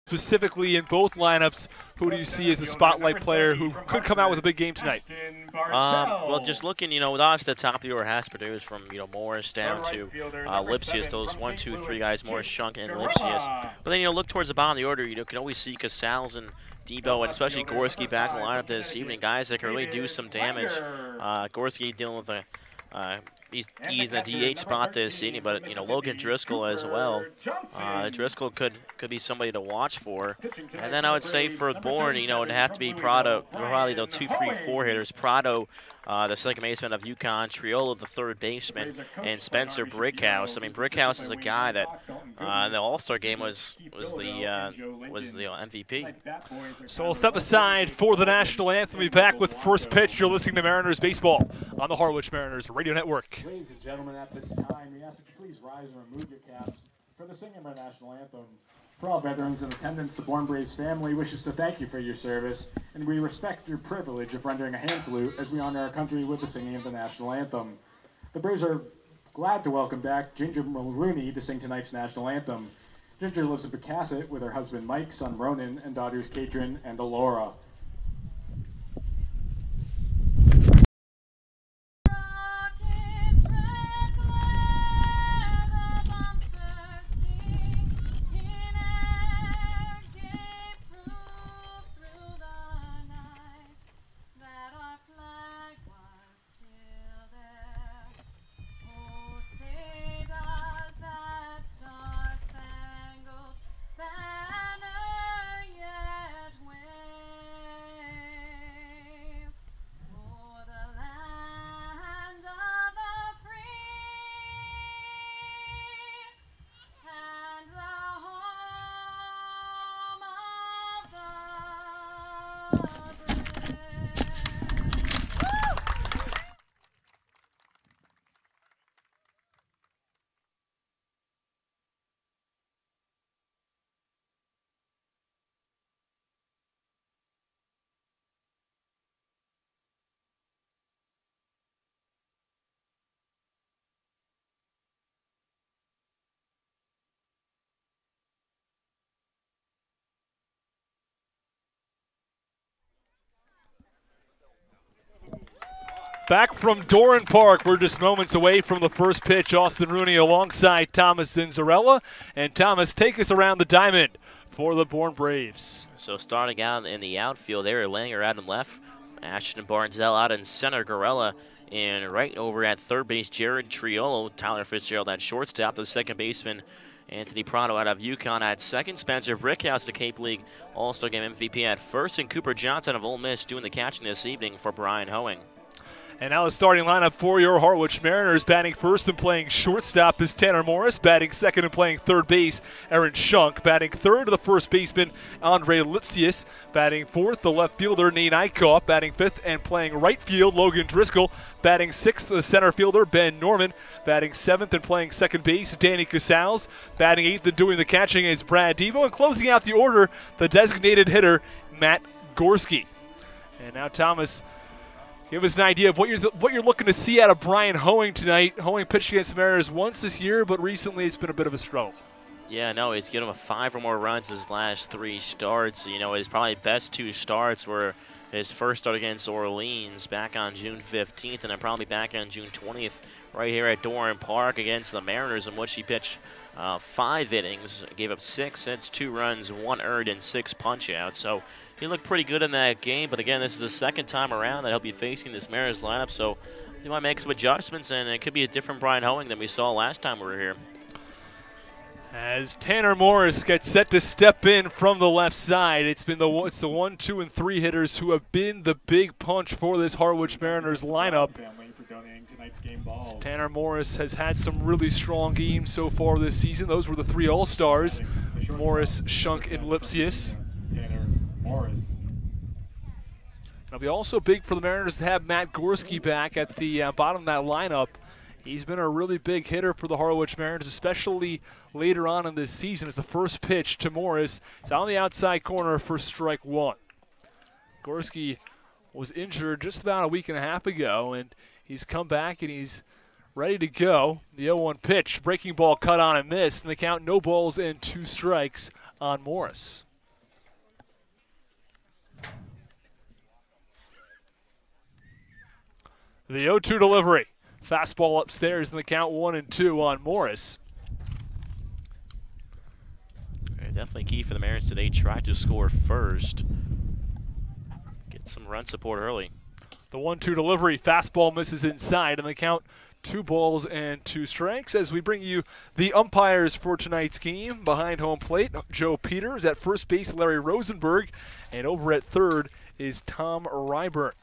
Specifically in both lineups, who do you see as a spotlight player who could come out with a big game tonight? Well, just looking, with obviously the top of the order has produced from, Morris down to Lipsius, those 1, 2, 3 guys, Morris, Shunk, and Lipsius. But then, look towards the bottom of the order, you can always see Casals and Debo and especially Gorski back in the lineup this evening, guys that can really do some damage. Gorski dealing with he's in the DH spot this evening, but Logan Driscoll as well. Driscoll could be somebody to watch for. And then I would say for Bourne, it'd have to be Prado, probably the 2, 3, 4 hitters. Prado, the second baseman of UConn, Triolo, the third baseman, and Spencer Brickhouse. I mean, Brickhouse is a guy that in the All-Star game was the MVP. So we'll step aside for the national anthem. We'll be back with first pitch. You're listening to Mariners Baseball on the Harwich Mariners Radio Network. Ladies and gentlemen, at this time, we ask that you please rise and remove your caps for the singing of our national anthem. For all veterans in attendance, the Bourne Braves family wishes to thank you for your service, and we respect your privilege of rendering a hand salute as we honor our country with the singing of the national anthem. The Braves are glad to welcome back Ginger Mulrooney to sing tonight's national anthem. Ginger lives in Pecasset with her husband Mike, son Ronan, and daughters Katrin and Alora. Back from Doran Park, we're just moments away from the first pitch. Austin Rooney alongside Thomas Zinzarella. And Thomas, take us around the diamond for the Bourne Braves. So starting out in the outfield, they were Langer out in left, Ashton Barnzell out in center, Gorella and right over at third base, Jared Triolo, Tyler Fitzgerald at shortstop, the second baseman, Anthony Prado out of UConn at second, Spencer Brickhouse, the Cape League All-Star Game MVP at first, and Cooper Johnson of Ole Miss doing the catching this evening for Brian Hoeing. And now the starting lineup for your Harwich Mariners. Batting first and playing shortstop is Tanner Morris. Batting second and playing third base, Aaron Shunk. Batting third, the first baseman, Andre Lipsius. Batting fourth, the left fielder, Nate Eichhoff. Batting fifth and playing right field, Logan Driscoll. Batting sixth, the center fielder, Ben Norman. Batting seventh and playing second base, Danny Casals. Batting eighth and doing the catching is Brad Devo. And closing out the order, the designated hitter, Matt Gorski. And now Thomas, give us an idea of what you're looking to see out of Brian Hoeing tonight. Hoeing pitched against the Mariners once this year, but recently it's been a bit of a struggle. Yeah, no, he's given him 5 or more runs his last 3 starts. His probably best 2 starts were his first start against Orleans back on June 15th, and then probably back on June 20th right here at Doran Park against the Mariners, in which he pitched 5 innings, gave up 6 hits, 2 runs, 1 earned, and 6 punch-outs. So he looked pretty good in that game, but again, this is the second time around that he'll be facing this Mariners lineup, so he might make some adjustments, and it could be a different Brian Hoeing than we saw last time we were here. As Tanner Morris gets set to step in from the left side, it's the 1, 2, and 3 hitters who have been the big punch for this Harwich Mariners lineup. Tanner Morris has had some really strong games so far this season. Those were the 3 All-Stars, Morris, Shunk, and Lipsius. It'll be also big for the Mariners to have Matt Gorski back at the bottom of that lineup. He's been a really big hitter for the Harwich Mariners, especially later on in this season as the first pitch to Morris. It's on the outside corner for strike 1. Gorski was injured just about a week and a half ago, and he's come back and he's ready to go. The 0-1 pitch, breaking ball cut on and missed, and the count no balls and 2 strikes on Morris. The 0-2 delivery. Fastball upstairs in the count 1-2 on Morris. Definitely key for the Mariners today. Try to score first. Get some run support early. The 1-2 delivery. Fastball misses inside in the count 2 balls and 2 strikes. As we bring you the umpires for tonight's game. Behind home plate, Joe Peters. At first base, Larry Rosenberg. And over at third is Tom Ryburn.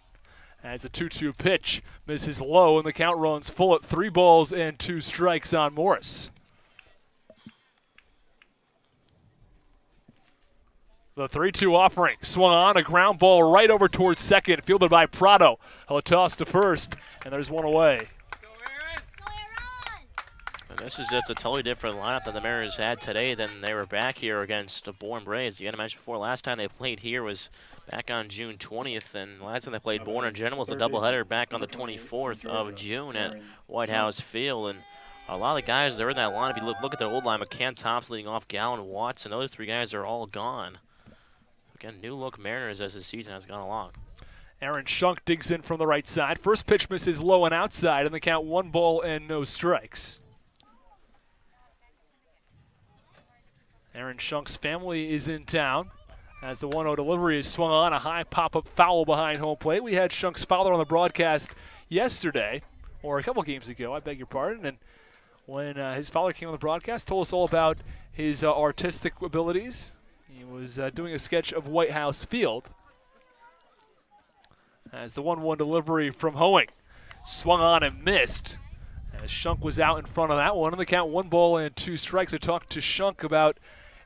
As the 2-2 pitch misses low and the count runs full at 3 balls and 2 strikes on Morris. The 3-2 offering swung on, a ground ball right over towards second, fielded by Prado. A toss to first, and there's one away. And this is just a totally different lineup than the Mariners had today than they were back here against Bourne Braves. You had to mention before, last time they played here was back on June 20th, and last time they played Bourne in general was a doubleheader back on the 24th of June at White House Field. And a lot of the guys that are in that lineup, if you look at the old lineup, Cam Thompson leading off, Gallon, Watson, those 3 guys are all gone. Again, new look Mariners as the season has gone along. Aaron Shunk digs in from the right side. First pitch misses low and outside, and the count 1 ball and no strikes. Aaron Shunk's family is in town. As the 1-0 delivery is swung on, a high pop-up foul behind home plate. We had Shunk's father on the broadcast yesterday, or a couple games ago, I beg your pardon, and when his father came on the broadcast, told us all about his artistic abilities. He was doing a sketch of White House Field. As the 1-1 delivery from Hoeing swung on and missed. As Shunk was out in front of that one. On the count 1 ball and 2 strikes. I talked to Shunk about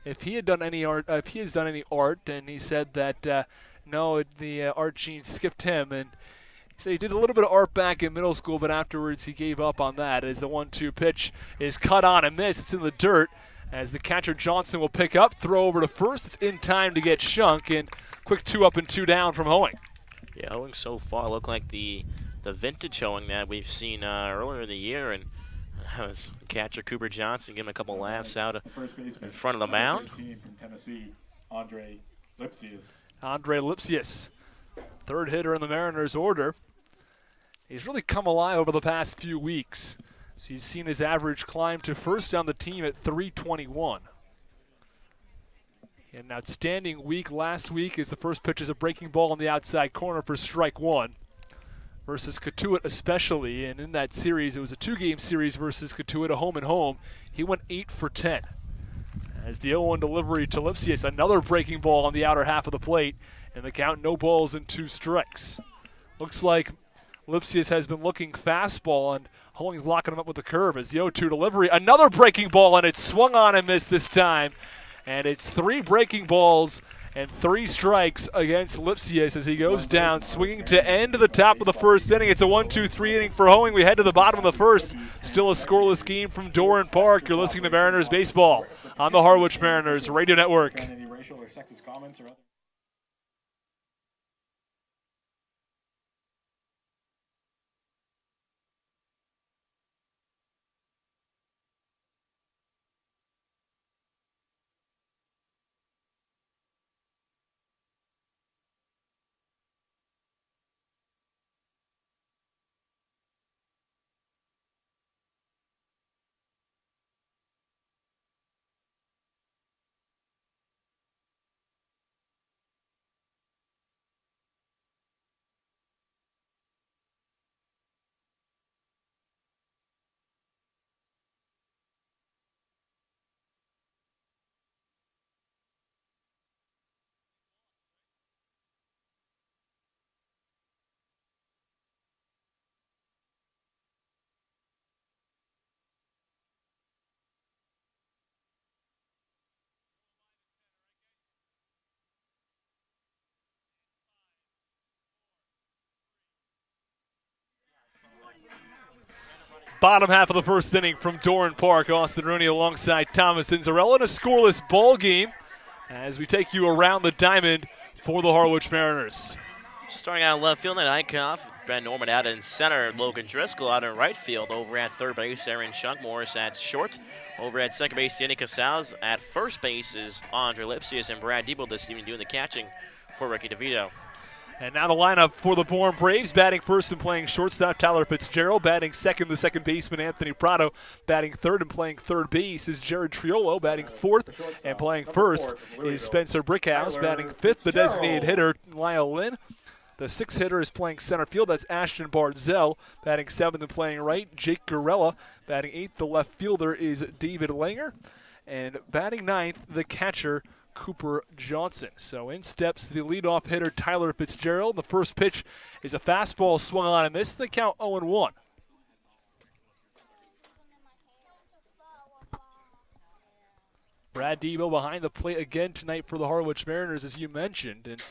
if he had done any art, if he has done any art, and he said that no, the art gene skipped him, and he said he did a little bit of art back in middle school, but afterwards he gave up on that. As the 1-2 pitch is cut on and missed, it's in the dirt. As the catcher Johnson will pick up, throw over to first. It's in time to get Shunk, and quick 2 up and 2 down from Hoeing. Yeah, Hoeing so far look like the vintage Hoeing that we've seen earlier in the year, and was catcher Cooper Johnson giving a couple laughs out in front of the mound. From Tennessee, Andre Lipsius. Andre Lipsius, third hitter in the Mariners' order. He's really come alive over the past few weeks. So he's seen his average climb to first on the team at .321. He had an outstanding week last week as the first pitch is a breaking ball on the outside corner for strike 1 versus Katuitt especially. And in that series, it was a 2-game series versus Katuitt, a home and home. He went 8 for 10. As the 0-1 delivery to Lipsius, another breaking ball on the outer half of the plate. And the count, no balls and 2 strikes. Looks like Lipsius has been looking fastball, and Hoeing's locking him up with the curve. As the 0-2 delivery, another breaking ball, and it's swung on and missed this time. And it's 3 breaking balls and 3 strikes against Lipsius as he goes down, swinging to end the top of the first inning. It's a 1-2-3 inning for Hoeing. We head to the bottom of the first. Still a scoreless game from Doran Park. You're listening to Mariners Baseball on the Harwich Mariners Radio Network. Any racial or sexist comments or other? Bottom half of the first inning from Doran Park. Austin Rooney alongside Thomas Inzarella in a scoreless ball game as we take you around the diamond for the Harwich Mariners. Starting out in left field, and Eichhoff, Ben Norman out in center, Logan Driscoll out in right field. Over at third base, Aaron Shunk, Morris at short. Over at second base, Danny Casals. At first base is Andre Lipsius, and Brad Debo this evening doing the catching for Ricky DeVito. And now the lineup for the Bourne Braves. Batting first and playing shortstop, Tyler Fitzgerald. Batting second, the second baseman, Anthony Prado. Batting third and playing third base is Jared Triolo. Batting fourth and playing first is Spencer Brickhouse. Batting fifth, the designated hitter, Lyle Lynn. The sixth hitter is playing center field. That's Ashton Barzell. Batting seventh and playing right, Jake Gorella. Batting eighth, the left fielder is David Langer. And batting ninth, the catcher, Cooper Johnson. So in steps the leadoff hitter, Tyler Fitzgerald. The first pitch is a fastball swung on and missed. The count 0-1. Brad Debo behind the plate again tonight for the Harwich Mariners, as you mentioned. And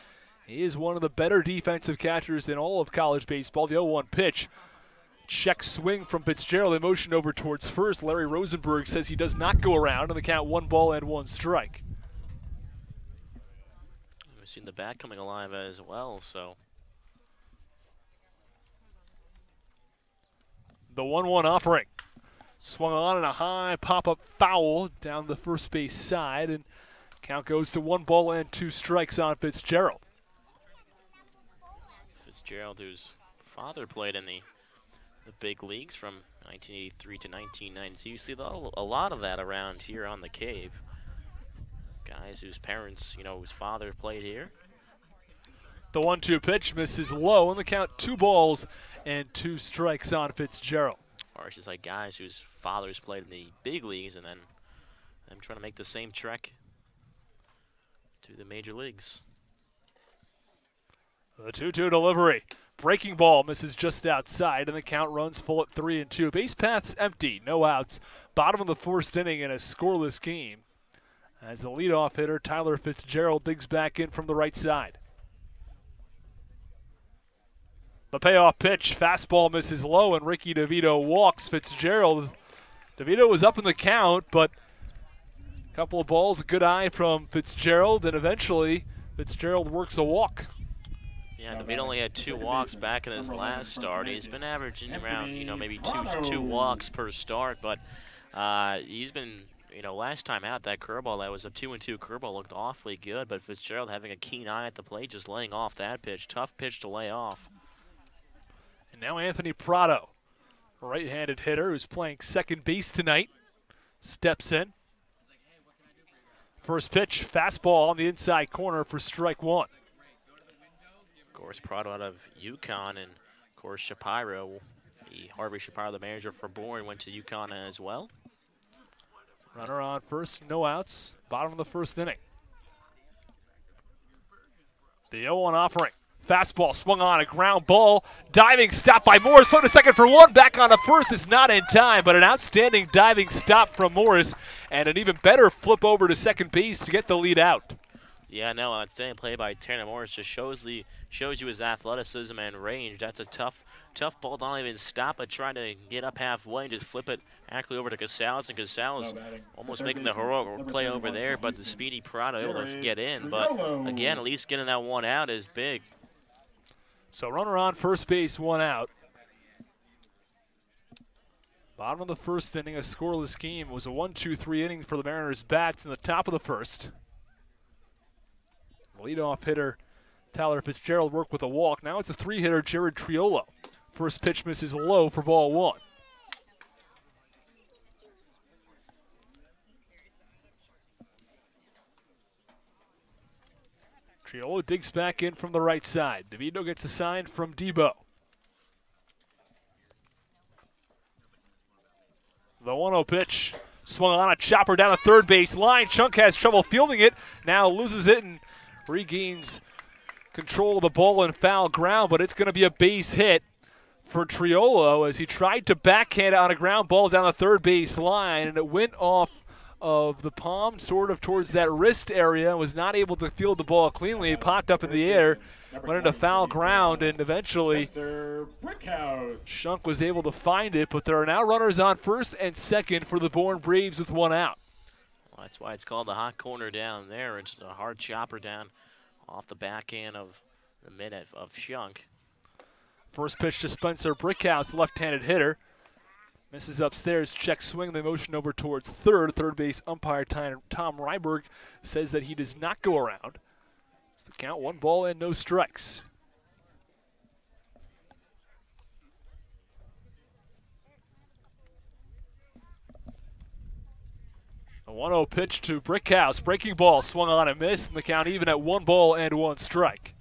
he is one of the better defensive catchers in all of college baseball. The 0-1 pitch. Check swing from Fitzgerald. They motion over towards first. Larry Rosenberg says he does not go around, and the count 1 ball and 1 strike. We've seen the bat coming alive as well, so. The 1-1 offering. Swung on and a high pop-up foul down the first base side, and count goes to 1 ball and 2 strikes on Fitzgerald. Fitzgerald, whose father played in the big leagues from 1983 to 1992. You see a lot of that around here on the Cave. Guys whose parents, whose father played here. The 1-2 pitch misses low, and the count 2 balls and 2 strikes on Fitzgerald. Or it's just like guys whose fathers played in the big leagues and then them trying to make the same trek to the major leagues. The 2-2 delivery. Breaking ball misses just outside, and the count runs full at 3-2. Base paths empty, no outs. Bottom of the first inning in a scoreless game. As the leadoff hitter, Tyler Fitzgerald, digs back in from the right side. The payoff pitch, fastball misses low, and Ricky DeVito walks Fitzgerald. DeVito was up in the count, but a couple of balls, a good eye from Fitzgerald, and eventually Fitzgerald works a walk. Yeah, DeVito only had 2 walks back in his last start. He's been averaging around, maybe two walks per start, but he's been, last time out, that curveball, that was a 2-2 curveball, looked awfully good, but Fitzgerald having a keen eye at the plate, just laying off that pitch. Tough pitch to lay off. And now Anthony Prado, a right-handed hitter who's playing second base tonight, steps in. First pitch, fastball on the inside corner for strike 1. Of course, Prado out of UConn, and of course Shapiro, the Harvey Shapiro, the manager for Bourne, went to UConn as well. Runner on first, no outs, bottom of the first inning. The 0-1 offering. Fastball swung on, a ground ball, diving stop by Morris, put to second for 1, back on to first, is not in time, but an outstanding diving stop from Morris, and an even better flip over to second base to get the lead out. Yeah, no, outstanding play by Tanner Morris. Just shows you his athleticism and range. That's a tough ball. Don't even stop, but trying to get up halfway and just flip it actually over to Casales, and Casales almost making the heroic play over there, but the speedy Prado able to get in. But again, at least getting that 1 out is big. So runner on first base, 1 out. Bottom of the first inning, a scoreless game. It was a 1-2-3 inning for the Mariners bats in the top of the first. Leadoff hitter Tyler Fitzgerald worked with a walk. Now it's a 3-hitter, Jared Triolo. First pitch misses low for ball 1. Triolo digs back in from the right side. DeVito gets a sign from Debo. The 1-0 pitch swung on, a chopper down a third base line. Chunk has trouble fielding it. Now loses it and regains control of the ball and foul ground, but it's going to be a base hit for Triolo as he tried to backhand on a ground ball down the third base line, and it went off of the palm, sort of towards that wrist area, was not able to field the ball cleanly. It popped up in the air, went into foul ground, and eventually Shunk was able to find it, but there are now runners on first and second for the Bourne Braves with 1 out. Well, that's why it's called the hot corner down there. It's a hard chopper down off the backhand of the mid of Shunk. First pitch to Spencer Brickhouse, left-handed hitter. Misses upstairs, check swing, the motion over towards third. Third base umpire Tom Ryberg says that he does not go around. It's the count, 1 ball and no strikes. A 1-0 pitch to Brickhouse. Breaking ball swung on and missed, and the count even at 1 ball and 1 strike.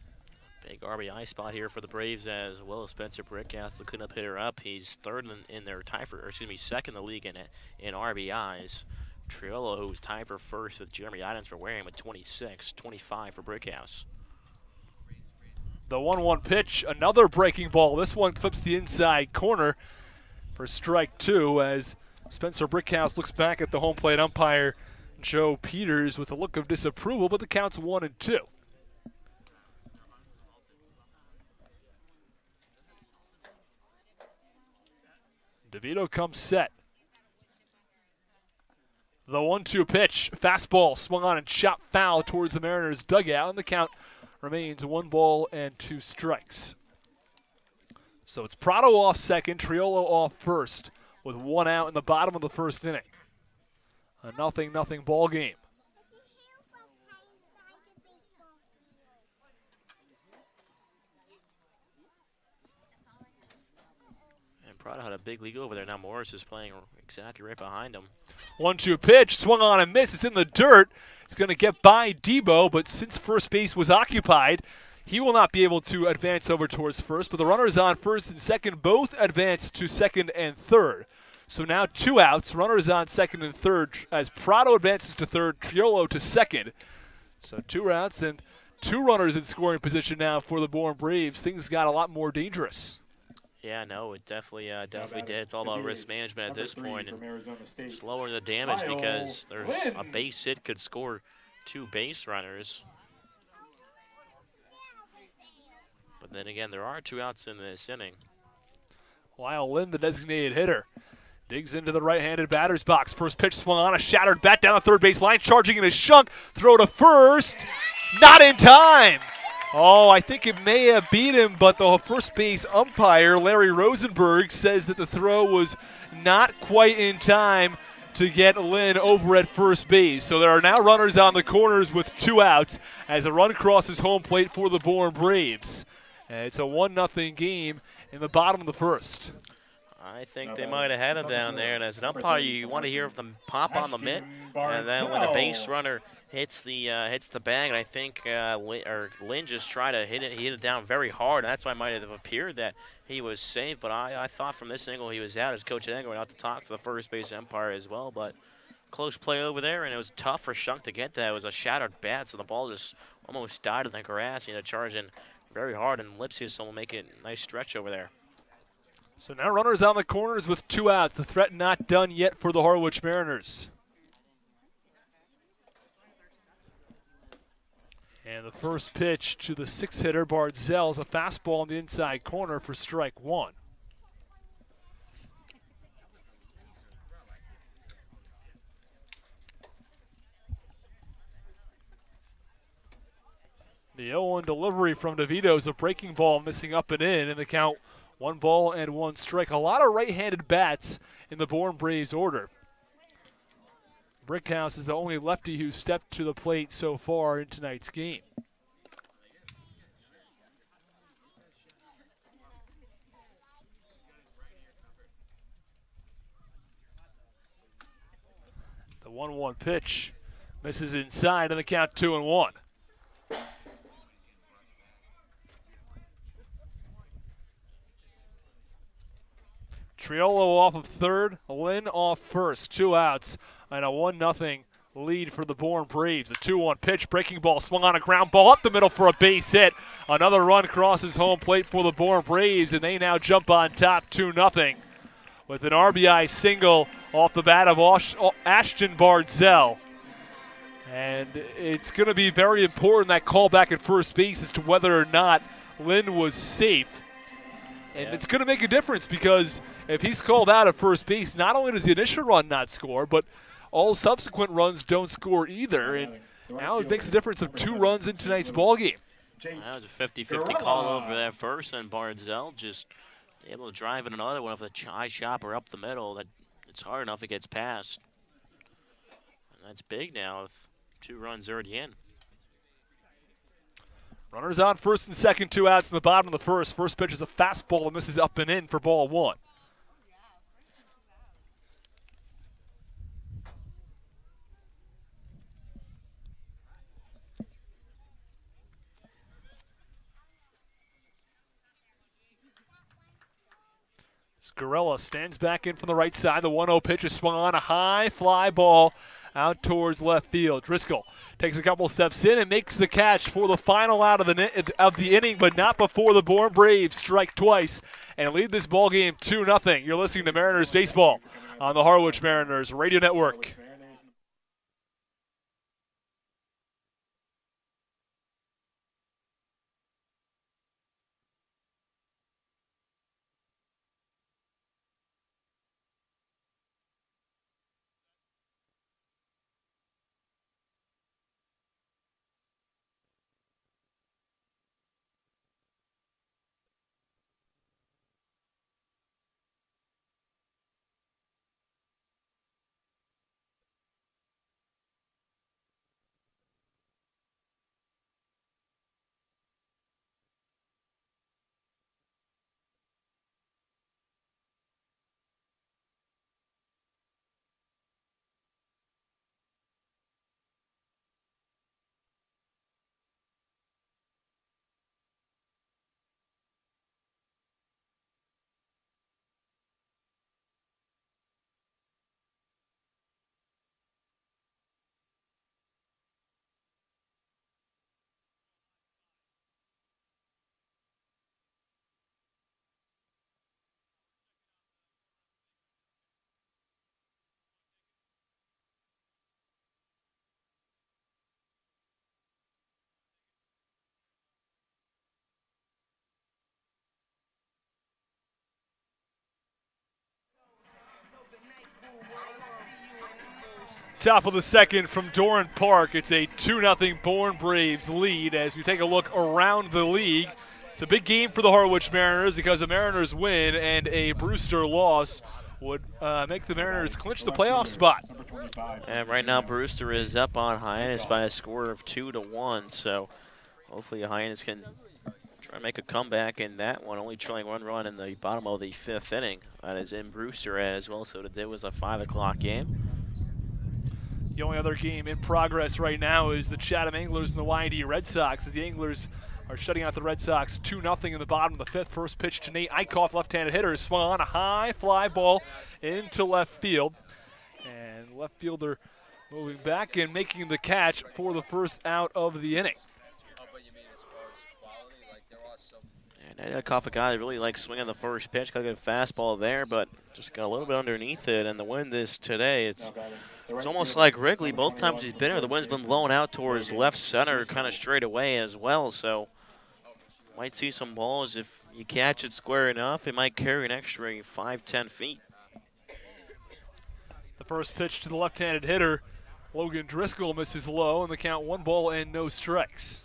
Big RBI spot here for the Braves as well as Spencer Brickhouse, the cleanup hitter up. He's third in their tie for, or excuse me, second in the league in RBIs. Triolo, who's tied for first with Jeremy Idens for Wareham with 26, 25 for Brickhouse. The 1-1 pitch, another breaking ball. This one clips the inside corner for strike 2 as Spencer Brickhouse looks back at the home plate umpire, Joe Peters, with a look of disapproval, but the count's 1-2. DeVito comes set. The 1-2 pitch, fastball swung on and shot foul towards the Mariners' dugout, and the count remains 1 ball and 2 strikes. So it's Prado off second, Triolo off first, with 1 out in the bottom of the first inning. A 0-0 ball game. And Prado had a big lead over there. Now Morris is playing exactly right behind him. 1-2 pitch, swung on and missed. It's in the dirt. It's going to get by Debo, but since first base was occupied, he will not be able to advance over towards first. But the runners on first and second both advance to second and third. So now 2 outs, runners on second and third as Prado advances to third, Triolo to second. So 2 outs and 2 runners in scoring position now for the Bourne Braves. Things got a lot more dangerous. Yeah, no, it definitely did. It's all about risk management at this point and slowing the damage because there's a base hit could score 2 base runners. But then again, there are 2 outs in this inning. Lyle Lynn, the designated hitter, digs into the right-handed batter's box. First pitch swung on, a shattered bat down the third base line, charging in a Shunk. Throw to first, not in time. Oh, I think it may have beat him, but the first base umpire, Larry Rosenberg, says that the throw was not quite in time to get Lynn over at first base. So there are now runners on the corners with 2 outs as a run crosses home plate for the Bourne Braves. And it's a 1-0 game in the bottom of the first. I think they might have had him down there, and as an umpire, you want to hear them pop on the mitt, and then when the base runner hits the bag, and I think Lynn just tried to hit it down very hard, and that's why it might have appeared that he was safe. But I thought from this angle he was out, as Coach Engel went out to talk to the first base umpire as well. But close play over there, and it was tough for Shunk to get that. It was a shattered bat, so the ball just almost died in the grass. Charging very hard, and Lipsius will make it a nice stretch over there. So now runners on the corners with 2 outs. The threat not done yet for the Harwich Mariners. And the first pitch to the 6-hitter, Bardzell, is a fastball in the inside corner for strike 1. The 0-1 delivery from DeVito is a breaking ball missing up and in the count 1 ball and 1 strike. A lot of right-handed bats in the Bourne Braves order. Brickhouse is the only lefty who stepped to the plate so far in tonight's game. The 1-1 pitch misses inside and the count 2-1. Triolo off of third, Lynn off first. 2 outs and a 1-0 lead for the Bourne Braves. The 2-1 pitch, breaking ball swung on a ground ball up the middle for a base hit. Another run crosses home plate for the Bourne Braves, and they now jump on top 2-0 with an RBI single off the bat of Ashton Bardzell. And it's going to be very important, that call back at first base, as to whether or not Lynn was safe. And it's going to make a difference, because if he's called out at first base, not only does the initial run not score, but all subsequent runs don't score either. And now it makes a difference of 2 runs in tonight's ballgame. That was a 50-50 call over there first, and Bardzell just able to drive in another one of the high chopper up the middle. That it's hard enough it gets past. And that's big now with 2 runs already in. Runners on first and second, 2 outs in the bottom of the first. First pitch is a fastball and misses up and in for ball 1. Gorilla stands back in from the right side. The 1-0 pitch is swung on, a high fly ball out towards left field. Driscoll takes a couple steps in and makes the catch for the final out of the inning, but not before the Bourne Braves strike twice and lead this ball game 2-0. You're listening to Mariners Baseball on the Harwich Mariners Radio Network. Top of the second from Doran Park. It's a 2-0 Bourne Braves lead as we take a look around the league. It's a big game for the Harwich Mariners because a Mariners win and a Brewster loss would make the Mariners clinch the playoff spot. And right now Brewster is up on Hyannis by a score of 2-1, so hopefully Hyannis can try to make a comeback in that one, only trailing 1 run in the bottom of the 5th inning. That is in Brewster as well, so today was a 5 o'clock game. The only other game in progress right now is the Chatham Anglers and the Y&D Red Sox, as the Anglers are shutting out the Red Sox 2-0 in the bottom of the 5th. First pitch to Nate Eichhoff, left-handed hitter, is swung on, a high fly ball into left field. And left fielder moving back and making the catch for the first out of the inning. And Eichhoff, a guy that really likes swinging the first pitch, got a good fastball there, but just got a little bit underneath it. And the wind is today, it's almost like Wrigley. Both times he's been here, the wind's been blowing out towards left center, kind of straight away as well. So might see some balls. If you catch it square enough, it might carry an extra 5-10 feet. The first pitch to the left-handed hitter, Logan Driscoll, misses low, and the count 1 ball and no strikes.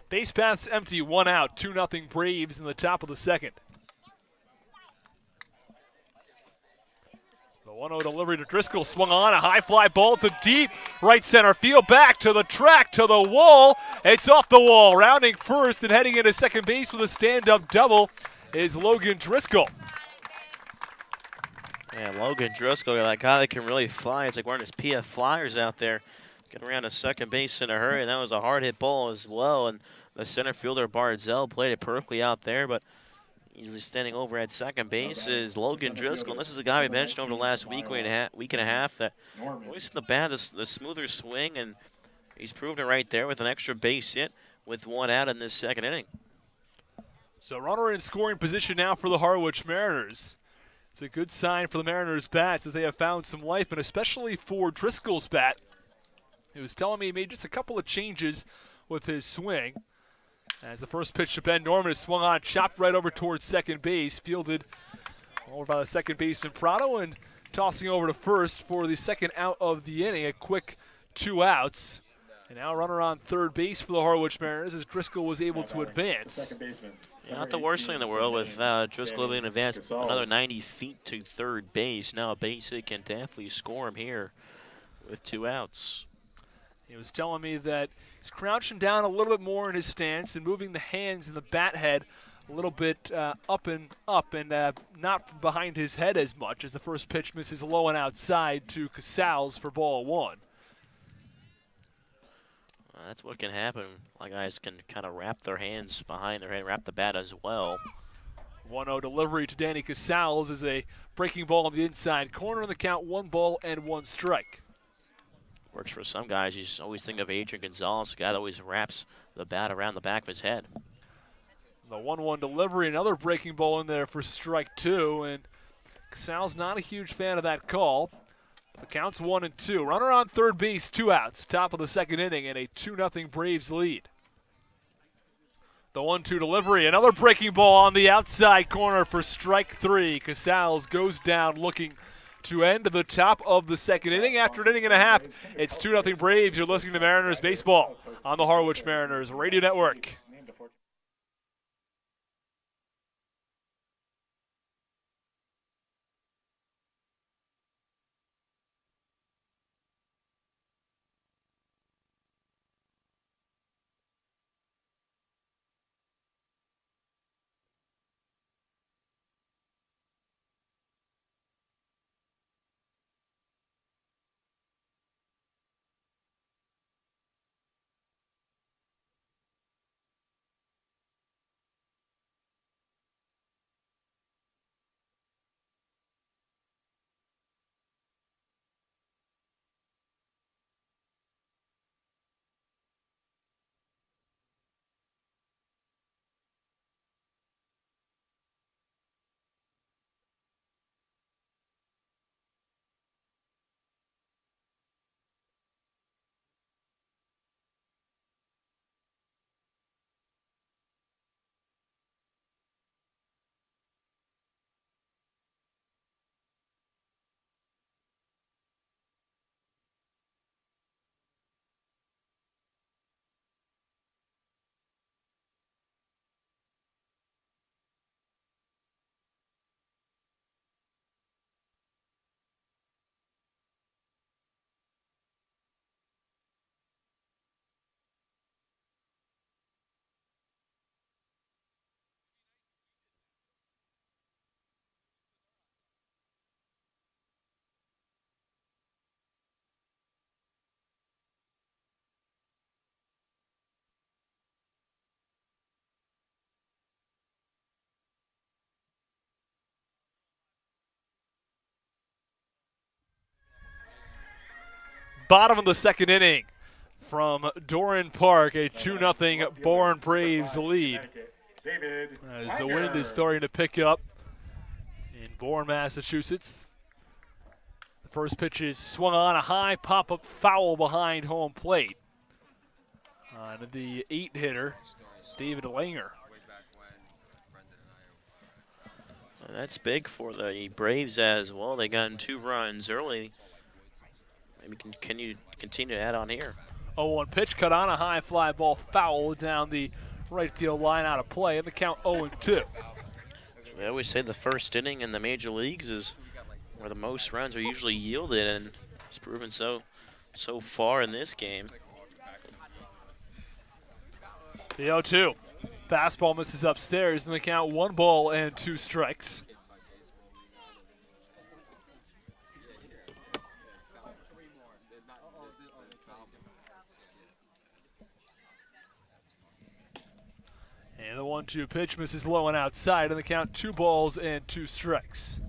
Base path's empty, 1 out, 2-0 Braves in the top of the second. The 1-0 delivery to Driscoll, swung on, a high fly ball to deep right center field, back to the track, to the wall. It's off the wall, rounding first and heading into second base with a stand-up double is Logan Driscoll. Yeah, Logan Driscoll, that guy that can really fly. It's like wearing his PF Flyers out there. Getting around to second base in a hurry, and that was a hard hit ball as well. And the center fielder, Barzell, played it perfectly out there, but easily standing over at second base is Logan Driscoll. And this is a guy we mentioned over the last week and a half that always in the bat, the smoother swing, and he's proven it right there with an extra base hit with 1 out in this second inning. So runner in scoring position now for the Harwich Mariners. It's a good sign for the Mariners' bats as they have found some life, and especially for Driscoll's bat. He was telling me he made just a couple of changes with his swing. As the first pitch to Ben Norman is swung on, chopped right over towards second base, fielded over by the second baseman Prado, and tossing over to first for the second out of the inning. A quick 2 outs. And now runner on third base for the Harwich Mariners as Driscoll was able to advance. Yeah, not the worst thing in the world with Driscoll being advanced another 90 feet to third base. Now a base hit can definitely score him here with 2 outs. He was telling me that he's crouching down a little bit more in his stance and moving the hands and the bat head a little bit up and not behind his head as much as the first pitch misses low and outside to Casals for ball 1. That's what can happen. Like guys can kind of wrap their hands behind their head, wrap the bat as well. 1-0 delivery to Danny Casals is a breaking ball on the inside corner, in the count 1 ball and 1 strike. Works for some guys. You just always think of Adrian Gonzalez, a guy that always wraps the bat around the back of his head. The 1-1 delivery, another breaking ball in there for strike 2, and Casals not a huge fan of that call. The count's 1-2. Runner on third base, 2 outs. Top of the second inning, and a 2-0 Braves lead. The 1-2 delivery, another breaking ball on the outside corner for strike 3. Casals goes down looking to end the top of the second inning. After an inning and a half, it's 2-0 Braves. You're listening to Mariners Baseball on the Harwich Mariners Radio Network. Bottom of the second inning from Doran Park, a 2-0 Bourne Braves lead. As the wind is starting to pick up in Bourne, Massachusetts. The first pitch is swung on, a high pop-up foul behind home plate. On the 8-hitter, David Langer. That's big for the Braves as well. They got 2 runs early. Maybe can you continue to add on here? 0-1 pitch, cut on, a high fly ball foul down the right field line, out of play, and the count 0-2. They always say the first inning in the major leagues is where the most runs are usually yielded, and it's proven so far in this game. The 0-2. Fastball misses upstairs, and the count 1 ball and 2 strikes. And the 1-2 pitch misses low and outside, and the count 2 balls and 2 strikes.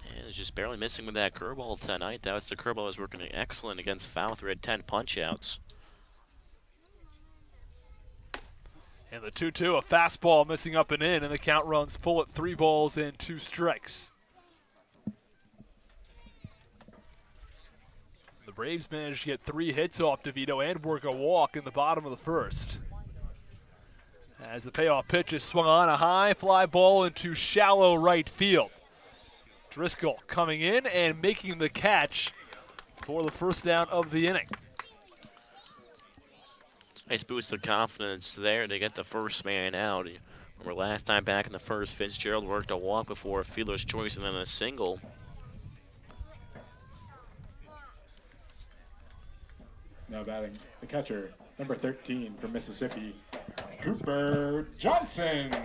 And it's just barely missing with that curveball tonight. That was the curveball that was working excellent against Falmouth, who had 10 punch-outs. And the 2-2, a fastball missing up and in, and the count runs full at 3 balls and 2 strikes. The Braves managed to get 3 hits off DeVito and work a walk in the bottom of the first. As the payoff pitch is swung on, a high fly ball into shallow right field. Driscoll coming in and making the catch for the first down of the inning. Nice boost of confidence there to get the first man out. Remember last time back in the first, Fitzgerald worked a walk before a fielder's choice and then a single. Now batting the catcher, number 13 from Mississippi, Cooper Johnson.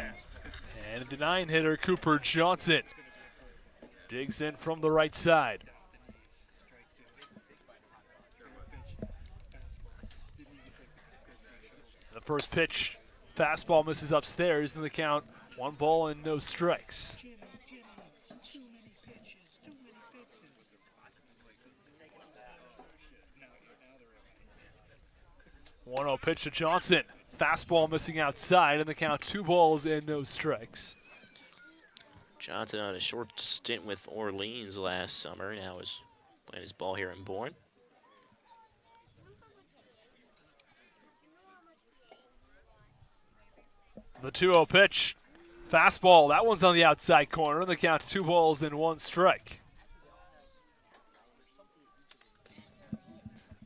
And the 9-hitter, Cooper Johnson, digs in from the right side. The first pitch, fastball misses upstairs, and the count 1 ball and no strikes. 1-0 pitch to Johnson. Fastball missing outside, and the count 2 balls and no strikes. Johnson on a short stint with Orleans last summer. Now is playing his ball here in Bourne. The 2-0 pitch. Fastball. That one's on the outside corner. The count 2 balls and 1 strike.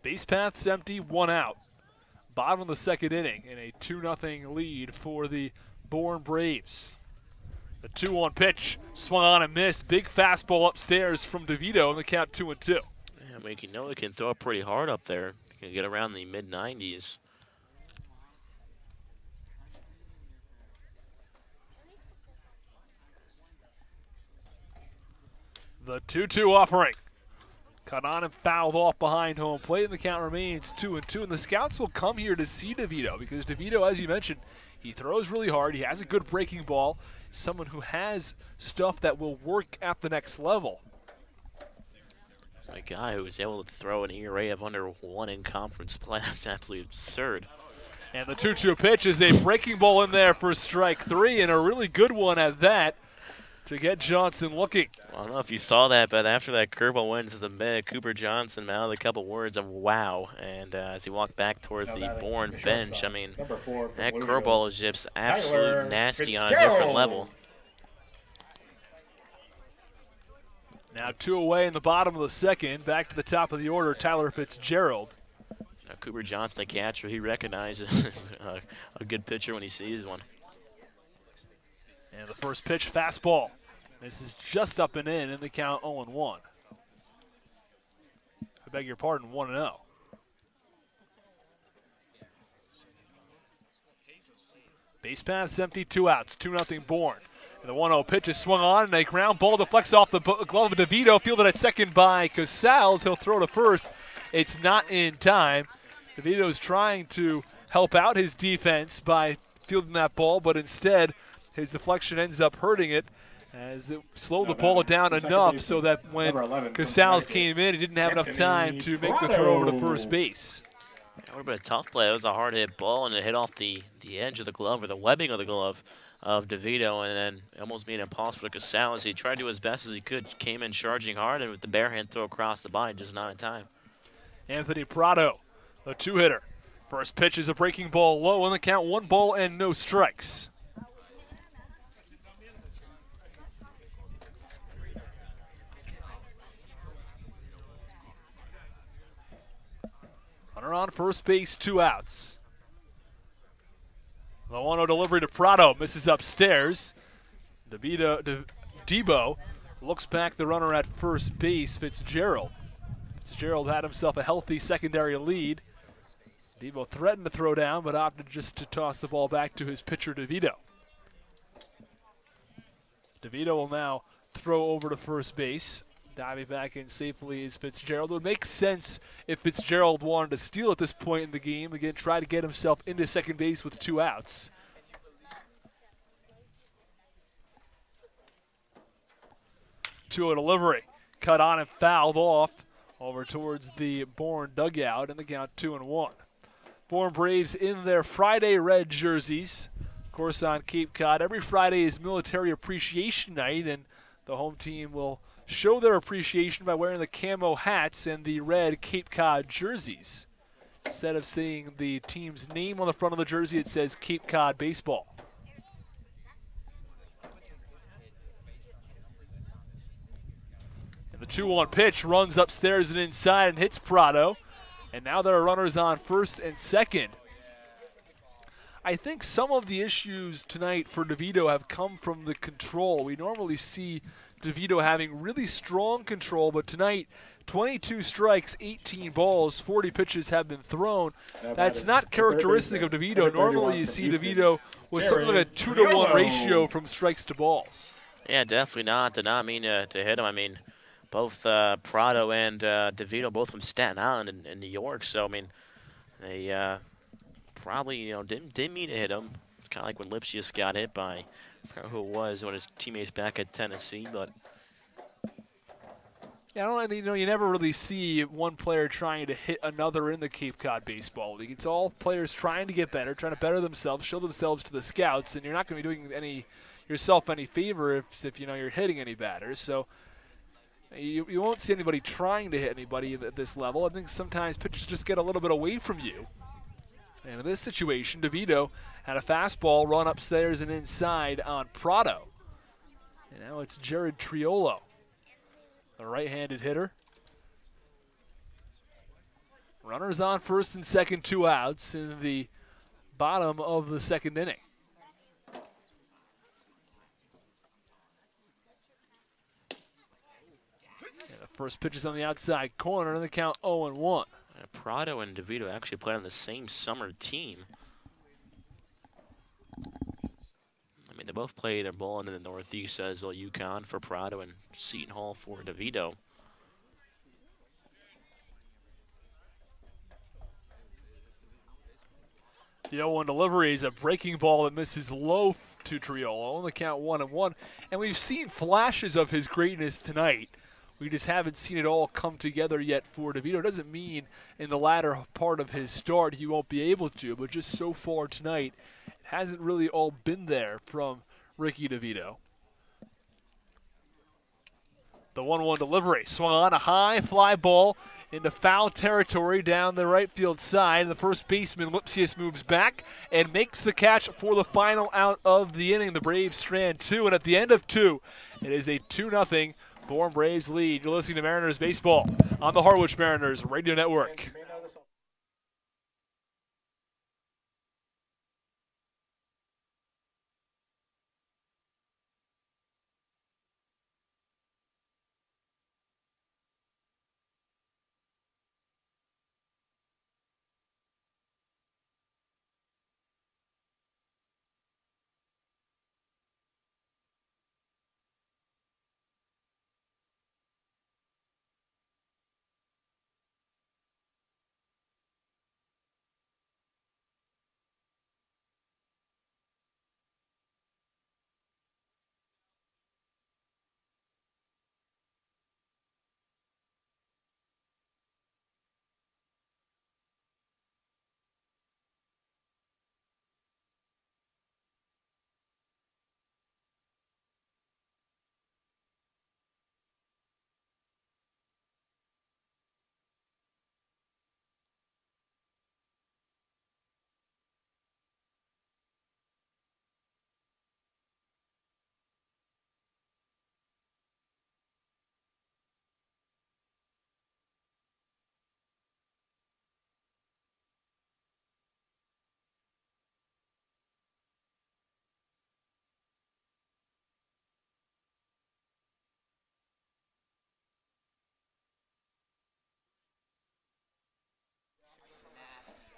Base path's empty, 1 out. Bottom of the 2nd inning in a 2-0 lead for the Bourne Braves. The 2-1 pitch swung on and missed. Big fastball upstairs from DeVito, and the count 2-2. Yeah, I mean, you know he can throw it pretty hard up there. He can get around the mid-90s. The 2-2 offering. Cut on and fouled off behind home plate, and the count remains 2-2. And the scouts will come here to see DeVito because DeVito, as you mentioned, he throws really hard. He has a good breaking ball. Someone who has stuff that will work at the next level. A guy who was able to throw an ERA of under 1 in conference play. That's absolutely absurd. And the 2-2 pitch is a breaking ball in there for strike 3, and a really good one at that to get Johnson looking. Well, I don't know if you saw that, but after that curveball went to the mid, Cooper Johnson mouthed a couple words of wow. And as he walked back towards the Bourne bench, I mean, that curveball is just absolute nasty on a different level. Now 2 away in the bottom of the 2nd. Back to the top of the order, Tyler Fitzgerald. Now, Cooper Johnson, the catcher, he recognizes a good pitcher when he sees one. And the first pitch, fastball. This is just up and in the count 0-1. I beg your pardon, 1-0. Base path's empty, 2 outs, 2-0 Bourne. And the 1-0 pitch is swung on, and a ground ball deflects off the glove of DeVito, fielded at second by Casals. He'll throw to first. It's not in time. DeVito's trying to help out his defense by fielding that ball, but instead his deflection ends up hurting it as it slowed the ball down enough so that when Casals came in, he didn't have enough time to make the throw over to first base. That would have been a tough play. It was a hard hit ball, and it hit off the edge of the glove, or the webbing of the glove of DeVito, and then almost made it impossible for Casals. He tried to do as best as he could, came in charging hard, and with the bare hand throw across the body, just not in time. Anthony Prado, a 2-hitter. First pitch is a breaking ball low, on the count 1 ball and no strikes. Runner on first base, 2 outs. The 1-0 delivery to Prado, misses upstairs. Debo looks back the runner at first base, Fitzgerald. Fitzgerald had himself a healthy secondary lead. Debo threatened to throw down, but opted just to toss the ball back to his pitcher, DeVito. DeVito will now throw over to first base. Diving back in safely is Fitzgerald. It would make sense if Fitzgerald wanted to steal at this point in the game. Again, try to get himself into second base with 2 outs. To a delivery. Cut on and fouled off over towards the Bourne dugout, and the count 2-1. Bourne Braves in their Friday red jerseys. Of course, on Cape Cod, every Friday is Military Appreciation Night, and the home team will show their appreciation by wearing the camo hats and the red Cape Cod jerseys. Instead of seeing the team's name on the front of the jersey, it says Cape Cod Baseball. And the 2-1 pitch runs upstairs and inside and hits Prado. And now there are runners on first and second. I think some of the issues tonight for DeVito have come from the control. We normally see DeVito having really strong control, but tonight, 22 strikes, 18 balls, 40 pitches have been thrown. That's not characteristic of DeVito. Normally you see DeVito with something like a 2-to-1 ratio from strikes to balls. Yeah, definitely not. Did not mean to hit him. I mean, both Prado and DeVito, both from Staten Island in New York. So, I mean, they probably, didn't mean to hit him. It's kind of like when Lipsius got hit by I forgot who it was, one of his teammates back at Tennessee, but yeah, I don't, you never really see one player trying to hit another in the Cape Cod Baseball League. It's all players trying to get better, trying to better themselves, show themselves to the scouts, and you're not going to be doing yourself any favor if you're hitting any batters. So you won't see anybody trying to hit anybody at this level. I think sometimes pitchers just get a little bit away from you. And in this situation, DeVito had a fastball run upstairs and inside on Prado. And now it's Jared Triolo, the right-handed hitter. Runners on first and second, 2 outs in the bottom of the second inning. And the first pitch is on the outside corner, and the count 0-1. Prado and DeVito actually played on the same summer team. I mean, they both play their ball in the Northeast as well, UConn for Prado and Seton Hall for DeVito. The 0-1 delivery is a breaking ball that misses low to Triolo. On the count 1-1. And we've seen flashes of his greatness tonight. We just haven't seen it all come together yet for DeVito. Doesn't mean in the latter part of his start he won't be able to, but just so far tonight, it hasn't really all been there from Ricky DeVito. The 1-1 delivery swung on a high fly ball into foul territory down the right field side. The first baseman, Lipsius, moves back and makes the catch for the final out of the inning. The Braves strand 2, and at the end of 2, it is a 2-0 Bourne Braves lead. You're listening to Mariners Baseball on the Harwich Mariners Radio Network.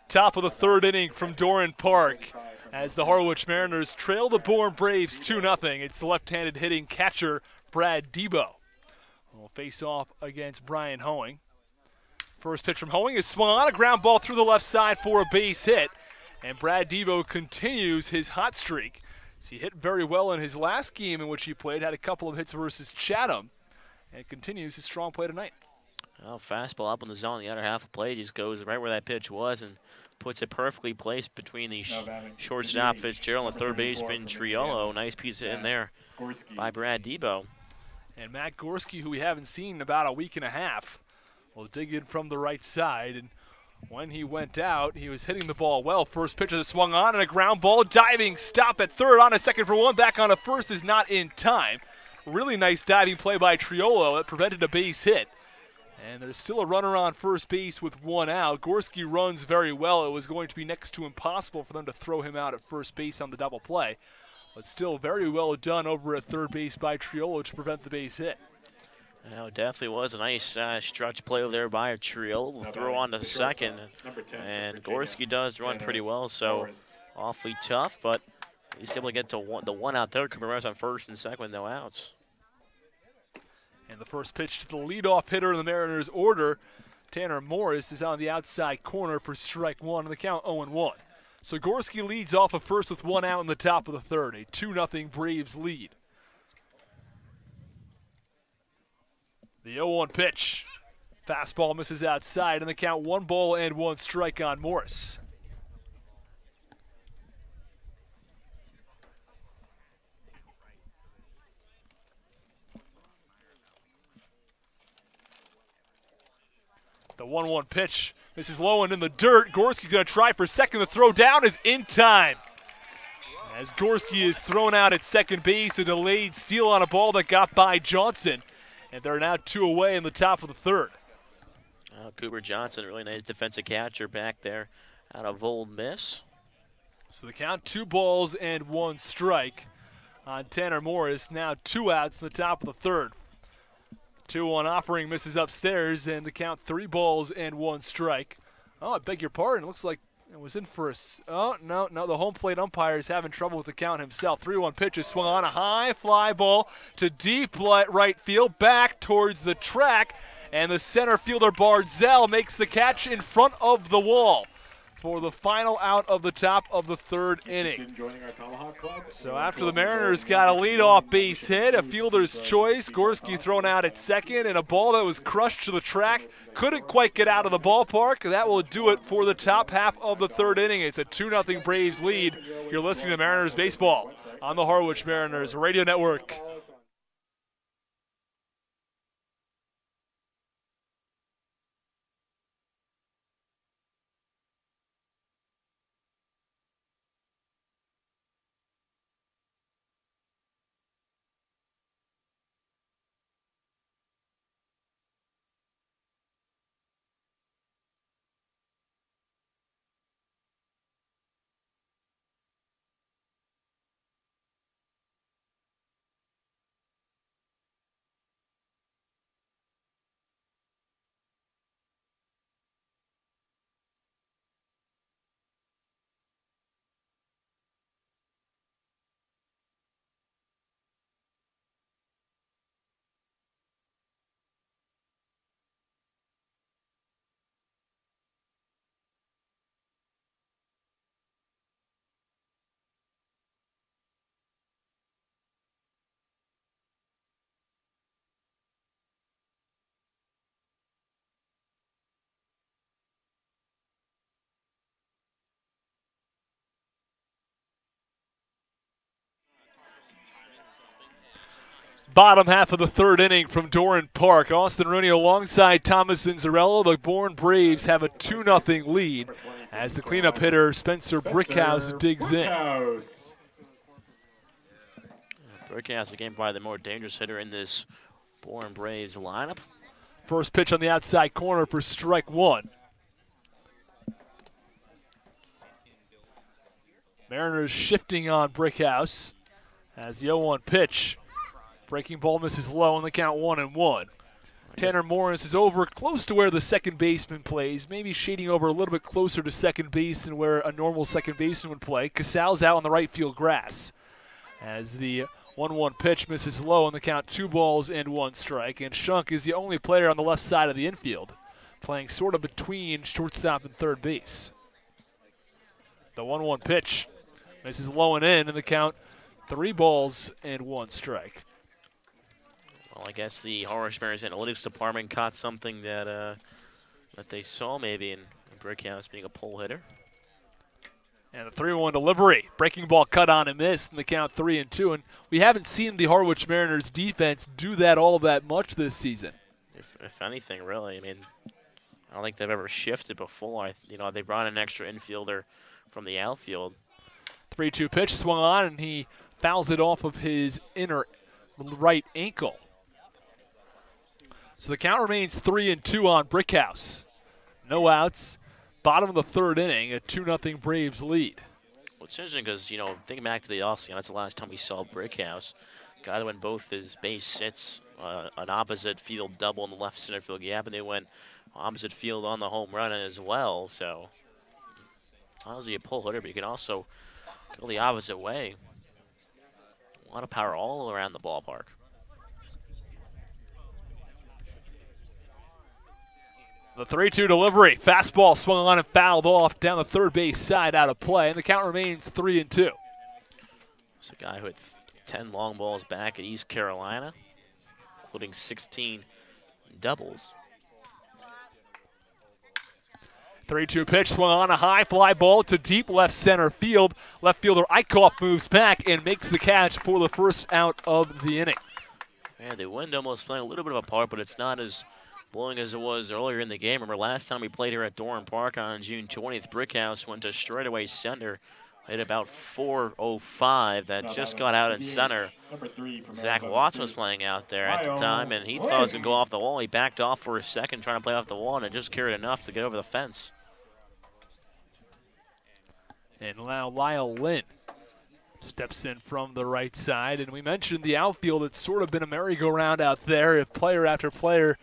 Top of the third inning from Doran Park as the Harwich Mariners trail the Bourne Braves 2-0. It's the left-handed hitting catcher, Brad Debo. Will face off against Brian Hoeing. First pitch from Hoeing is swung on, a ground ball through the left side for a base hit. And Brad Debo continues his hot streak. He hit very well in his last game in which he played, had a couple of hits versus Chatham, and continues his strong play tonight. Well, fastball up on the zone, the other half of play just goes right where that pitch was and puts it perfectly placed between the shortstop Fitzgerald and third baseman Triolo. Nice piece in there by Brad Debo. And Matt Gorski, who we haven't seen in about a week and a half, will dig in from the right side. And when he went out, he was hitting the ball well. First pitch is swung on and a ground ball. Diving stop at third, on a second for one. Back on a first is not in time. Really nice diving play by Triolo that prevented a base hit. And there's still a runner on first base with 1 out. Gorski runs very well. It was going to be next to impossible for them to throw him out at first base on the double play. But still very well done over at third base by Triolo to prevent the base hit. Well, it definitely was a nice stretch play over there by Triolo. We'll throw on to second. And Gorski does run pretty well, so awfully tough. But he's able to get to the 1 out there. Cooper runs on first and second with no outs. And the first pitch to the leadoff hitter in the Mariners' order, Tanner Morris, is on the outside corner for strike 1, and the count 0-1. So Gorski leads off of first with 1 out in the top of the third. A 2-0 Braves lead. The 0-1 pitch. Fastball misses outside, and the count 1 ball and 1 strike on Morris. The 1-1 pitch misses low and in the dirt. Gorski's going to try for second. The throw down is in time. As Gorski is thrown out at second base, a delayed steal on a ball that got by Johnson. And they're now 2 away in the top of the third. Cooper Johnson, really nice defensive catcher back there out of Ole Miss. So the count 2 balls and 1 strike on Tanner Morris. Now 2 outs in the top of the third. 2-1 offering misses upstairs, and the count 3 balls and 1 strike. Oh, I beg your pardon. It looks like it was in for a. Oh, no. The home plate umpire is having trouble with the count himself. 3-1 pitch is swung on. A high fly ball to deep right field, back towards the track, and the center fielder Barzell makes the catch in front of the wall for the final out of the top of the third inning. So after the Mariners got a leadoff base hit, a fielder's choice, Gorski thrown out at second, and a ball that was crushed to the track, couldn't quite get out of the ballpark. That will do it for the top half of the third inning. It's a 2-0 Braves lead. You're listening to Mariners Baseball on the Harwich Mariners Radio Network. Bottom half of the third inning from Doran Park. Austin Rooney alongside Thomas Zinzarello. The Bourne Braves have a 2-0 lead as the cleanup hitter Spencer Brickhouse digs in. Brickhouse, again, probably the more dangerous hitter in this Bourne Braves lineup. First pitch on the outside corner for strike 1. Mariners shifting on Brickhouse as the 0-1 pitch. Breaking ball misses low on the count 1-1. Tanner Morris is over close to where the second baseman plays, maybe shading over a little bit closer to second base than where a normal second baseman would play. Casal's out on the right field grass as the 1-1 pitch misses low on the count 2 balls and 1 strike. And Shunk is the only player on the left side of the infield, playing sort of between shortstop and third base. The 1-1 pitch misses low and in the count 3 balls and 1 strike. Well, I guess the Harwich Mariners analytics department caught something that that they saw maybe in Brickhouse being a pull hitter. And the 3-1 delivery. Breaking ball cut on and missed in the count 3-2. And we haven't seen the Harwich Mariners defense do that all that much this season. If anything, really. I mean, I don't think they've ever shifted before. You know, they brought an extra infielder from the outfield. 3-2 pitch swung on, and he fouls it off of his inner right ankle. So the count remains 3-2 on Brickhouse. No outs. Bottom of the third inning, a 2-0 Braves lead. Well, it's interesting because, you know, thinking back to the offseason, that's the last time we saw Brickhouse. Guy that went both his base hits, an opposite field double in the left center field gap, and they went opposite field on the home run as well. So, obviously a pull hitter, but you can also go the opposite way. A lot of power all around the ballpark. The 3-2 delivery. Fastball swung on and fouled off down the third base side out of play, and the count remains 3-2. It's a guy who had 10 long balls back at East Carolina, including 16 doubles. 3-2 pitch swung on, a high fly ball to deep left center field. Left fielder Eichhoff moves back and makes the catch for the first out of the inning. Man, the wind almost playing a little bit of a part, but it's not as blowing as it was earlier in the game. Remember last time we played here at Doran Park on June 20th, Brickhouse went to straightaway center. Hit about 405 that just got out in center. Zach Watson was playing out there at the time, and he thought it was going to go off the wall. He backed off for a second trying to play off the wall, and it just carried enough to get over the fence. And now Lyle Lynn steps in from the right side. And we mentioned the outfield. It's sort of been a merry-go-round out there. If player after player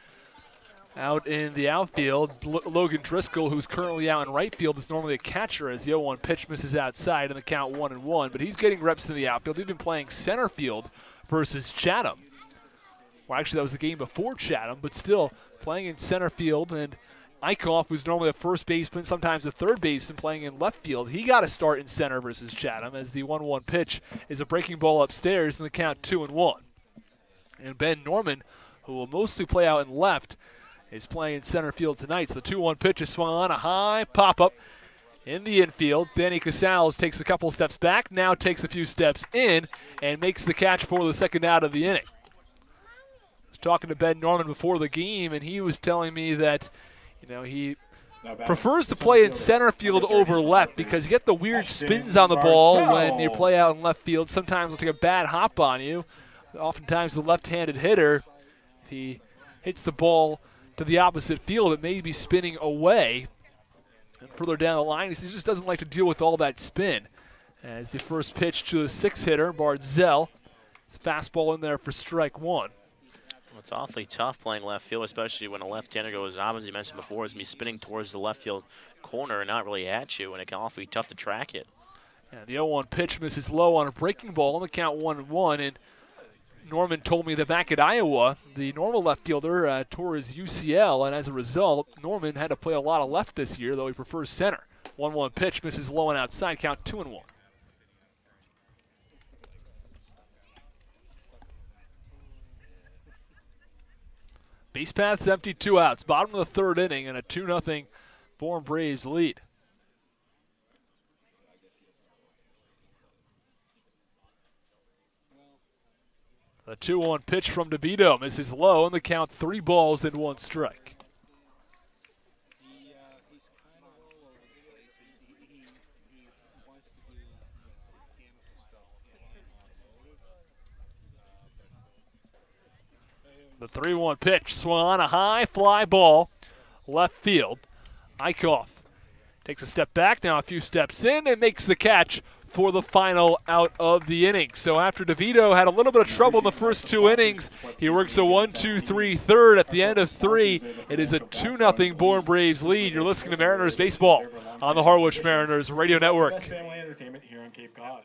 out in the outfield. Logan Driscoll, who's currently out in right field, is normally a catcher as the 0-1 pitch misses outside and the count 1-1. But he's getting reps in the outfield. He's been playing center field versus Chatham. Well, actually, that was the game before Chatham, but still playing in center field. And Eichhoff, who's normally a first baseman, sometimes a third baseman, playing in left field. He got a start in center versus Chatham as the 1-1 pitch is a breaking ball upstairs and the count 2-1. And Ben Norman, who will mostly play out in left, is playing in center field tonight. So the 2-1 pitch is swung on, a high pop-up in the infield. Danny Casals takes a couple steps back, now takes a few steps in, and makes the catch for the second out of the inning. I was talking to Ben Norman before the game, and he was telling me that, you know, he prefers to play in center field over left because you get the weird spins on the ball when you play out in left field. Sometimes it'll take a bad hop on you. Oftentimes the left-handed hitter, if he hits the ball to the opposite field, it may be spinning away. And further down the line, he just doesn't like to deal with all that spin. As the first pitch to the sixth hitter, Bardzell. It's a fastball in there for strike one. Well, it's awfully tough playing left field, especially when a left-hander goes up, as you mentioned before, is me spinning towards the left field corner and not really at you, and it can awfully tough to track it. Yeah, the 0-1 pitch misses low on a breaking ball, and the count 1-1. And Norman told me that back at Iowa, the normal left fielder tore his UCL, and as a result, Norman had to play a lot of left this year, though he prefers center. 1-1 pitch misses low and outside, count 2-1. Base path's empty, 2 outs. Bottom of the third inning, and a 2-0 Bourne Braves lead. The 2-1 pitch from DeVito misses low, and the count 3 balls and 1 strike. The 3-1 pitch swung on, a high fly ball, left field. Eichhoff takes a step back, now a few steps in, and makes the catch for the final out of the inning. So after DeVito had a little bit of trouble in the first 2 innings, he works a 1-2-3 third. At the end of 3, it is a 2-0 Bourne Braves lead. You're listening to Mariners Baseball on the Harwich Mariners Radio Network. Best family entertainment here on Cape Cod.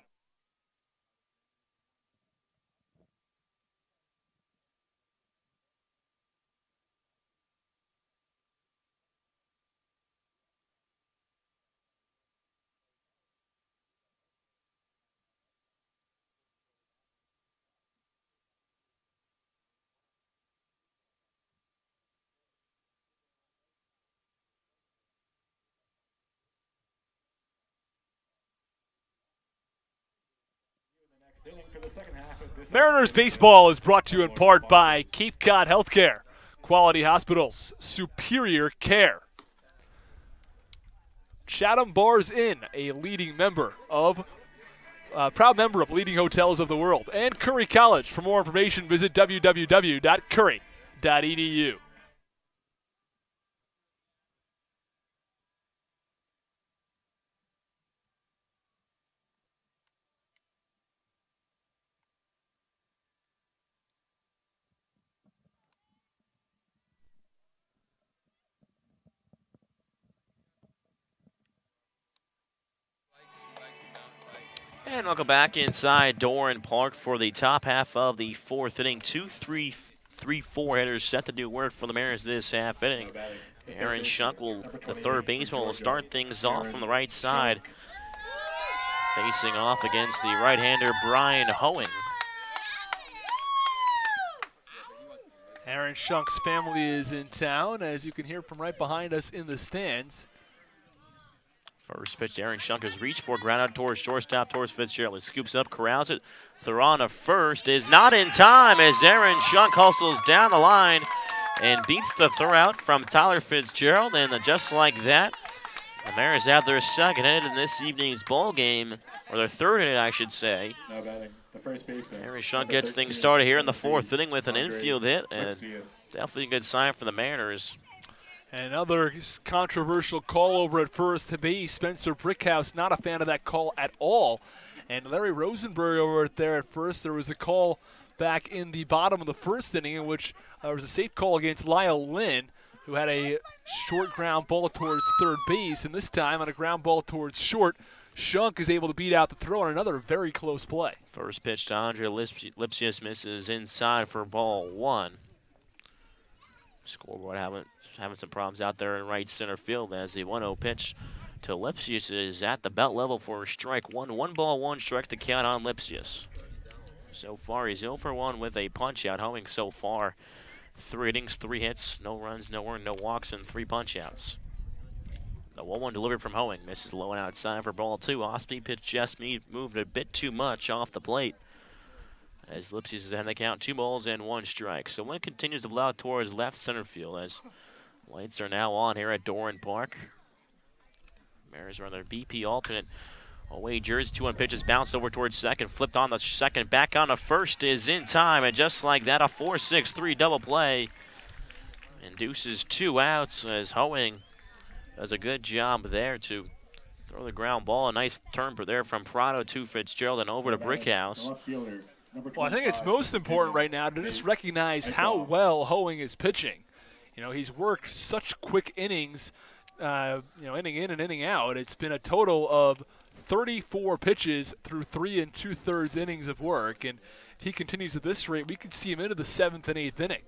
Mariners Baseball is brought to you in part by Cape Cod Healthcare, quality hospitals, superior care. Chatham Bars Inn, a leading member of, proud member of leading hotels of the world, and Curry College. For more information, visit www.curry.edu. And welcome back inside Doran Park for the top half of the 4th inning. 2-3-3-4 hitters set to do work for the Mariners this half inning. Aaron Shunk, the third baseman, will start things off from the right side, facing off against the right-hander Brian Hoeing. Aaron Shunk's family is in town, as you can hear from right behind us in the stands. First pitch, Aaron Shunk has reached for, ground out towards shortstop, towards Fitzgerald. He scoops up, corrals it. Throw on to first is not in time as Aaron Shunk hustles down the line and beats the throw out from Tyler Fitzgerald. And just like that, the Mariners have their second hit in this evening's ball game, or their third hit, I should say. No batting. The first baseman. Aaron Shunk gets things started here in the fourth inning with an infield hit, and definitely a good sign for the Mariners. Another controversial call over at first base. Spencer Brickhouse, not a fan of that call at all. And Larry Rosenberg over there at first. There was a call back in the bottom of the first inning in which there was a safe call against Lyle Lynn, who had a short ground ball towards third base. And this time on a ground ball towards short, Shunk is able to beat out the throw on another very close play. First pitch to Andre Lipsius misses inside for ball one. Scoreboard having some problems out there in right center field as the 1-0 pitch to Lipsius is at the belt level for strike one. 1 ball, 1 strike to count on Lipsius. So far, he's 0 for 1 with a punch out. Hoeing so far, 3 innings, 3 hits, no runs, no earned, no walks, and 3 punch outs. The 1-1 delivered from Hoeing. Misses low and outside for ball 2. Off-speed pitch just moved a bit too much off the plate, as Lipsius is ahead of the count, 2 balls and 1 strike. So Lynn continues to blow out towards left center field as lights are now on here at Doran Park. Mariners are on their BP alternate away jersey. 2-1 pitches bounced over towards second, flipped on the second, back on the first is in time, and just like that, a 4-6-3 double play induces 2 outs as Hoeing does a good job there to throw the ground ball. A nice turn there from Prado to Fitzgerald and over to Brickhouse. Well, I think it's most important right now to just recognize how well Hoeing is pitching. You know, he's worked such quick innings, inning in and inning out. It's been a total of 34 pitches through 3 2/3 innings of work, and if he continues at this rate, we could see him into the 7th and 8th inning.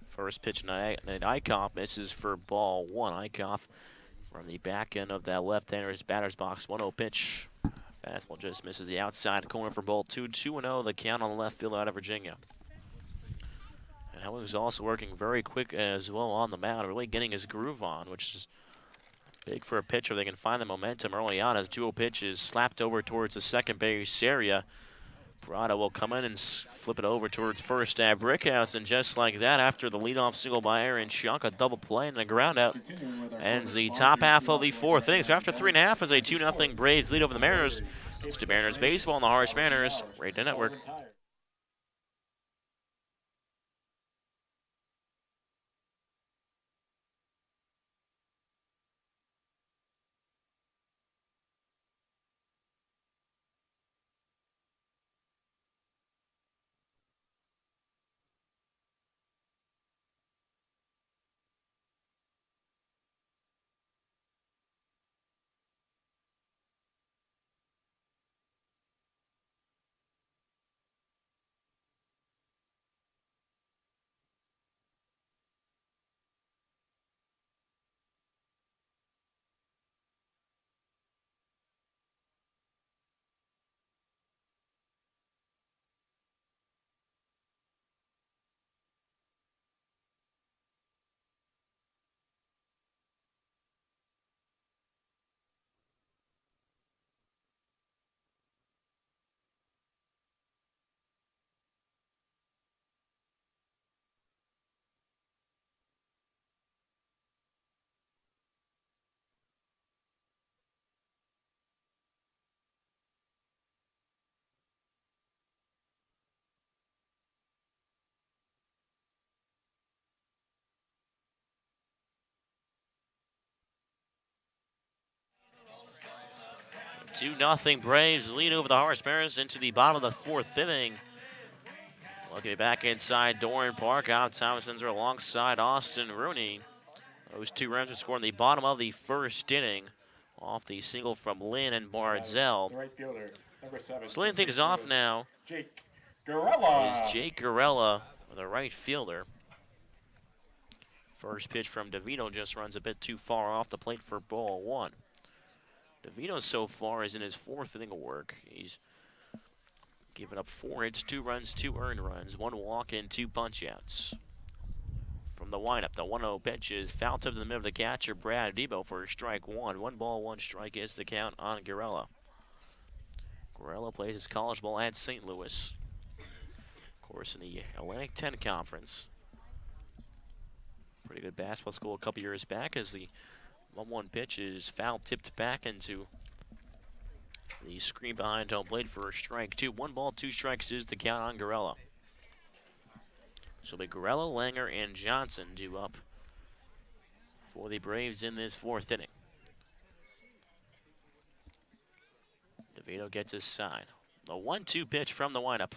First pitch, Eichhoff misses for ball 1. Eichhoff from the back end of that left-hander's batter's box. 1-0 pitch. Fastball just misses the outside corner for ball 2. 2-0, the count on the left field out of Virginia. And Hoeing's also working very quick as well on the mound, really getting his groove on, which is big for a pitcher. They can find the momentum early on as 2-0 pitch is slapped over towards the second base area. Prado will come in and flip it over towards first at Brickhouse, and just like that, after the leadoff single by Aaron Shunk, a double play and a ground out ends the top half of the 4th inning. So after 3.5 is a 2-0 Braves lead over the Mariners. It's the Mariners baseball on the Harwich Mariners Radio Network. Two 2-0 Braves lead over the Harwich Mariners into the bottom of the 4th inning. Looking back inside Doran Park, out Thomasons are alongside Austin Rooney. Those 2 runs were scored in the bottom of the 1st inning off the single from Lynn and Barzell. So leading things off now is Jake Garella, the right fielder. First pitch from DeVito just runs a bit too far off the plate for ball one. DeVito so far is in his fourth inning of work. He's given up 4 hits, 2 runs, 2 earned runs, 1 walk, and 2 punch-outs. From the windup, the 1-0 pitch is foul tip to the middle of the catcher, Brad Debo, for strike one. 1 ball, 1 strike is the count on Garella. Garella plays his college ball at St. Louis. Of course, in the Atlantic 10 Conference. Pretty good basketball school a couple years back as the 1-1 pitch is foul tipped back into the screen behind home plate for strike two. 1 ball, 2 strikes is the count on Garella. So the Garella, Langer, and Johnson due up for the Braves in this 4th inning. DeVito gets his sign. The 1-2 pitch from the windup.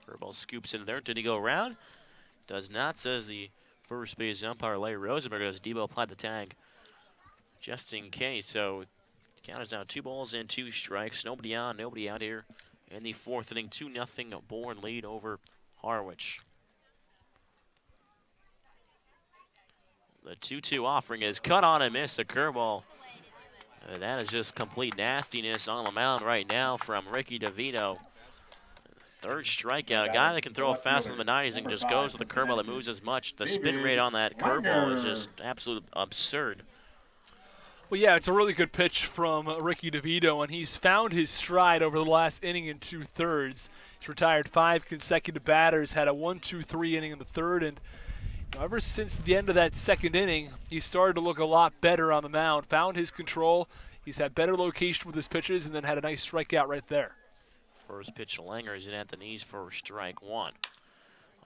Curveball scoops in there. Did he go around? Does not, says the first base umpire, Larry Rosenberg, as Debo applied the tag just in case. So the count is now 2 balls and 2 strikes. Nobody on, nobody out here in the 4th inning. 2-0 Bourne lead over Harwich. The 2-2 offering is cut on and missed. A curveball. That is just complete nastiness on the mound right now from Ricky DeVito. 3rd strikeout. A guy that can throw a fastball in the 90s and just goes with a curveball that moves as much. The spin rate on that curveball is just absolute absurd. Well, yeah, it's a really good pitch from Ricky DeVito, and he's found his stride over the last inning and 2/3. He's retired 5 consecutive batters, had a 1-2-3 inning in the 3rd, and ever since the end of that 2nd inning, he started to look a lot better on the mound, found his control. He's had better location with his pitches, and then had a nice strikeout right there. First pitch to Langer is in at the knees for strike one.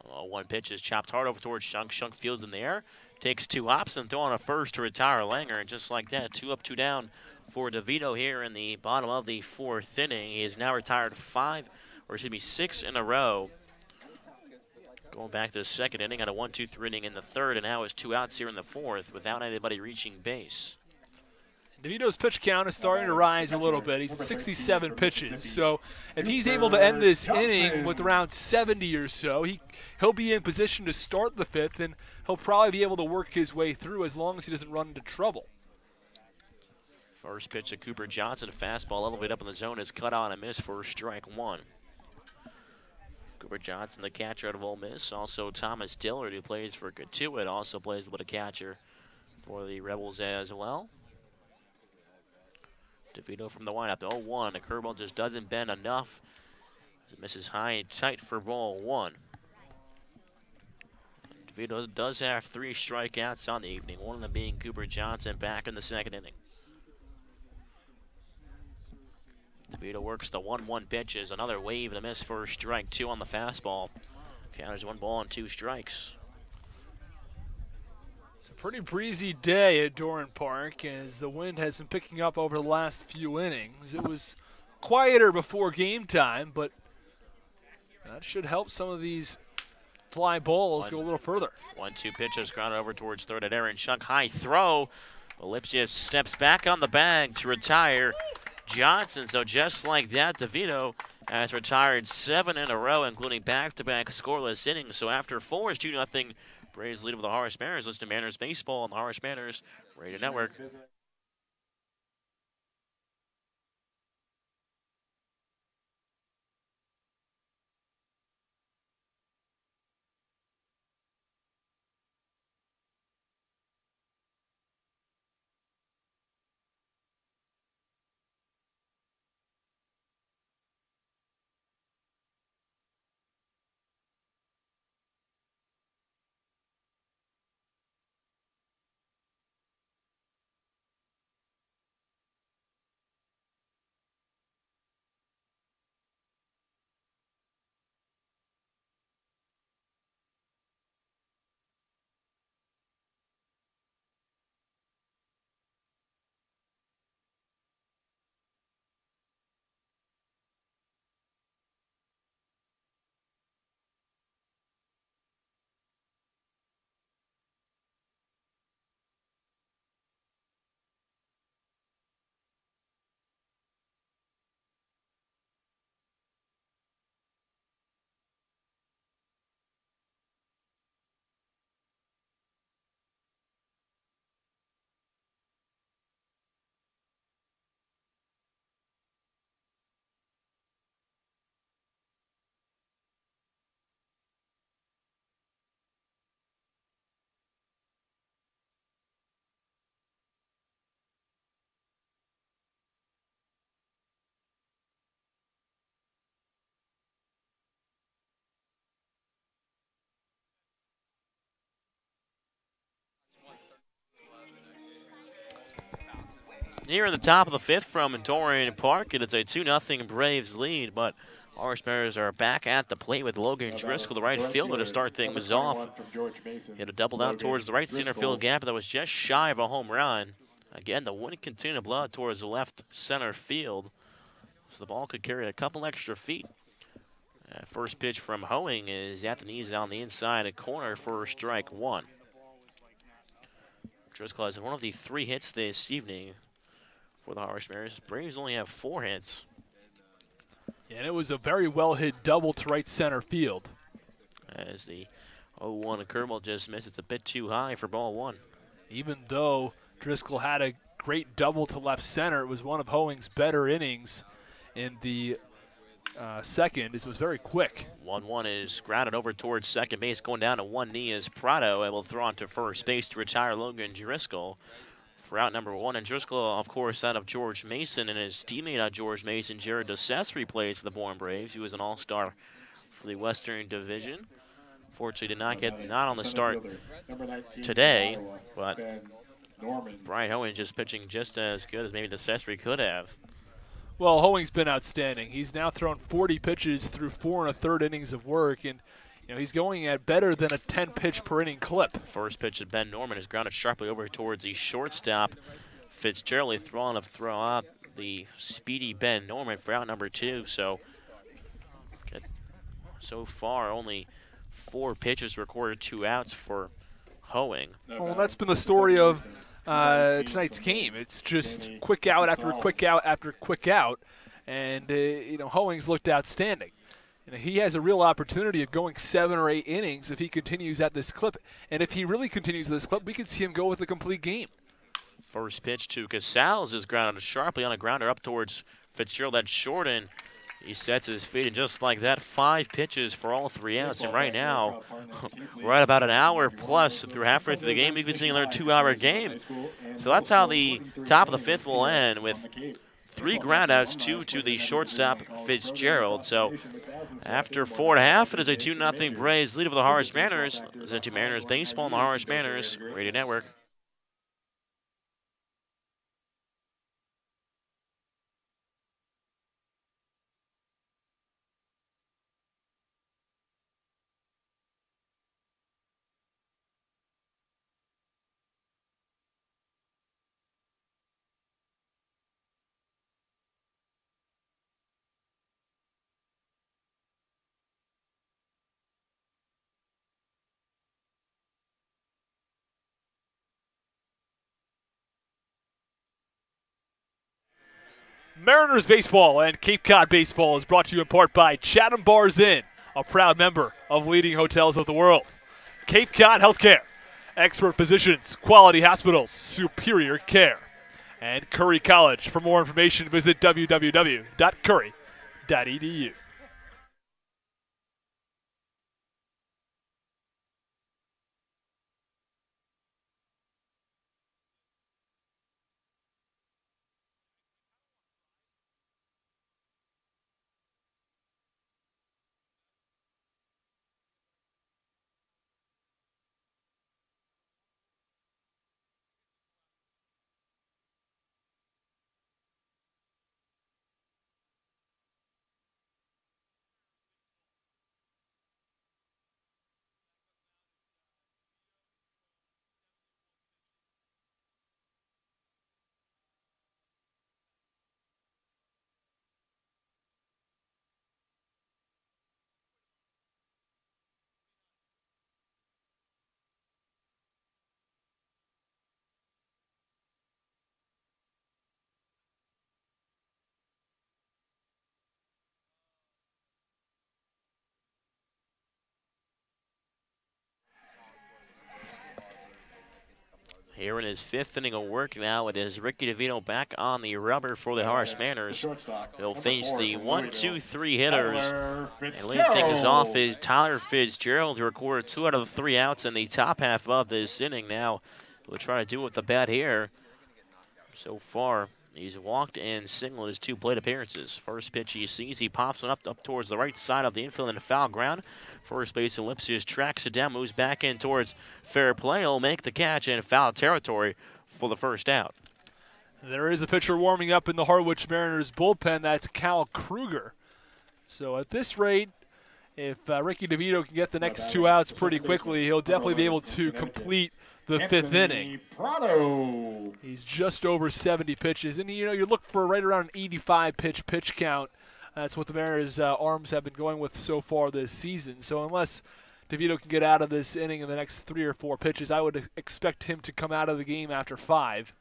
1 pitch is chopped hard over towards Shunk. Shunk fields in the air, takes 2 hops and throwing a first to retire Langer. And just like that, 2 up, 2 down for DeVito here in the bottom of the 4th inning. He is now retired 6 in a row. Going back to the 2nd inning, had a 1-2-3 inning in the 3rd, and now is 2 outs here in the 4th without anybody reaching base. DeVito's pitch count is starting to rise a little bit. He's at 67 pitches. So if he's able to end this inning with around 70 or so, he'll be in position to start the 5th, and he'll probably be able to work his way through as long as he doesn't run into trouble. First pitch to Cooper Johnson, fastball elevated up in the zone, is cut on and missed for strike one. Cooper Johnson, the catcher out of Ole Miss. Also Thomas Dillard, who plays for Katuitt, also plays a little bit of catcher for the Rebels as well. DeVito from the windup, 0-1. The curveball just doesn't bend enough. It misses high and tight for ball 1. DeVito does have 3 strikeouts on the evening, one of them being Cooper Johnson back in the 2nd inning. DeVito works the 1-1 pitches, another wave and a miss for strike 2 on the fastball. Counters 1 ball and 2 strikes. It's a pretty breezy day at Doran Park as the wind has been picking up over the last few innings. It was quieter before game time, but that should help some of these fly balls go a little further. 1-2 pitches grounded over towards 3rd at Aaron Shunk. High throw. Lipsia steps back on the bag to retire Johnson. So just like that, DeVito has retired 7 in a row, including back-to-back scoreless innings. So after 4 is 2-0. Braves lead over the Harwich Mariners. Listen to Mariners Baseball on the Harwich Mariners Radio Network. Here in the top of the fifth from Dorian Park, and it's a 2-0 Braves lead, but Harwich Mariners are back at the plate with Logan Driscoll, the right fielder, to start things off. Hit a double out towards the right center field gap that was just shy of a home run. Again, the wind continued to blow out towards the left center field, so the ball could carry a couple extra feet. First pitch from Hoeing is at the knees on the inside, a corner for strike one. Driscoll has one of the 3 hits this evening for the Harwich Mariners. Braves only have 4 hits. And it was a very well hit double to right center field. As the 0-1 curveball just missed, it's a bit too high for ball 1. Even though Driscoll had a great double to left center, it was one of Hoeing's better innings in the second. It was very quick. 1-1 is grounded over towards second base. Going down to one knee is Prado, able to throw onto first base to retire Logan Driscoll for out number 1. And Driscoll, of course, out of George Mason, and his teammate out of George Mason, Jared DeCesare, plays for the Bourne Braves. He was an all-star for the Western Division. Fortunately, did not get on the start today, but Brian Hoeing just pitching just as good as maybe DeCesare could have. Well, Hoeing's been outstanding. He's now thrown 40 pitches through 4 1/3 innings of work, and he's going at better than a 10-pitch per inning clip. First pitch to Ben Norman is grounded sharply over towards the shortstop. Fitzgerald throwing to throw out the speedy Ben Norman for out number 2. So far, only 4 pitches recorded, 2 outs for Hoeing. Well, that's been the story of tonight's game. It's just quick out after quick out after quick out, and Hoeing's looked outstanding. He has a real opportunity of going 7 or 8 innings if he continues at this clip, and if he really continues at this clip, we could see him go with a complete game. First pitch to Casals is grounded sharply on a grounder up towards Fitzgerald at short, and he sets his feet, and just like that, 5 pitches for all 3 outs. And right now, we're at about an hour plus through halfway through the game. We've been seeing another 2-hour game. So that's how the top of the 5th will end, with 3 groundouts, 2 to the shortstop Fitzgerald. So after 4 1/2, it is a 2-0 Braves lead over the Harwich Mariners. It's into Mariners baseball on the Harwich Mariners Radio Network. Mariners baseball and Cape Cod baseball is brought to you in part by Chatham Bars Inn, a proud member of leading hotels of the world. Cape Cod Healthcare, expert physicians, quality hospitals, superior care. And Curry College. For more information, visit www.curry.edu. Here in his 5th inning of work now, it is Ricky DeVito back on the rubber for the Harwich Mariners. He'll face the 1-2-3 hitters. And leading things off is Tyler Fitzgerald, who recorded 2 out of the 3 outs in the top half of this inning. Now we'll try to do it with the bat here. So far, he's walked and singled his 2 plate appearances. First pitch he sees, he pops one up towards the right side of the infield in the foul ground. First base Ellipsis tracks it down, moves back in towards fair play. He'll make the catch in foul territory for the first out. There is a pitcher warming up in the Harwich Mariners bullpen. That's Cal Kruger. So at this rate, if Ricky DeVito can get the next 2 outs pretty quickly, he'll definitely be able to complete the 5th inning. He's just over 70 pitches, and you look for right around an 85 pitch count. That's what the Mariners' arms have been going with so far this season. So unless DeVito can get out of this inning in the next 3 or 4 pitches, I would expect him to come out of the game after 5.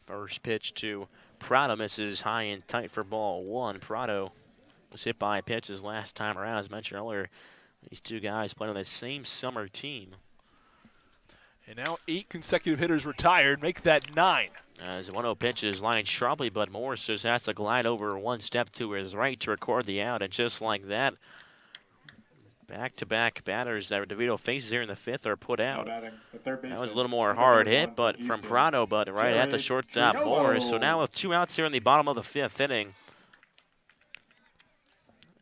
First pitch to Prado misses high and tight for ball 1. Prado was hit by a pitch his last time around. As mentioned earlier, these two guys playing on the same summer team. And now 8 consecutive hitters retired, make that 9. As the 1-0 pitch is lined sharply, but Morris just has to glide over one step to his right to record the out. And just like that, back-to-back batters that DeVito faces here in the 5th are put out. That was a little more hard hit, but from Prado, but right at the shortstop Morris. So now with 2 outs here in the bottom of the 5th inning,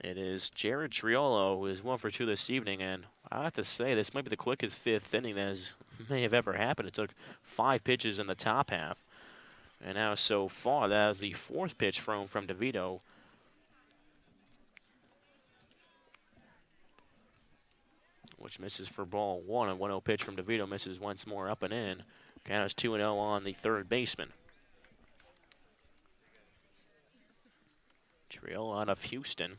it is Jared Triolo who is 1 for 2 this evening, and I have to say this might be the quickest 5th inning that may have ever happened. It took 5 pitches in the top half, and now so far that is the 4th pitch from DeVito. Which misses for ball 1. A 1-0 pitch from DeVito misses once more up and in. Count is 2-0 on the 3rd baseman. Triolo out of Houston.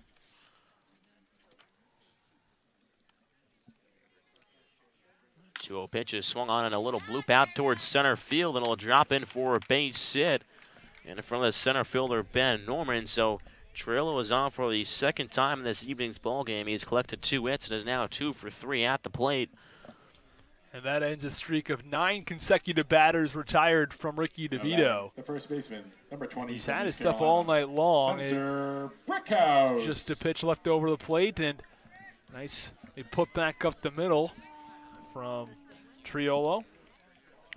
2-0 pitch is swung on and a little bloop out towards center field, and it'll drop in for a base hit. And in front of the center fielder, Ben Norman. So Triolo is on for the 2nd time in this evening's ball game. He's collected 2 hits and is now 2 for 3 at the plate. And that ends a streak of 9 consecutive batters retired from Ricky DeVito. The first baseman, number 20. He's had his stuff all night long. Just a pitch left over the plate, and nice a put back up the middle from Triolo.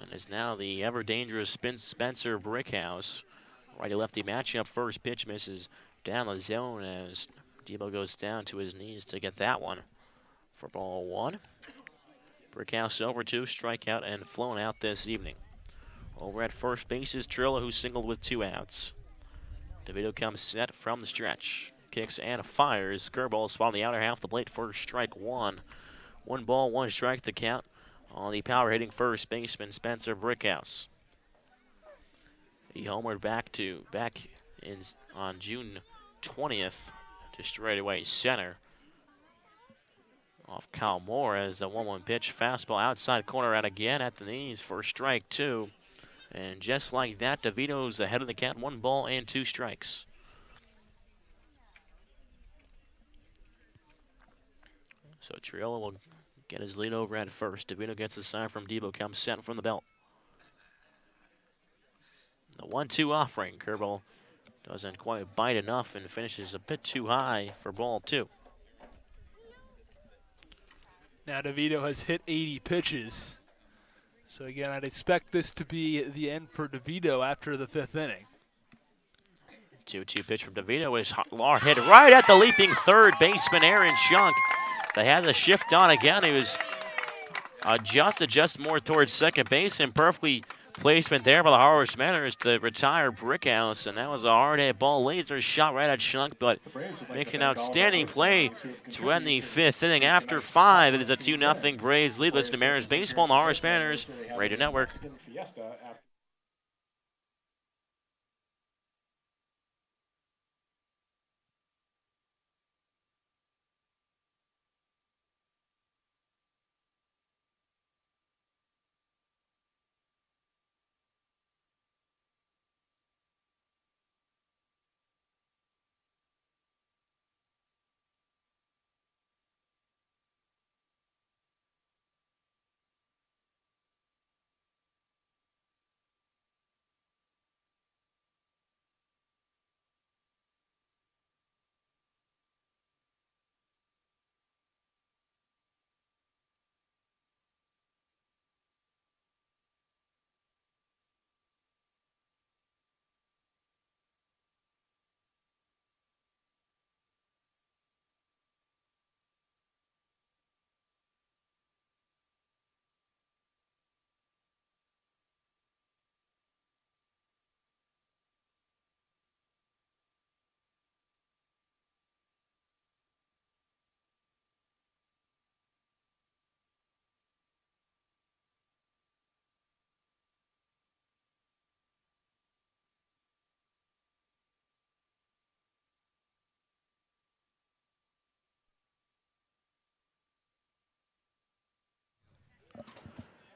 And is now the ever-dangerous Spencer Brickhouse. Righty-lefty matchup. First pitch misses down the zone as Debo goes down to his knees to get that one for ball 1. Brickhouse over 2, strikeout and flown out this evening. Over at first base is Triolo, who singled with 2 outs. DeVito comes set from the stretch. Kicks and fires. Curveball spot on the outer half of the plate for strike 1. 1 ball, 1 strike to count on the power hitting first baseman Spencer Brickhouse. He homered back on June 20th to straightaway center off Kyle Moore as the 1-1 pitch fastball outside corner out again at the knees for strike 2. And just like that, DeVito's ahead of the count, 1 ball and 2 strikes. So Triolo will get his lead over at first. DeVito gets a sign from Debo, comes set from the belt. The 1-2 offering. Curveball doesn't quite bite enough and finishes a bit too high for ball 2. Now DeVito has hit 80 pitches. So again, I'd expect this to be the end for DeVito after the 5th inning. 2-2 pitch from DeVito is hit right at the leaping third baseman Aaron Shunk. They had the shift on again. He was adjusted more towards second base, and perfectly placement there by the Harwich Mariners to retire Brickhouse. And that was a hard hit ball, laser shot right at Shunk, but making an outstanding play to end the 5th inning. After 5, it is a 2-0 Braves lead. Listen to Mariners Baseball and the Harwich Mariners Radio Network.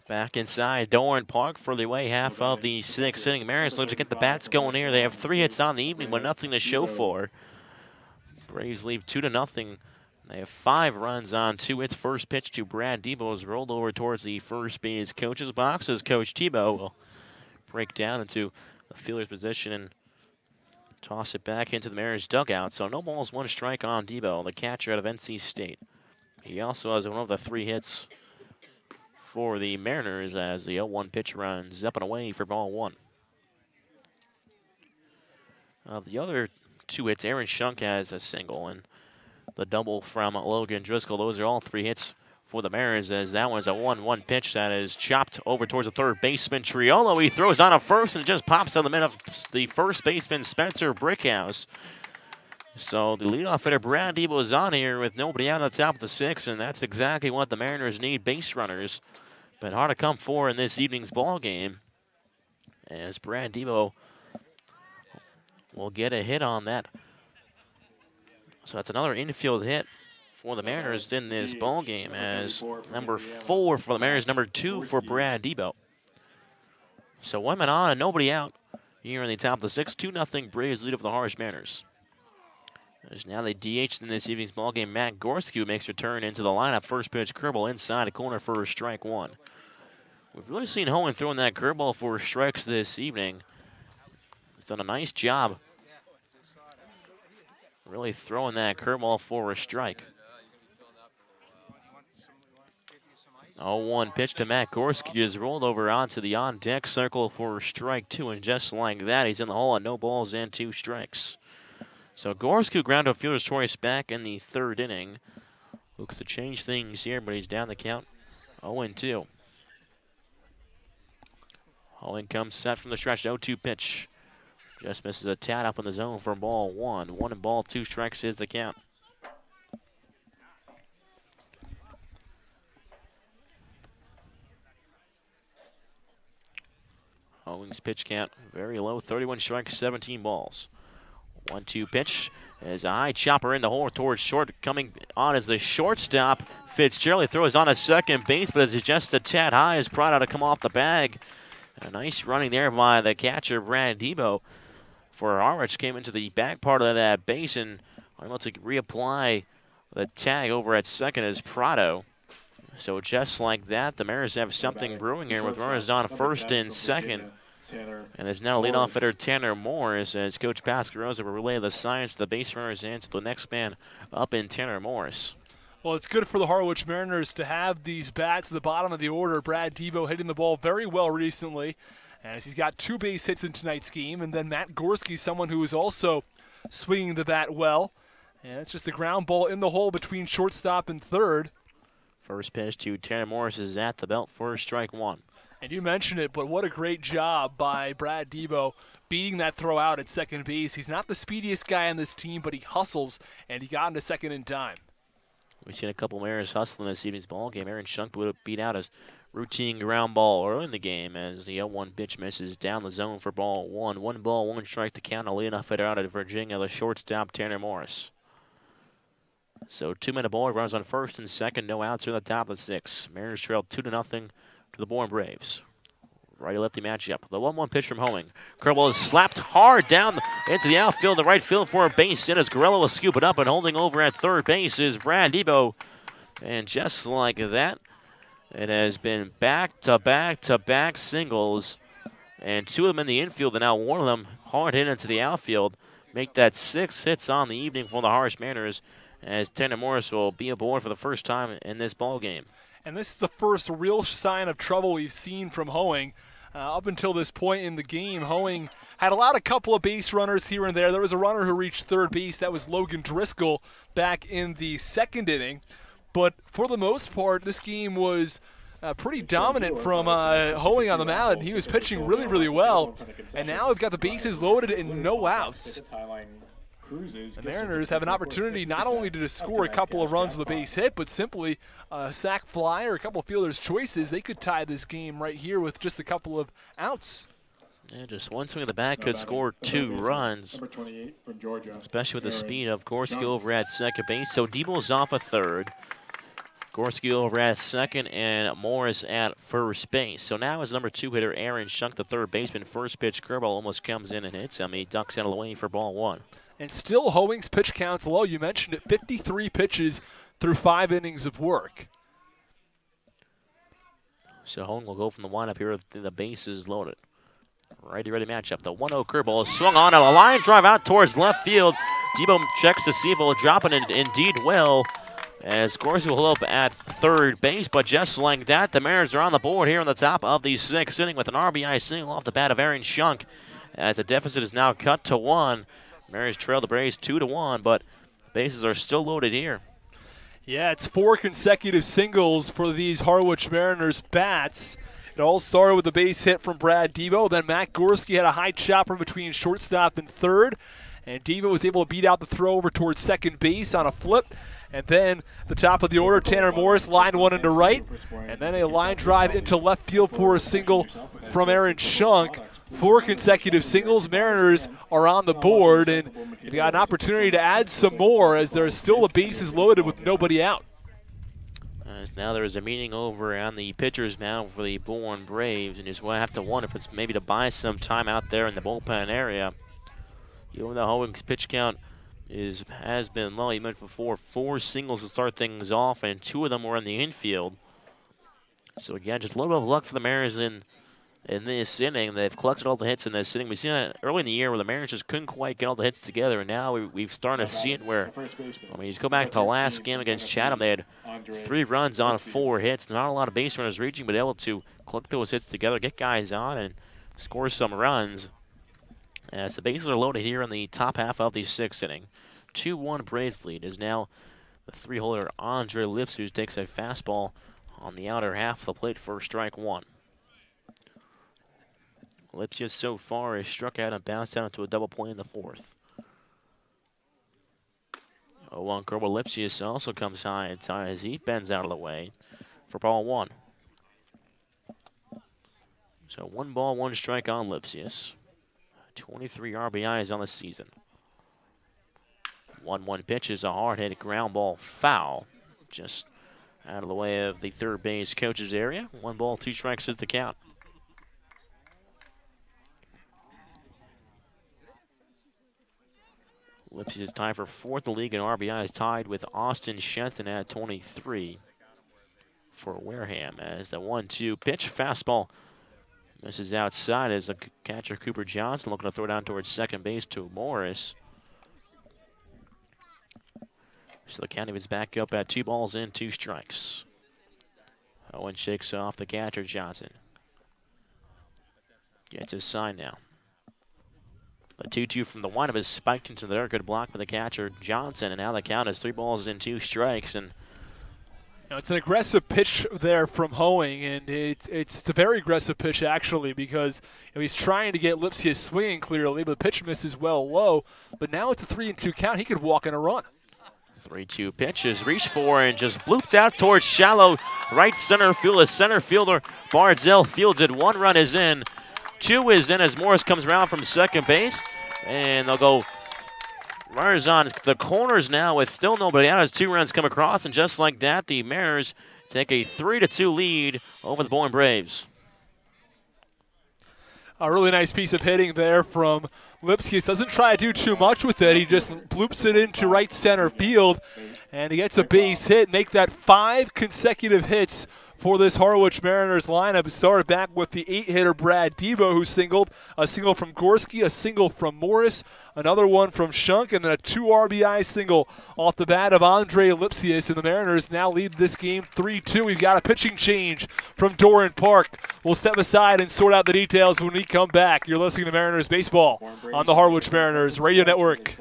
Back inside Doran Park for the away half of the 6th inning. Mariners look to get the bats going here. They have 3 hits on the evening, but nothing to show for. Braves leave 2-0. They have 5 runs on 2 hits. First pitch to Brad Debo is rolled over towards the first base coach's box as Coach Tebow will break down into the fielder's position and toss it back into the Mariners dugout. So no balls, 1 strike on Debo, the catcher out of NC State. He also has one of the 3 hits for the Mariners as the 0-1 pitch runs up and away for ball 1. The other 2 hits, Aaron Shunk has a single, and the double from Logan Driscoll. Those are all 3 hits for the Mariners, as that one's a 1-1 pitch that is chopped over towards the third baseman, Triolo. He throws on a first and just pops out the middle of the first baseman, Spencer Brickhouse. So the leadoff hitter, Brad Debo, is on here with nobody out on the top of the 6th, and that's exactly what the Mariners need, base runners. But hard to come for in this evening's ball game, as Brad Debo will get a hit on that. So that's another infield hit for the Mariners in this ball game, as number 4 for the Mariners, number 2 for Brad Debo. So 1 man on and nobody out here in the top of the 6th. 2-0 Braves lead over the Harwich Mariners. There's now the DH in this evening's ball game. Matt Gorski makes return into the lineup. First pitch curveball inside a corner for strike 1. We've really seen Hohen throwing that curveball for strikes this evening. He's done a nice job really throwing that curveball for a strike. 0-1 pitch to Matt Gorski is rolled over onto the on-deck circle for strike 2, and just like that, he's in the hole on no balls and 2 strikes. So Gorski ground to a fielder's choice back in the 3rd inning. Looks to change things here, but he's down the count 0-2. Hohen comes set from the stretch, 0-2 pitch. Just misses a tad up in the zone for ball 1. 1 2 strikes is the count. Hohen's pitch count very low, 31 strikes, 17 balls. 1-2 pitch is a high chopper in the hole towards short. Coming on as the shortstop. Fitzgerald throws on a second base, but it's just a tad high as Prado to come off the bag. A nice running there by the catcher, Brad Debo. For Harwich, came into the back part of that base and able to reapply the tag over at second as Prado. So just like that, the Mariners have something brewing here with runners on first and second. And there's now leadoff hitter Tanner Morris as Coach Pascarosa will relay the signs to the base runners and to the next man up in Tanner Morris. Well, it's good for the Harwich Mariners to have these bats at the bottom of the order. Brad Debo hitting the ball very well recently, as he's got 2 base hits in tonight's game. And then Matt Gorski, someone who is also swinging the bat well. And it's just a ground ball in the hole between shortstop and third. First pitch to Tanner Morris is at the belt for strike 1. And you mentioned it, but what a great job by Brad Debo beating that throw out at second base. He's not the speediest guy on this team, but he hustles, and he got into second in time. We've seen a couple Mariners hustling this evening's ball game. Aaron Shunk would have beat out his routine ground ball early in the game as the 0-1 pitch misses down the zone for ball 1. 1 ball, 1 strike to count. A leadoff hitter out of Virginia, the shortstop Tanner Morris. So 2-minute ball, runners on first and second, no outs in the top of the 6th. Mariners trail 2-0 to the Bourne Braves. Righty-lefty matchup. The 1-1 pitch from Hoeing. Curveball is slapped hard down into the outfield, the right field for a base hit as Gorello will scoop it up, and holding over at third base is Brad Debo. And just like that, it has been back-to-back-to-back singles, and 2 of them in the infield, and now 1 of them hard hit into the outfield. Make that 6 hits on the evening for the Harwich Mariners, as Tanner Morris will be aboard for the first time in this ball game. And this is the first real sign of trouble we've seen from Hoeing. Up until this point in the game, Hoeing had allowed a couple of base runners here and there. There was a runner who reached third base. That was Logan Driscoll back in the 2nd inning. But for the most part, this game was pretty dominant from Hoeing on the mound. He was pitching really, really well. And now we've got the bases loaded and no outs. The Mariners have an opportunity not only to score a couple of runs with a base hit, but simply a sac fly or a couple of fielders' choices. They could tie this game right here with just a couple of outs. Yeah, just one swing of the bat could score 2 runs, especially with the speed of Gorski over at second base. So Debo's off a third. Gorski over at second and Morris at first base. So now his number 2 hitter, Aaron Shunk, the third baseman. First pitch curveball almost comes in and hits him. He ducks out of the way for ball 1. And still Hoeing's pitch count's low. You mentioned it, 53 pitches through 5 innings of work. So Hoeing will go from the windup here with the bases loaded. Righty-ready matchup. The 1-0 curveball is swung on, and a line drive out towards left field. Debo checks to see if it will drop it, and indeed will. As Gorski will hold up at third base, but just like that, the Mariners are on the board here on the top of the 6th inning with an RBI single off the bat of Aaron Shunk. As the deficit is now cut to 1. Mariners trail the Braves 2-1, but bases are still loaded here. Yeah, it's 4 consecutive singles for these Harwich Mariners bats. It all started with a base hit from Brad Debo. Then Matt Gorski had a high chopper between shortstop and third. And Debo was able to beat out the throw over towards second base on a flip. And then the top of the order, Tanner Morris, line one into right. And then a line drive into left field for a single from Aaron Shunk. 4 consecutive singles. Mariners are on the board, and they've got an opportunity to add some more as there's still the bases loaded with nobody out. As now there is a meeting over on the pitcher's mound for the Bourne Braves, and you just have to wonder if it's maybe to buy some time out there in the bullpen area. Even though Hoeing's pitch count has been low, you mentioned before, 4 singles to start things off, and 2 of them were in the infield. So again, just a little bit of luck for the Mariners in this inning. They've collected all the hits in this inning. We've seen that early in the year where the Mariners just couldn't quite get all the hits together, and now we've started to see it where, I mean, just go back to the last game against Chatham, they had 3 runs on 4 hits. Not a lot of base runners reaching, but able to collect those hits together, get guys on, and score some runs. As the bases are loaded here in the top half of the 6th inning. 2-1 Braves lead is now the 3-holder Andre Lips, who takes a fastball on the outer half of the plate for strike 1. Lipsius so far has struck out and bounced out into a double play in the 4th. 0-1 curveball. Lipsius also comes high and tight as he bends out of the way for ball 1. So 1 ball, 1 strike on Lipsius. 23 RBIs on the season. 1-1 pitch is a hard-hit ground ball foul. Just out of the way of the third base coach's area. 1 ball, 2 strikes is the count. Lipsius is tied for 4th in the league in RBIs, tied with Austin Shenton at 23 for Wareham. As the 1-2 pitch, fastball misses outside as the catcher Cooper Johnson looking to throw down towards second base to Morris. So the count is back up at 2 balls in, 2 strikes. Owen shakes off the catcher Johnson. Gets his sign now. The 2-2 from the windup is spiked into there. Good block by the catcher Johnson, and now the count is 3 balls and 2 strikes. And it's an aggressive pitch there from Hoeing, and it's a very aggressive pitch actually because he's trying to get Lipsius swinging clearly, but the pitch misses well low. But now it's a 3-2 count. He could walk in a run. 3-2 pitch is reached for and just blooped out towards shallow right center field. A center fielder Barzell fielded. 1 run is in. 2 is in as Morris comes around from second base, and they'll go runners on the corners now with still nobody out as 2 runs come across, and just like that, the Mariners take a 3-2 lead over the Bourne Braves. A really nice piece of hitting there from Lipsius. Doesn't try to do too much with it. He just bloops it into right center field, and he gets a base hit. Make that 5 consecutive hits for this Harwich Mariners lineup. It started back with the 8-hitter Brad Debo, who singled. A single from Gorski, a single from Morris, another one from Shunk, and then a 2 RBI single off the bat of Andre Lipsius. And the Mariners now lead this game 3-2. We've got a pitching change from Doran Park. We'll step aside and sort out the details when we come back. You're listening to Mariners Baseball on the Harwich Mariners Radio Network.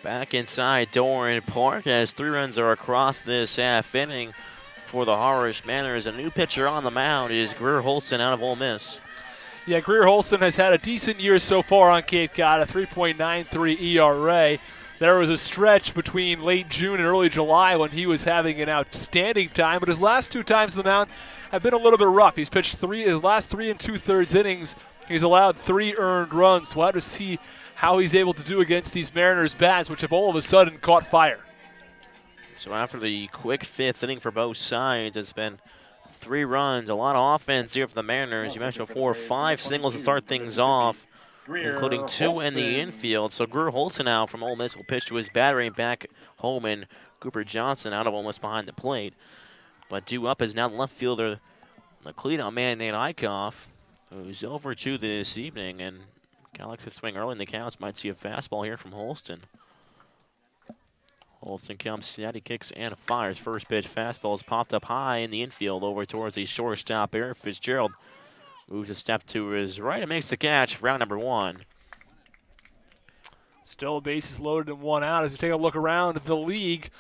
Back inside Doran Park as 3 runs are across this half inning for the Harwich Mariners. A new pitcher on the mound is Greer Holston out of Ole Miss. Yeah, Greer Holston has had a decent year so far on Cape Cod, a 3.93 ERA. There was a stretch between late June and early July when he was having an outstanding time, but his last 2 times on the mound have been a little bit rough. He's pitched his last 3 2/3 innings. He's allowed 3 earned runs. We'll have to see how he's able to do against these Mariners bats, which have all of a sudden caught fire. So after the quick 5th inning for both sides, it's been 3 runs, a lot of offense here for the Mariners. You mentioned before, 5 singles to start things off, including 2 in the infield. So Greer Holston now from Ole Miss will pitch to his battery back home, and Cooper Johnson out of Ole Miss behind the plate. But due up is now the left fielder, the cleanup man, Nate Eichhoff, who's over 2 this evening, and kind of likes to swing early in the counts. Might see a fastball here from Holston. Holston comes set, he kicks and fires. First pitch fastball is popped up high in the infield over towards the shortstop, Eric Fitzgerald. Moves a step to his right and makes the catch, round number 1. Still bases loaded and 1 out as we take a look around the league.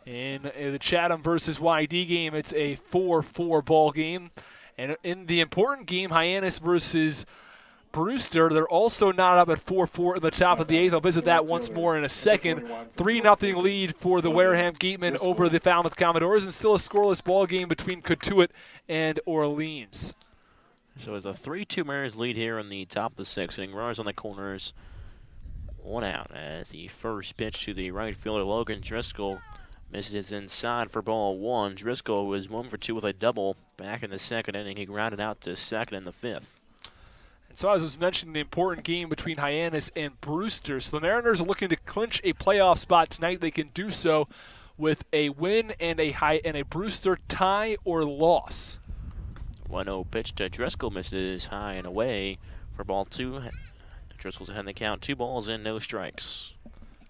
In the Chatham versus YD game, it's a 4-4 ball game. And in the important game, Hyannis versus Brewster, they're also not up at 4-4 in the top of the 8th. I'll visit that once more in a second. 3-0 lead for the Wareham Gatemen over the Falmouth Commodores, and still a scoreless ball game between Cotuit and Orleans. So it's a 3-2 Mariners lead here in the top of the 6th inning. Runners on the corners, 1 out as the first pitch to the right fielder, Logan Driscoll, misses inside for ball 1. Driscoll was 1 for 2 with a double back in the 2nd inning. He grounded out to 2nd in the 5th. And so as I was mentioning, the important game between Hyannis and Brewster. So the Mariners are looking to clinch a playoff spot tonight. They can do so with a win and a Brewster tie or loss. 1-0 pitch to Driscoll, misses high and away for ball 2. Driscoll's ahead in the count, 2 balls and no strikes.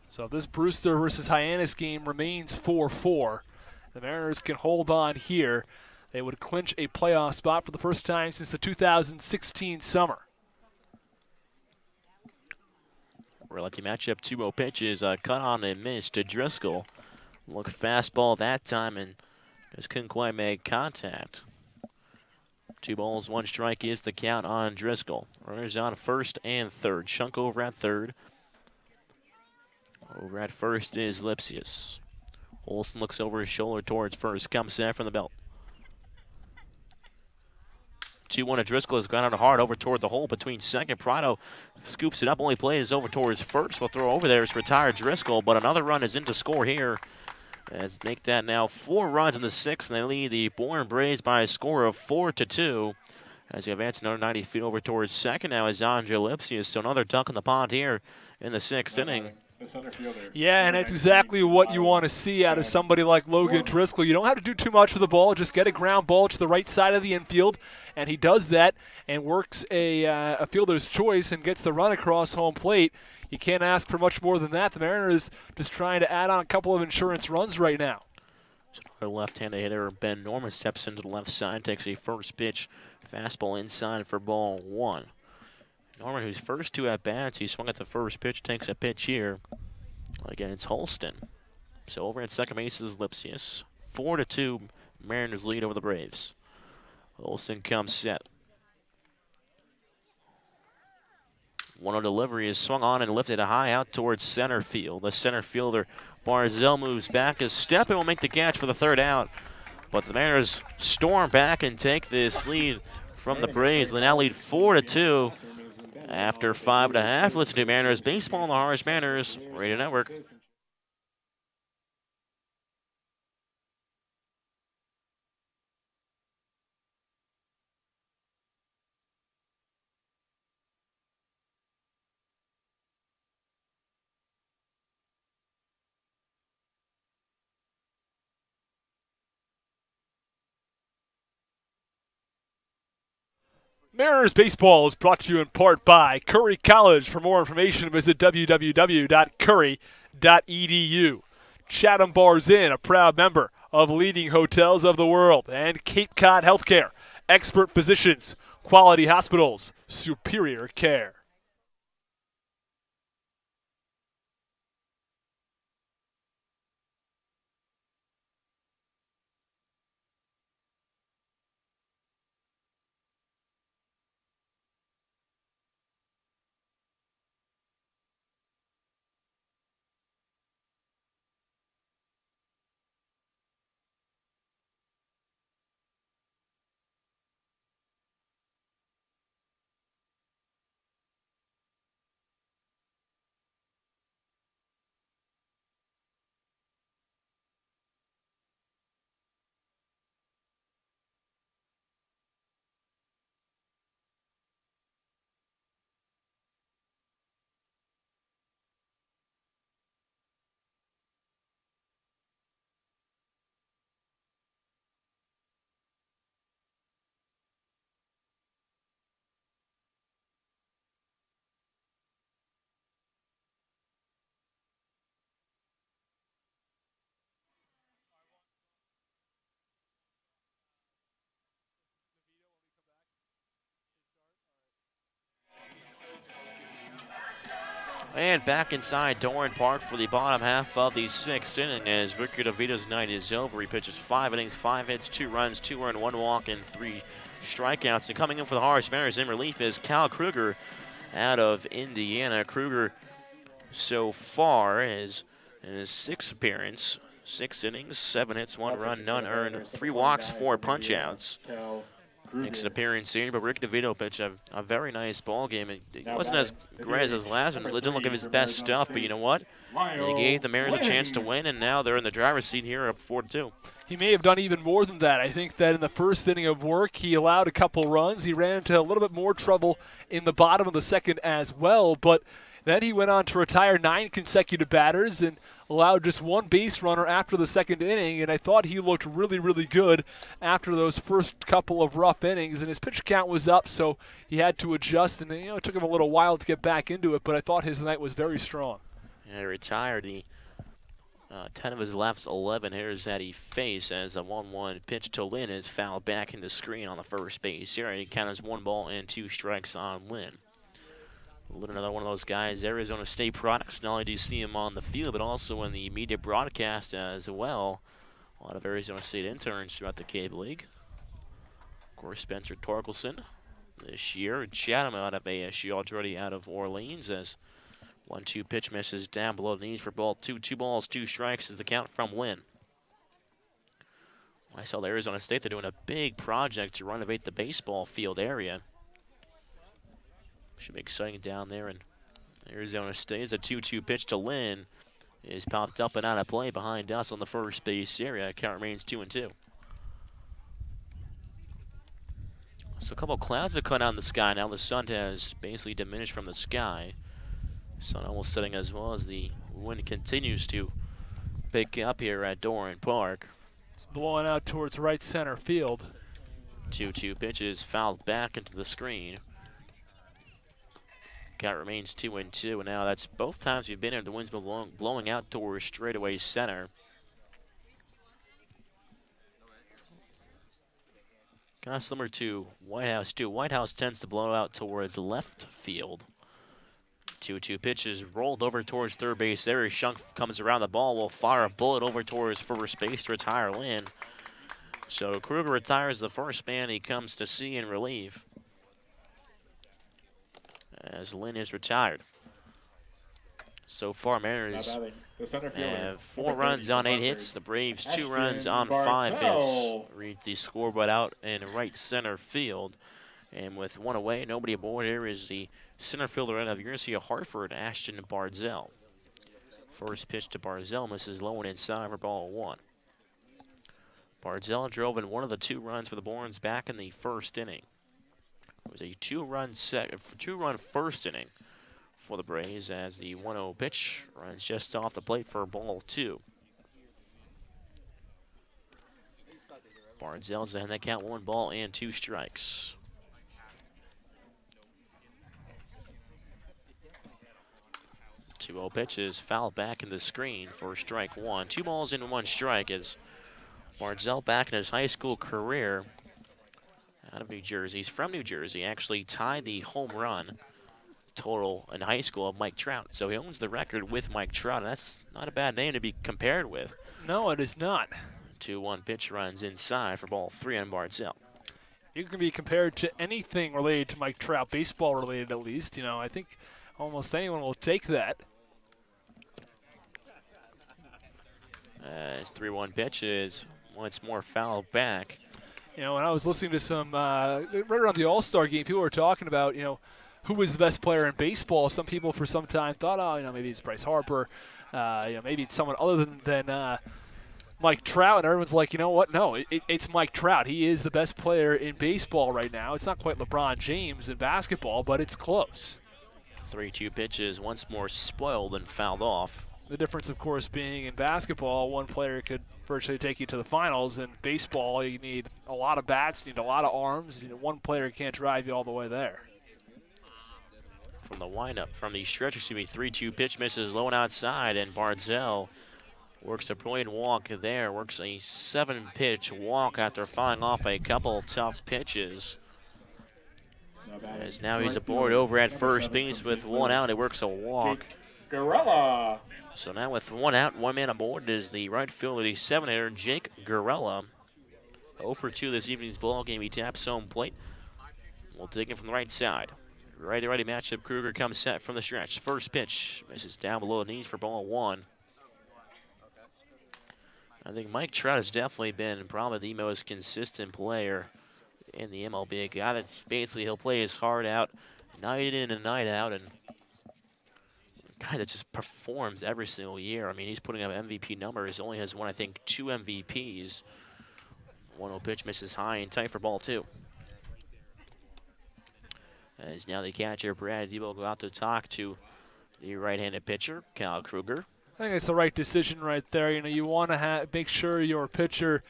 So if this Brewster versus Hyannis game remains 4-4, the Mariners can hold on here. They would clinch a playoff spot for the first time since the 2016 summer. Lucky matchup, 2-0 pitches, cut on and missed to Driscoll. Look fastball that time and just couldn't quite make contact. 2 balls, 1 strike is the count on Driscoll. Runners on first and third. Shunk over at third. Over at first is Lipsius. Olsen looks over his shoulder towards first. Comes set from the belt. 2-1 to Driscoll has gone out hard over toward the hole between second. Prado scoops it up, only plays over towards first. We'll throw over there. It's retired Driscoll, but another run is in to score here. Let's make that now 4 runs in the 6th, and they lead the Bourne Braves by a score of 4-2. As he advances another 90 feet over towards second now is Andre Lipsius. So another duck in the pond here in the 6th inning. Yeah, and that's exactly what you want to see out of somebody like Logan Driscoll. You don't have to do too much with the ball. Just get a ground ball to the right side of the infield, and he does that and works a fielder's choice and gets the run across home plate. You can't ask for much more than that. The Mariners just trying to add on a couple of insurance runs right now. So our left-handed hitter, Ben Norman, steps into the left side, takes a first pitch fastball inside for ball 1. Norman, whose first 2 at-bats, he swung at the first pitch, takes a pitch here against Holston. So over at second base is Lipsius. 4-2, Mariners lead over the Braves. Holston comes set. 1-0 delivery is swung on and lifted high out towards center field. The center fielder, Barzell, moves back a step and will make the catch for the 3rd out. But the Mariners storm back and take this lead from the Braves. They now lead 4-2. After 5.5, listen to Mariners Baseball on the Harwich Mariners Radio Network. Mariners Baseball is brought to you in part by Curry College. For more information, visit www.curry.edu. Chatham Bars Inn, a proud member of leading hotels of the world. And Cape Cod Healthcare, expert physicians, quality hospitals, superior care. And back inside Doran Park for the bottom half of the 6th inning as Ricky DeVito's night is over. He pitches 5 innings, 5 hits, 2 runs, 2 earned, 1 walk, and 3 strikeouts. And coming in for the Harwich Mariners in relief is Cal Kruger out of Indiana. Kruger so far is in his 6th appearance, 6 innings, 7 hits, 1 run, none earned, 3 walks, 4 punch-outs. Makes an appearance here, but Rick DeVito pitched a very nice ball game. It wasn't as great as his last one. It didn't look at his best stuff, but you know what? He gave the Mariners a chance to win, and now they're in the driver's seat here up 4-2. He may have done even more than that. I think that in the first inning of work, he allowed a couple runs. He ran into a little bit more trouble in the bottom of the 2nd as well, but then he went on to retire 9 consecutive batters and allowed just 1 base runner after the 2nd inning, and I thought he looked really, really good after those first couple of rough innings, and his pitch count was up, so he had to adjust, and it took him a little while to get back into it, but I thought his night was very strong. Yeah, he retired. 10 of his last 11 hitters that he faced as a 1-1 pitch to Lynn is fouled back in the screen on the first base. Here he counts 1 ball and 2 strikes on Lynn. Another one of those guys, Arizona State products. Not only do you see him on the field, but also in the media broadcast as well. A lot of Arizona State interns throughout the Cable League. Of course, Spencer Torkelson this year. Chatham out of ASU, already out of Orleans as 1-2 pitch misses down below the knees for ball 2. 2 balls, 2 strikes is the count from Lynn. I saw Arizona State, they're doing a big project to renovate the baseball field area. Should be exciting down there in Arizona State. As a 2-2 pitch to Lynn is popped up and out of play behind us on the first base area. Count remains 2-2. So a couple of clouds have come out in the sky now. The sun has basically diminished from the sky. Sun almost setting as well as the wind continues to pick up here at Doran Park. It's blowing out towards right center field. 2-2 pitch is fouled back into the screen. Count remains 2-2, and now that's both times we've been here. The wind's been blowing out towards straightaway center. Kind of similar to White House, too. White House tends to blow out towards left field. 2-2 pitch is rolled over towards third base there. Shunk comes around the ball, will fire a bullet over towards first base to retire Lynn. So Kruger retires the first man he comes to see in relief, as Lynn is retired. So far, Mariners have 4 runs on 8 hits. The Braves 2 runs on 5 hits. Read the scoreboard out in right center field. And with 1 away, nobody aboard, here is the center fielder out of University of Hartford, Ashton Barzell. First pitch to Barzell misses low and inside for ball 1. Barzell drove in 1 of the 2 runs for the Borns back in the first inning. It was a 2-run first inning for the Braves as the 1-0 pitch runs just off the plate for ball 2. Barzell's in that count, 1 ball and 2 strikes. The 2-0 pitch is fouled back in the screen for strike 1. 2 balls and 1 strike as Barzell back in his high school career out of New Jersey. He's from New Jersey, actually tied the home run total in high school of Mike Trout. So he owns the record with Mike Trout, and that's not a bad name to be compared with. No, it is not. 2-1 pitch runs inside for ball 3 on Barzell. You can be compared to anything related to Mike Trout, baseball related at least. I think almost anyone will take that. His 3-1 pitch is once more fouled back. When I was listening to some, right around the All-Star game, people were talking about, who was the best player in baseball. Some people for some time thought, maybe it's Bryce Harper, maybe it's someone other than Mike Trout. And everyone's like, you know what? No, it's Mike Trout. He is the best player in baseball right now. It's not quite LeBron James in basketball, but it's close. 3-2 pitches once more spoiled and fouled off. The difference, of course, being in basketball, one player could virtually take you to the finals. In baseball, you need a lot of bats, you need a lot of arms. One player can't drive you all the way there. From the windup, from the stretch, 3-2 pitch misses low and outside, and Barzell works a brilliant walk there, works a 7-pitch walk after firing off a couple tough pitches. As now he's aboard over at first base with 1 out. He works a walk. Gorella. So now with one out, one man aboard is the right fielder, the 7-hitter, Jake Gorella. 0 for 2 this evening's ball game. He taps home plate. We'll take it from the right side. Righty-righty matchup. Kruger comes set from the stretch. First pitch misses down below the knees for ball 1. I think Mike Trout has definitely been probably the most consistent player in the MLB. A guy that's basically he'll play his heart out night in and night out, and a guy that just performs every single year. I mean, he's putting up MVP numbers. Only has won, I think, 2 MVPs. 1-0 pitch misses high and tight for ball 2. As now the catcher, Brad Debo, will go out to talk to the right-handed pitcher, Kyle Kruger. I think it's the right decision right there. You know, you want to make sure your pitcher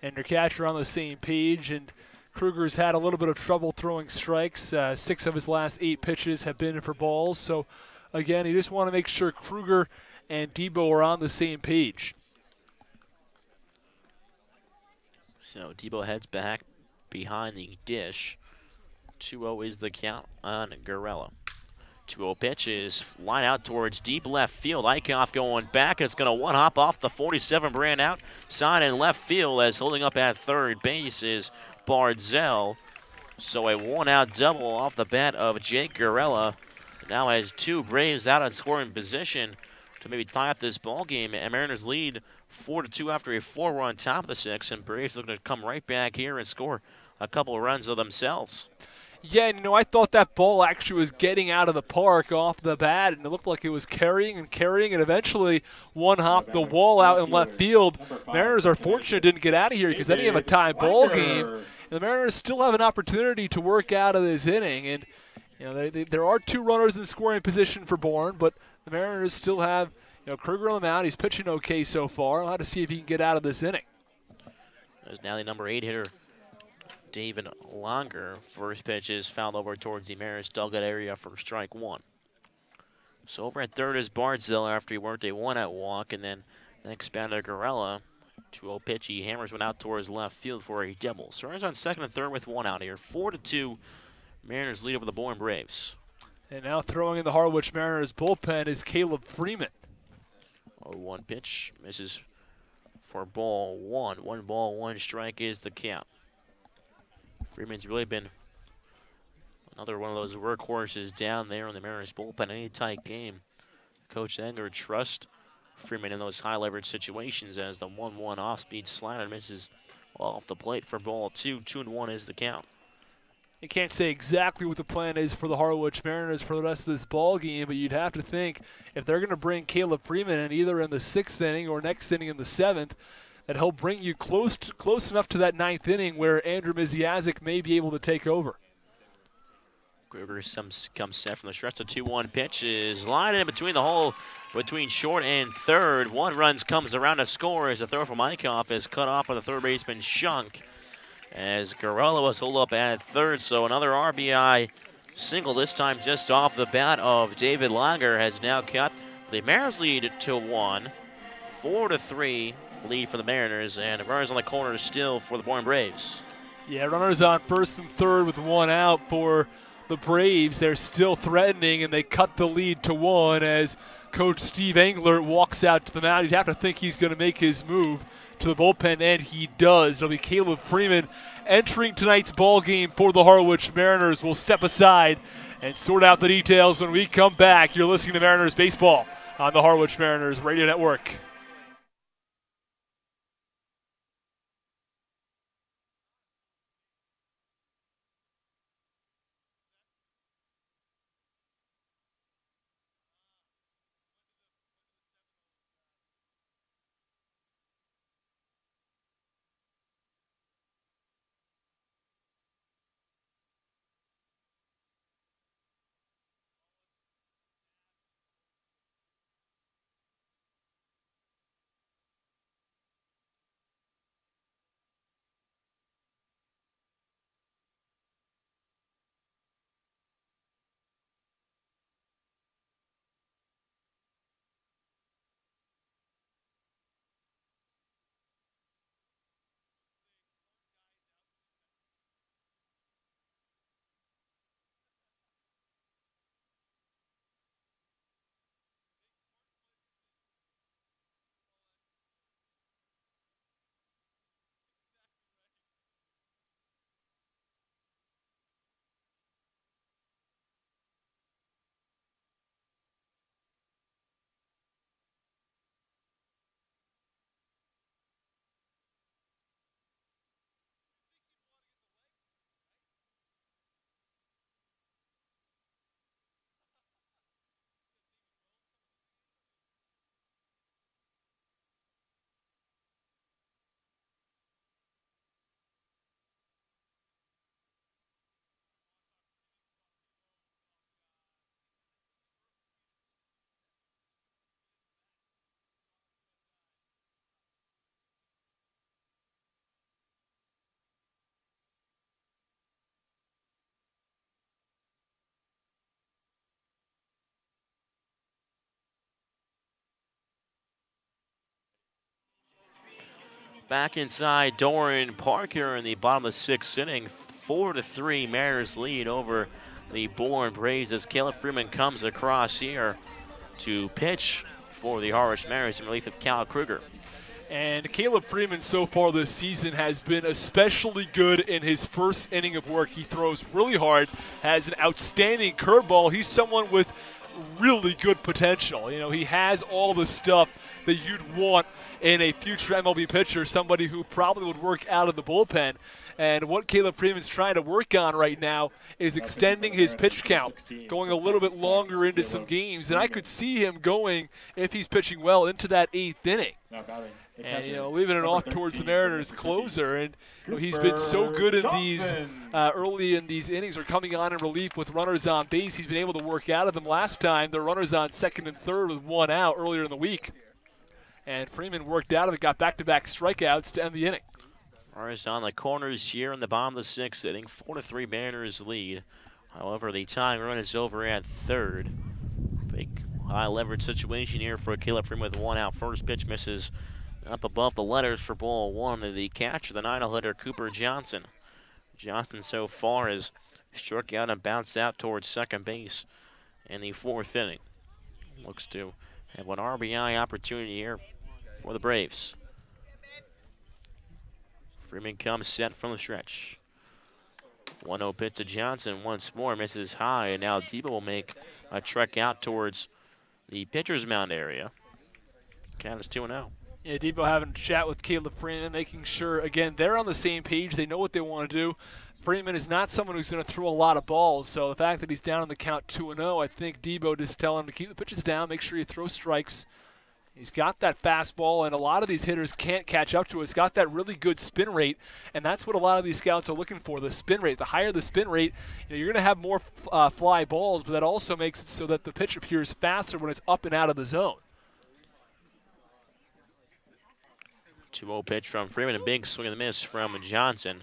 and your catcher are on the same page, and Kruger's had a little bit of trouble throwing strikes. 6 of his last 8 pitches have been for balls. So, again, you just want to make sure Kruger and Debo are on the same page. So Debo heads back behind the dish. 2-0 is the count on Gorella. 2-0 pitch is line out towards deep left field. Eichhoff going back. It's going to one-hop off the 47 brand out. Side in left field as holding up at third base is Barzell. So a one-out double off the bat of Jake Gorella. Now has 2 Braves out in scoring position to maybe tie up this ball game. And Mariners lead 4-2 after a 4-run top of the 6th. And Braves looking to come right back here and score a couple of runs of themselves. Yeah, and, you know, I thought that ball actually was getting out of the park off the bat, and it looked like it was carrying, and eventually one-hopped the wall out in left field. Mariners are fortunate it didn't get out of here because then you have a tie ball game, and the Mariners still have an opportunity to work out of this inning. And, you know, there are 2 runners in scoring position for Bourne, but the Mariners still have, you know, Kruger on the mound. He's pitching okay so far. I'll have to see if he can get out of this inning. There's now the number 8 hitter, David Longer. First pitch is fouled over towards the Mariners dugout area for strike 1. So over at third is Barzell after he worked a 1-out walk, and then next batter Gorella. 2-0 pitch, he hammers one out towards left field for a double. So runners on second and third with 1 out here. 4-2, Mariners lead over the Bourne Braves. And now throwing in the Harwich Mariners bullpen is Caleb Freeman. 0-1 pitch misses for ball 1. 1 ball, 1 strike is the count. Freeman's really been another one of those workhorses down there in the Mariners bullpen. Any tight game, Coach Engler trusts Freeman in those high leverage situations as the 1-1 off-speed slider misses off the plate for ball 2. 2-1 is the count. You can't say exactly what the plan is for the Harwich Mariners for the rest of this ball game, but you'd have to think if they're going to bring Caleb Freeman in either in the 6th inning or next inning in the 7th, that he'll bring you close enough to that 9th inning where Andrew Miziazik may be able to take over. Kruger comes set from the stretch. The 2-1 pitch is lined in between the hole between short and third. 1 run comes around to score as the throw from Eichhoff is cut off by the third baseman Shunk as Gorella was holed up at third. So another RBI single, this time just off the bat of David Langer, has now cut the Mariners lead to 1. 4-3 lead for the Mariners, and the runners on the corner still for the Bourne Braves. Yeah, runners on first and third with 1 out for the Braves. They're still threatening, and they cut the lead to 1 as Coach Steve Engler walks out to the mound. You'd have to think he's going to make his move to the bullpen, and he does. It'll be Caleb Freeman entering tonight's ball game for the Harwich Mariners. We'll step aside and sort out the details when we come back. You're listening to Mariners Baseball on the Harwich Mariners Radio Network. back inside Doran Parker in the bottom of the 6th inning. 4-3 Mariners lead over the Bourne Braves as Caleb Freeman comes across here to pitch for the Harwich Mariners in relief of Cal Kruger. And Caleb Freeman so far this season has been especially good in his first inning of work. He throws really hard, has an outstanding curveball. He's someone with really good potential. You know, he has all the stuff that you'd want in a future MLB pitcher, somebody who probably would work out of the bullpen. And what Caleb Freeman's trying to work on right now is extending his pitch count, going a little bit longer into some games. And I could see him going, if he's pitching well, into that 8th inning. And, you know, leaving it off towards the Mariners closer. And you know, he's been so good in these early in these innings, or coming on in relief with runners on base. He's been able to work out of them. Last time, the runners on 2nd and 3rd with 1 out earlier in the week. And Freeman worked out of it, got back-to-back strikeouts to end the inning. Runners on the corners here in the bottom of the 6th inning. 4-3 Mariners lead. However, the tying run is over at 3rd. Big high leverage situation here for Caleb Freeman with 1 out. First pitch misses up above the letters for ball 1 to the catcher, the 9-0 hitter Cooper Johnson. Johnson so far has struck out and bounced out towards second base in the 4th inning. Looks to have an RBI opportunity here for the Braves. Freeman comes set from the stretch. 1-0 pitch to Johnson once more, misses high, and now Debo will make a trek out towards the pitcher's mound area. Count is 2-0. Yeah, Debo having a chat with Caleb Freeman, making sure, again, they're on the same page. They know what they want to do. Freeman is not someone who's going to throw a lot of balls, so the fact that he's down on the count 2-0, I think Debo just telling him to keep the pitches down, make sure you throw strikes. He's got that fastball, and a lot of these hitters can't catch up to it. He's got that really good spin rate, and that's what a lot of these scouts are looking for, the spin rate. The higher the spin rate, you know, you're going to have more fly balls, but that also makes it so that the pitch appears faster when it's up and out of the zone. 2-0 pitch from Freeman, a big swing and a miss from Johnson.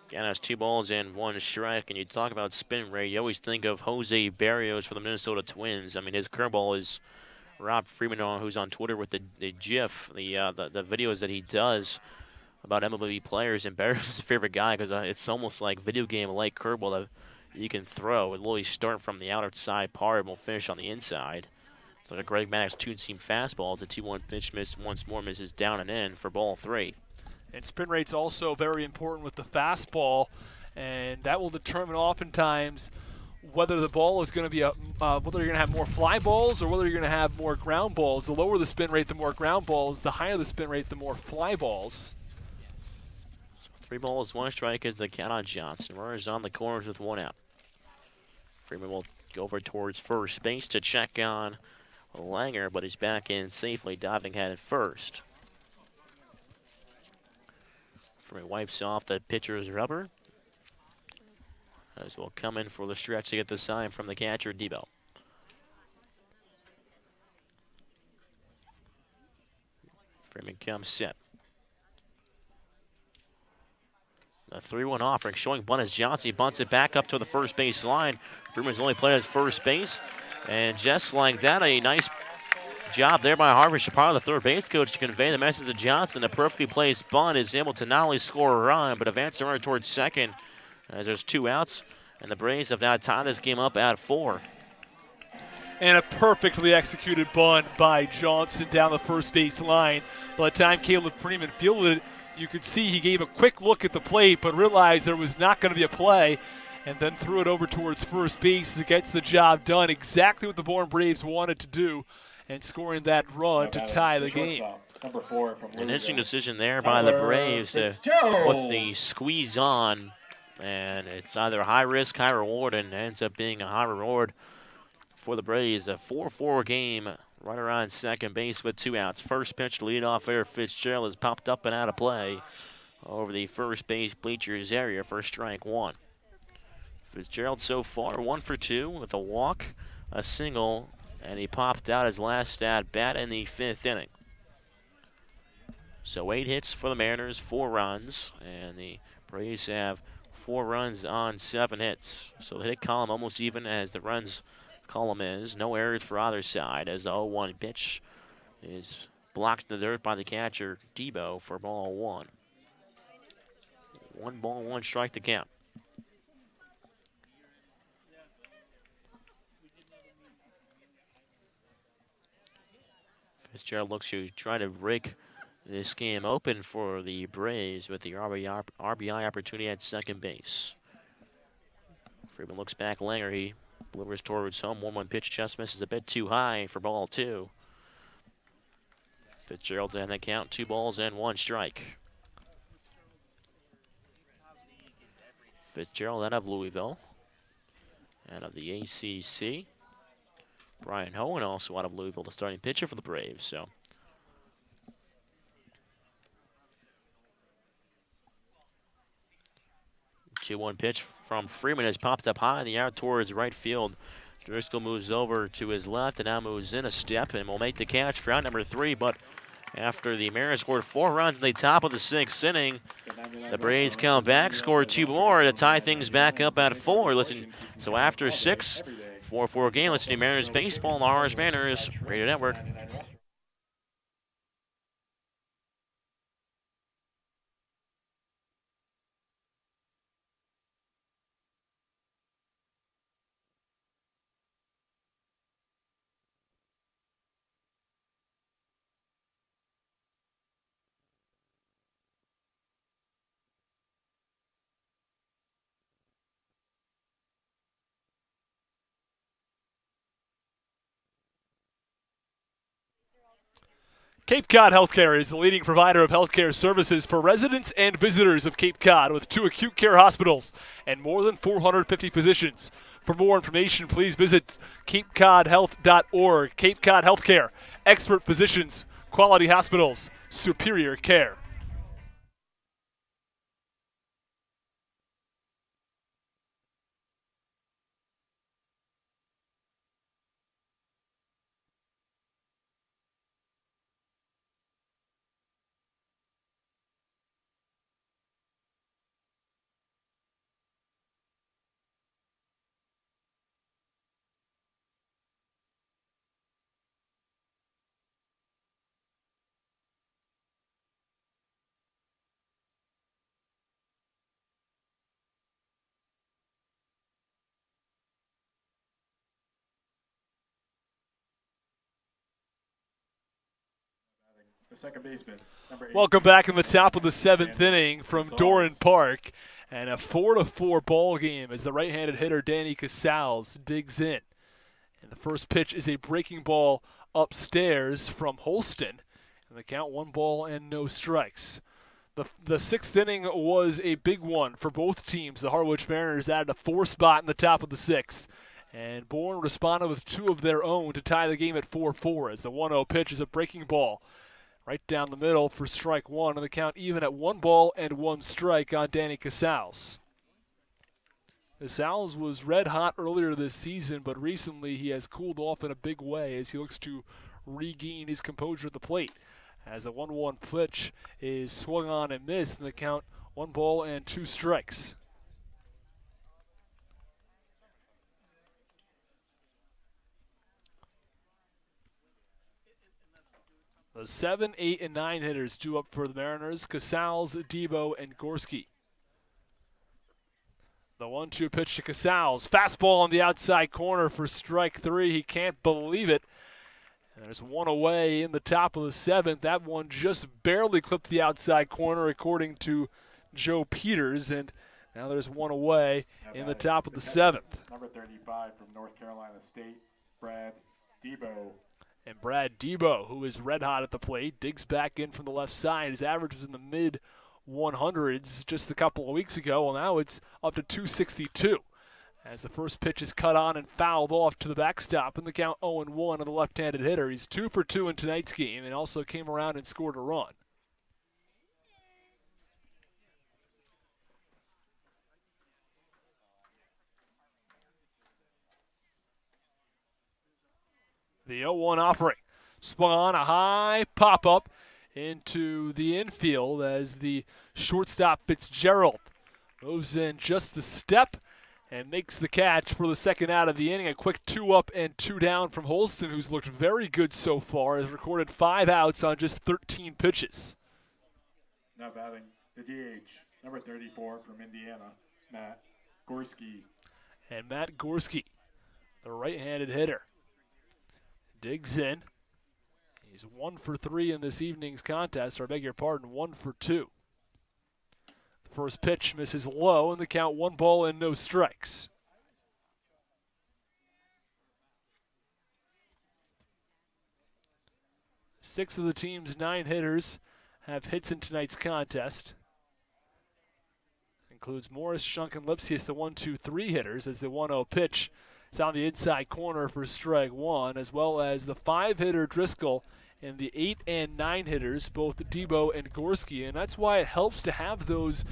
Again, has 2 balls and 1 strike, and you talk about spin rate, you always think of Jose Barrios for the Minnesota Twins. I mean, his curveball is Rob Freeman, who's on Twitter with the GIF, the videos that he does about MLB players, and Barrios is a favorite guy because it's almost like video game-like curveball that you can throw. It'll always start from the outside part and will finish on the inside. It's like a Greg Maddux two-seam fastball. It's a 2-1 pitch miss. Once more misses down and in for ball 3. And spin rate's also very important with the fastball, and that will determine oftentimes whether the ball is going to be whether you're going to have more fly balls or whether you're going to have more ground balls. The lower the spin rate, the more ground balls. The higher the spin rate, the more fly balls. 3 balls, 1 strike is the count on Johnson. Runners on the corners with 1 out. Freeman will go over towards first base to check on Langer, but he's back in safely, diving head at first. Freeman wipes off the pitcher's rubber, as we'll come in for the stretch to get the sign from the catcher, Debo. Freeman comes set. A 3-1 offering, showing bunt as Johnson bunts it back up to the first base line. Freeman's only played at first base, and just like that, a nice job there by Harwich, part of the third base coach, to convey the message to Johnson. A perfectly placed bunt is able to not only score a run, but advance the runner towards second, as there's 2 outs, and the Braves have now tied this game up at 4. And a perfectly executed bunt by Johnson down the first base line. By the time Caleb Freeman fielded it, you could see he gave a quick look at the plate, but realized there was not going to be a play, and then threw it over towards first base as it gets the job done. Exactly what the Bourne Braves wanted to do, and scoring that run to tie the game. Number 4 from An interesting decision there by the Braves to put the squeeze on, and it's either high risk, high reward, and ends up being a high reward for the Braves. A 4-4 game, runner on second base with 2 outs. First pitch to lead off Eric Fitzgerald has popped up and out of play over the first base bleachers area for strike 1. Fitzgerald so far 1 for 2 with a walk, a single, and he popped out his last at bat in the 5th inning. So 8 hits for the Mariners, 4 runs, and the Braves have 4 runs on 7 hits. So the hit column almost even as the runs column is. No errors for either side as the 0-1 pitch is blocked in the dirt by the catcher, Debo, for ball one. 1 ball, 1 strike to count. Fitzgerald looks to try to break this game open for the Braves with the RBI opportunity at second base. Freeman looks back. Langer, he delivers towards home. 1-1 pitch, just misses a bit too high for ball 2. Fitzgerald's in that count, 2 balls and 1 strike. Fitzgerald out of Louisville, out of the ACC. Brian Hohen also out of Louisville, the starting pitcher for the Braves. So 2-1 pitch from Freeman has popped up high in the air towards right field. Driscoll moves over to his left and now moves in a step and will make the catch for out number 3. But after the Mariners scored 4 runs in the top of the 6th inning, the Braves come back, score 2 more to tie things back up at 4. Listen, so after 6, 4-4 game. Listen to Mariners baseball on the Harwich Mariners Radio Network. Cape Cod Healthcare is the leading provider of healthcare services for residents and visitors of Cape Cod with 2 acute care hospitals and more than 450 physicians. For more information, please visit capecodhealth.org. Cape Cod Healthcare, expert physicians, quality hospitals, superior care. The second baseman, number 8. Welcome back in the top of the 7th inning from Doran Park, and a 4-4 ball game as the right-handed hitter Danny Casals digs in. And the first pitch is a breaking ball upstairs from Holston, and the count 1 ball and no strikes. The 6th inning was a big one for both teams. The Harwich Mariners added a 4 spot in the top of the 6th. And Bourne responded with 2 of their own to tie the game at 4-4 as the 1-0 pitch is a breaking ball right down the middle for strike 1, and the count even at 1 ball and 1 strike on Danny Casals. Casals was red hot earlier this season, but recently he has cooled off in a big way as he looks to regain his composure at the plate. As the 1-1 pitch is swung on and missed, and the count 1 ball and 2 strikes. The 7, 8, and 9 hitters due up for the Mariners: Casals, Debo, and Gorski. The 1-2 pitch to Casals. Fastball on the outside corner for strike 3. He can't believe it. And there's 1 away in the top of the 7th. That one just barely clipped the outside corner according to Joe Peters. And now there's 1 away in the top of the 7th. Number 35 from North Carolina State, Brad Debo. And Brad Debo, who is red hot at the plate, digs back in from the left side. His average was in the mid-100s just a couple of weeks ago. Well, now it's up to 262 as the first pitch is cut on and fouled off to the backstop, and the count 0-1 on the left-handed hitter. He's 2 for 2 in tonight's game and also came around and scored a run. The 0-1 offering. Swung on a high pop-up into the infield as the shortstop Fitzgerald moves in just the step and makes the catch for the second out of the inning. A quick 2 up and 2 down from Holston, who's looked very good so far, has recorded 5 outs on just 13 pitches. Now batting the DH, number 34 from Indiana, Matt Gorski. And Matt Gorski, the right-handed hitter, digs in. He's 1 for 3 in this evening's contest, or I beg your pardon, 1 for 2. The first pitch misses low, and the count 1 ball and no strikes. Six of the team's 9 hitters have hits in tonight's contest. Includes Morris, Shunk, and Lipsius, the 1-2-3 hitters, as the 1-0 pitch is on the inside corner for strike 1, as well as the 5-hitter Driscoll and the 8 and 9 hitters, both Debo and Gorski. And that's why it helps to have those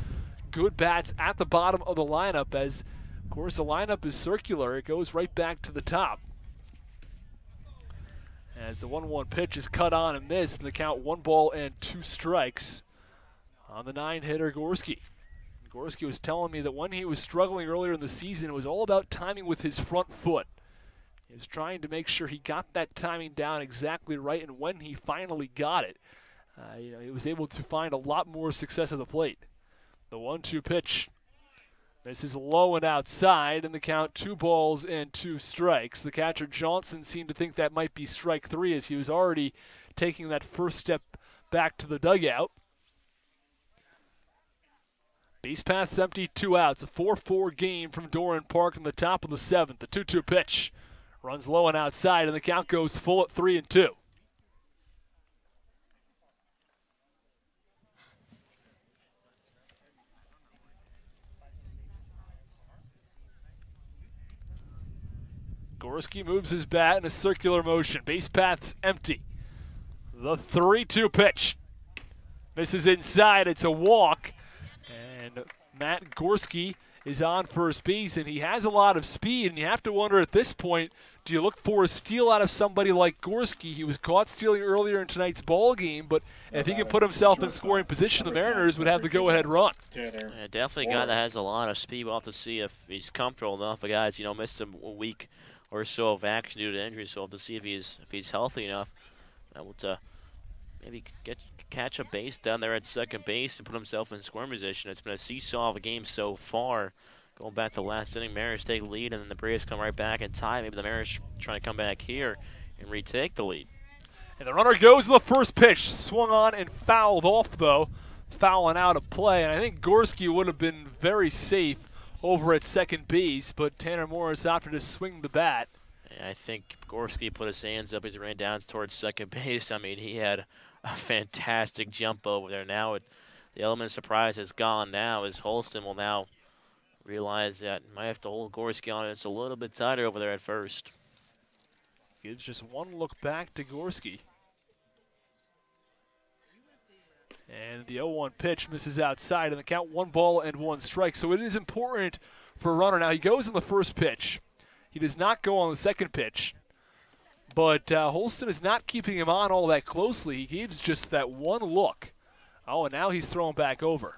good bats at the bottom of the lineup, as, of course, the lineup is circular. It goes right back to the top. As the 1-1 pitch is cut on and missed, and the count 1 ball and 2 strikes on the 9-hitter Gorski. Gorski was telling me that when he was struggling earlier in the season, it was all about timing with his front foot. He was trying to make sure he got that timing down exactly right, and when he finally got it, he was able to find a lot more success at the plate. The 1-2 pitch. This is low and outside, and the count 2 balls and 2 strikes. The catcher Johnson seemed to think that might be strike 3, as he was already taking that first step back to the dugout. Base path's empty, 2 outs. A 4-4 game from Doran Park in the top of the 7th. The 2-2 pitch runs low and outside, and the count goes full at 3-2. Gorski moves his bat in a circular motion. Base path's empty. The 3-2 pitch misses inside. It's a walk. And Matt Gorski is on first base, and he has a lot of speed, and you have to wonder at this point, do you look for a steal out of somebody like Gorski? He was caught stealing earlier in tonight's ball game, but if he can put himself in scoring position, the Mariners would have the go-ahead run. Yeah, definitely a guy that has a lot of speed. We'll have to see if he's comfortable enough. The guy's, missed a week or so of action due to injury, so we'll have to see if he's healthy enough. Able to maybe catch a base down there at second base and put himself in scoring position. It's been a seesaw of a game so far. Going back to the last inning, Mariners take the lead, and then the Braves come right back and tie. Maybe the Mariners trying to come back here and retake the lead. And the runner goes to the first pitch. Swung on and fouled off, though. Fouling out of play. And I think Gorski would have been very safe over at second base, but Tanner Morris opted to swing the bat. I think Gorski put his hands up as he ran down towards second base. I mean, he had a fantastic jump over there. Now the element of surprise is gone now, as Holston will now realize that he might have to hold Gorski on. It's a little bit tighter over there at first. Gives just one look back to Gorski. And the 0-1 pitch misses outside, and the count 1 ball and 1 strike. So it is important for a runner. Now he goes in the first pitch. He does not go on the second pitch. But Holston is not keeping him on all that closely. He gives just that one look. Oh, and now he's throwing back over.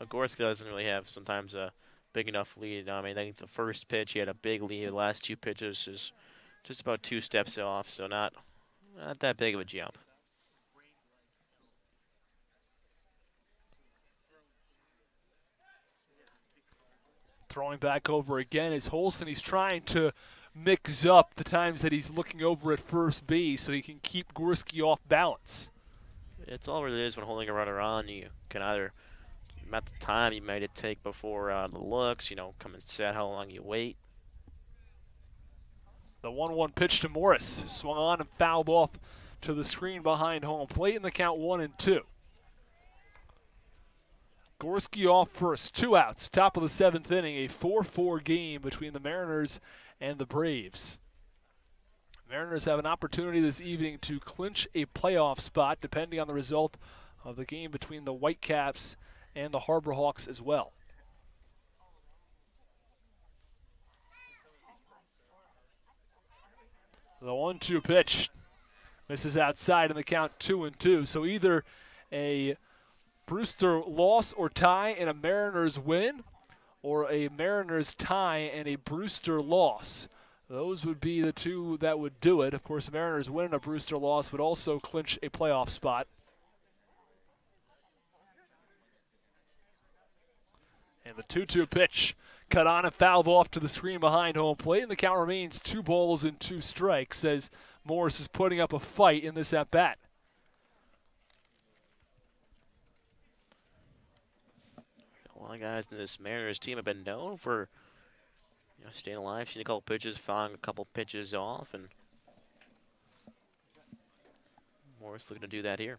Gorski doesn't really have sometimes a big enough lead. I mean, I think the first pitch he had a big lead. The last 2 pitches is just about 2 steps off, so not that big of a jump. Throwing back over again is Holston. He's trying to mix up the times that he's looking over at first base so he can keep Gorski off balance. It's all it is when holding a runner on. You can either, at the time you made it take before the looks, come and set how long you wait. The 1-1 pitch to Morris. Swung on and fouled off to the screen behind home plate, in the count 1-2. Gorski off first, 2 outs, top of the 7th inning, a 4-4 game between the Mariners and the Braves. Mariners have an opportunity this evening to clinch a playoff spot, depending on the result of the game between the Whitecaps and the Harbor Hawks as well. The 1-2 pitch misses outside, in the count 2-2. So either a Brewster loss or tie and a Mariners win, or a Mariners tie and a Brewster loss. Those would be the two that would do it. Of course, the Mariners winning a Brewster loss would also clinch a playoff spot. And the 2-2 pitch cut on and fouled off to the screen behind home plate, and the count remains 2 balls and 2 strikes as Morris is putting up a fight in this at-bat. A lot of guys in this Mariners team have been known for staying alive, seeing a couple pitches, fouling a couple pitches off, and Morris looking to do that here.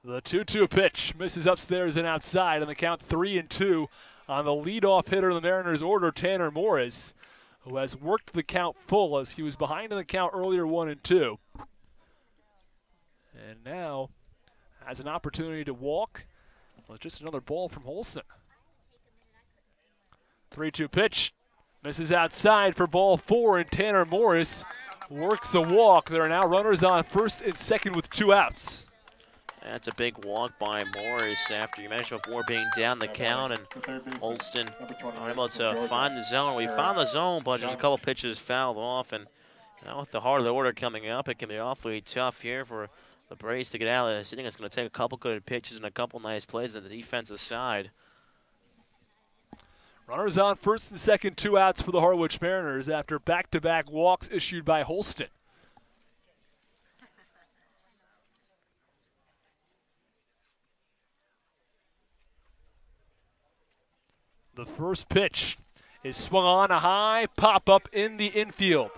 The 2-2 pitch misses upstairs and outside, and the count 3-2 on the leadoff hitter in the Mariners order, Tanner Morris, who has worked the count full as he was behind in the count earlier 1-2. And now has an opportunity to walk. Well, just another ball from Holston. 3-2 pitch misses outside for ball 4, and Tanner Morris works a walk. There are now runners on first and second with 2 outs. That's a big walk by Morris after you mentioned before being down the count, and Holston able to find the zone. We found the zone, but just a couple pitches fouled off, and now with the heart of the order coming up, it can be awfully tough here for the Braves to get out of this. I think it's going to take a couple good pitches and a couple nice plays on the defensive side. Runners on first and second, 2 outs for the Harwich Mariners after back-to-back walks issued by Holston. The first pitch is swung on a high pop-up in the infield.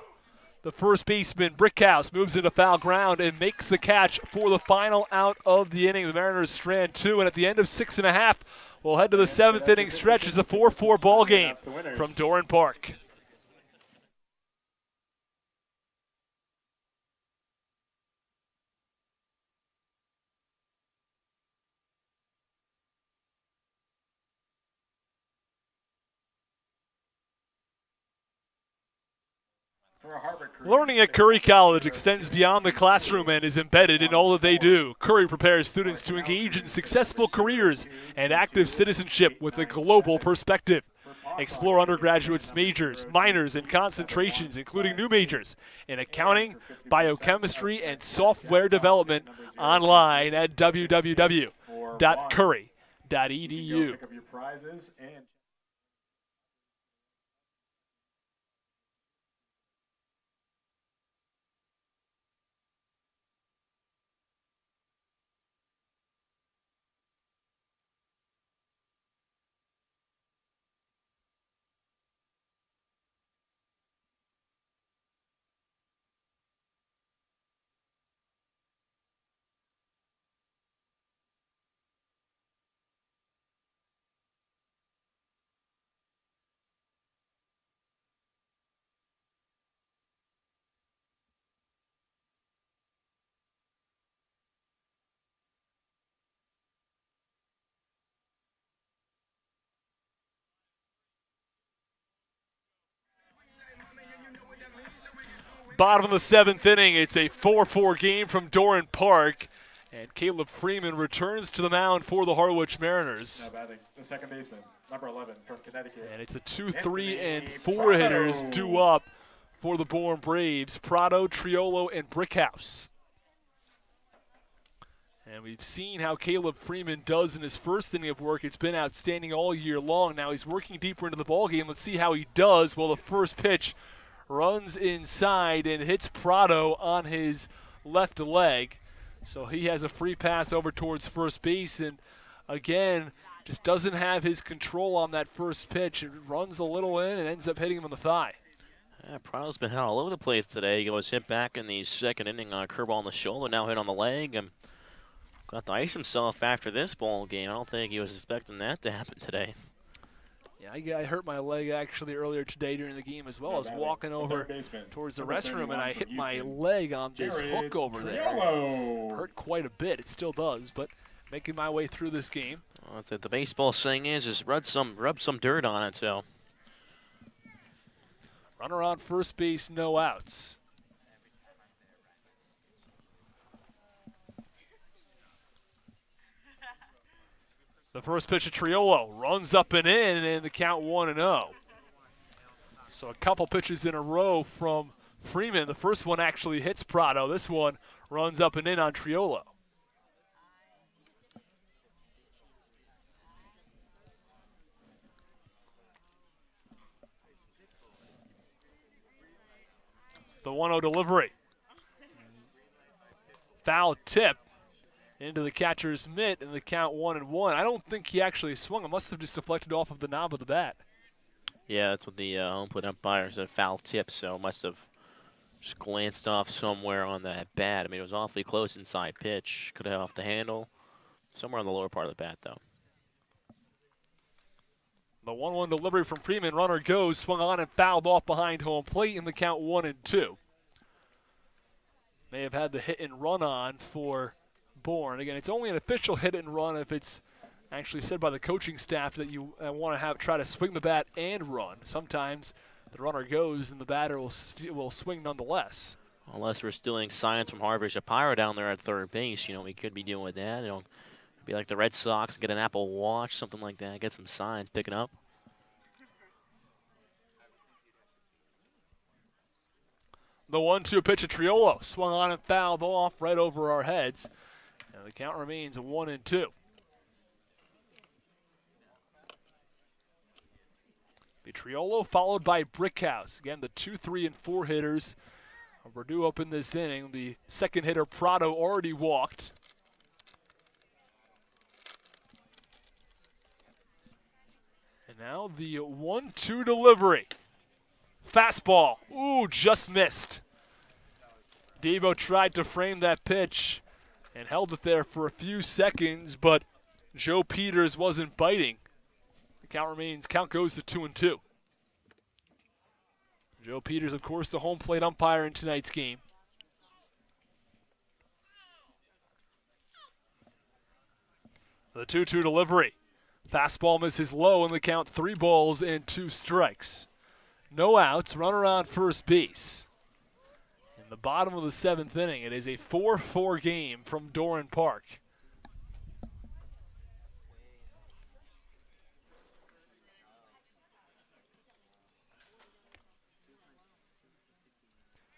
The first baseman, Brickhouse, moves into foul ground and makes the catch for the final out of the inning. The Mariners strand 2, and at the end of 6.5, we'll head to the 7th inning stretch. It's a 4-4 ball game from Doran Park. Learning at Curry College extends beyond the classroom and is embedded in all that they do. Curry prepares students to engage in successful careers and active citizenship with a global perspective. Explore undergraduates' majors, minors, and concentrations, including new majors in accounting, biochemistry, and software development online at www.curry.edu. Bottom of the 7th inning, it's a 4-4 game from Doran Park, and Caleb Freeman returns to the mound for the Harwich Mariners. Now batting the second baseman, number 11 from Connecticut. And it's the 2, 3, and 4 hitters due up for the Bourne Braves, Prado, Triolo, and Brickhouse. And we've seen how Caleb Freeman does in his first inning of work. It's been outstanding all year long. Now he's working deeper into the ballgame. Let's see how he does. Well, the first pitch runs inside and hits Prado on his left leg. So he has a free pass over towards first base, and again, just doesn't have his control on that first pitch. It runs a little in and ends up hitting him on the thigh. Yeah, Prado's been hit all over the place today. He was hit back in the second inning on a curveball on the shoulder, now hit on the leg, and got to ice himself after this ball game. I don't think he was expecting that to happen today. Yeah, I hurt my leg actually earlier today during the game as well. I was walking over towards the restroom and I hit my leg on this hook over there. It hurt quite a bit. It still does, but making my way through this game. Well, the baseball saying is rub some dirt on it. So runner on first base, no outs. The first pitch of Triolo runs up and in, and the count 1-0. So a couple pitches in a row from Freeman. The first one actually hits Prado. This one runs up and in on Triolo. The 1-0 delivery. Foul tip into the catcher's mitt, and the count 1-1. I don't think he actually swung. It must have just deflected off of the knob of the bat. Yeah, that's what the home plate umpire said, foul tip, so it must have just glanced off somewhere on that bat. I mean, it was awfully close inside pitch. Could have off the handle. Somewhere on the lower part of the bat, though. The 1-1 delivery from Freeman. Runner goes, swung on and fouled off behind home plate in the count 1-2. May have had the hit and run on for Bourne. Again, it's only an official hit and run if it's actually said by the coaching staff that you want to try to swing the bat and run. Sometimes the runner goes and the batter will swing nonetheless. Unless we're stealing signs from Harwich a Pyro down there at third base, you know, we could be doing with that. You know, be like the Red Sox, get an Apple Watch, something like that, get some signs, pick it up. The 1-2 pitch of Triolo swung on and fouled off right over our heads. And the count remains 1-2. Triolo followed by Brickhouse. Again, the 2, 3, and 4 hitters were due up in this inning. The second hitter, Prado, already walked. And now the 1-2 delivery. Fastball. Ooh, just missed. Devo tried to frame that pitch and held it there for a few seconds, but Joe Peters wasn't biting. Count goes to 2-2. Joe Peters, of course, the home plate umpire in tonight's game. The 2-2 delivery. Fastball misses low in the count, 3 balls and 2 strikes. No outs, runner on first base. In the bottom of the 7th inning, it is a 4-4 game from Doran Park.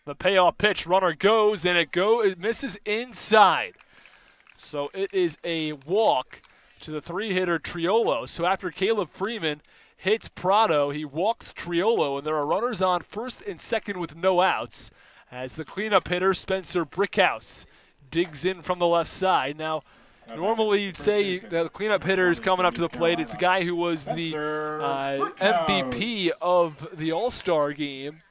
The payoff pitch, runner goes, and it misses inside. So it is a walk to the 3-hitter Triolo. So after Caleb Freeman hits Prado, he walks Triolo, and there are runners on first and second with no outs as the cleanup hitter, Spencer Brickhouse, digs in from the left side. Now, normally you'd say the cleanup hitter is coming up to the plate. It's the guy who was the MVP of the All-Star game.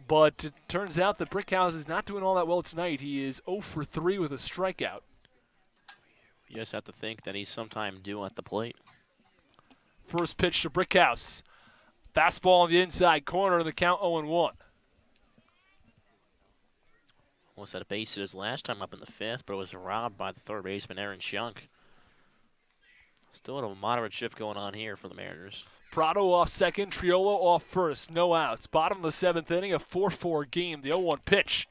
But it turns out that Brickhouse is not doing all that well tonight. He is 0 for 3 with a strikeout. You just have to think that he's sometime due at the plate. First pitch to Brickhouse. Fastball on the inside corner, and the count 0-1. Almost had a base hit his last time up in the 5th, but it was robbed by the third baseman, Aaron Shunk. Still a moderate shift going on here for the Mariners. Prado off second, Triolo off first, no outs. Bottom of the 7th inning, a 4-4 game. The 0-1 pitch.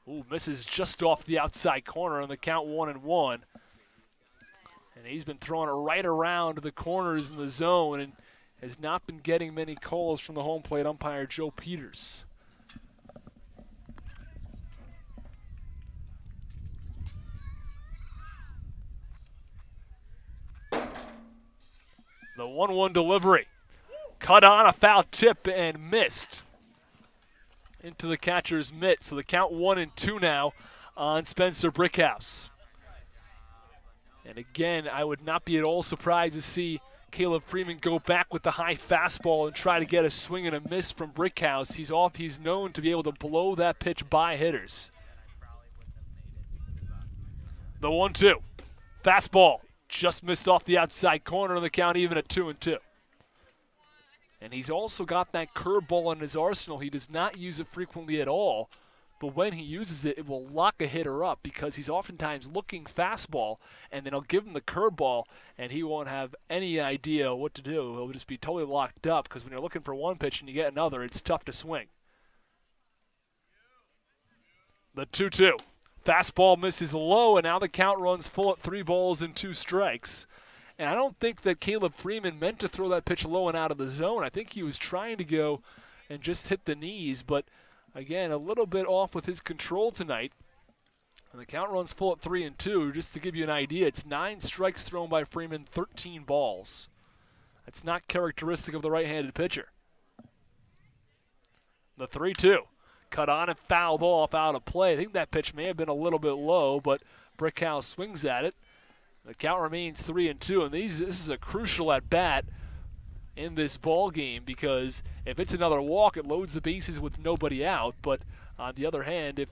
Ooh, misses just off the outside corner, and the count 1-1. And he's been throwing it right around the corners in the zone and has not been getting many calls from the home plate umpire, Joe Peters. The 1-1 delivery. Cut on, a foul tip, and missed into the catcher's mitt. So the count 1-2 now on Spencer Brickhouse. And again, I would not be at all surprised to see Caleb Freeman go back with the high fastball and try to get a swing and a miss from Brickhouse. He's known to be able to blow that pitch by hitters. The 1-2. Fastball. Just missed off the outside corner of the count, even at 2-2. And he's also got that curveball in his arsenal. He does not use it frequently at all, but when he uses it, it will lock a hitter up because he's oftentimes looking fastball, and then he'll give him the curveball, and he won't have any idea what to do. He'll just be totally locked up because when you're looking for one pitch and you get another, it's tough to swing. The 2-2. Fastball misses low, and now the count runs full at 3 balls and 2 strikes. And I don't think that Caleb Freeman meant to throw that pitch low and out of the zone. I think he was trying to go and just hit the knees. But, again, a little bit off with his control tonight. And the count runs full at 3-2. Just to give you an idea, it's 9 strikes thrown by Freeman, 13 balls. That's not characteristic of the right-handed pitcher. The 3-2. Cut on and fouled off out of play. I think that pitch may have been a little bit low, but Brickhouse swings at it. The count remains 3-2, and this is a crucial at-bat in this ball game because if it's another walk, it loads the bases with nobody out. But on the other hand, if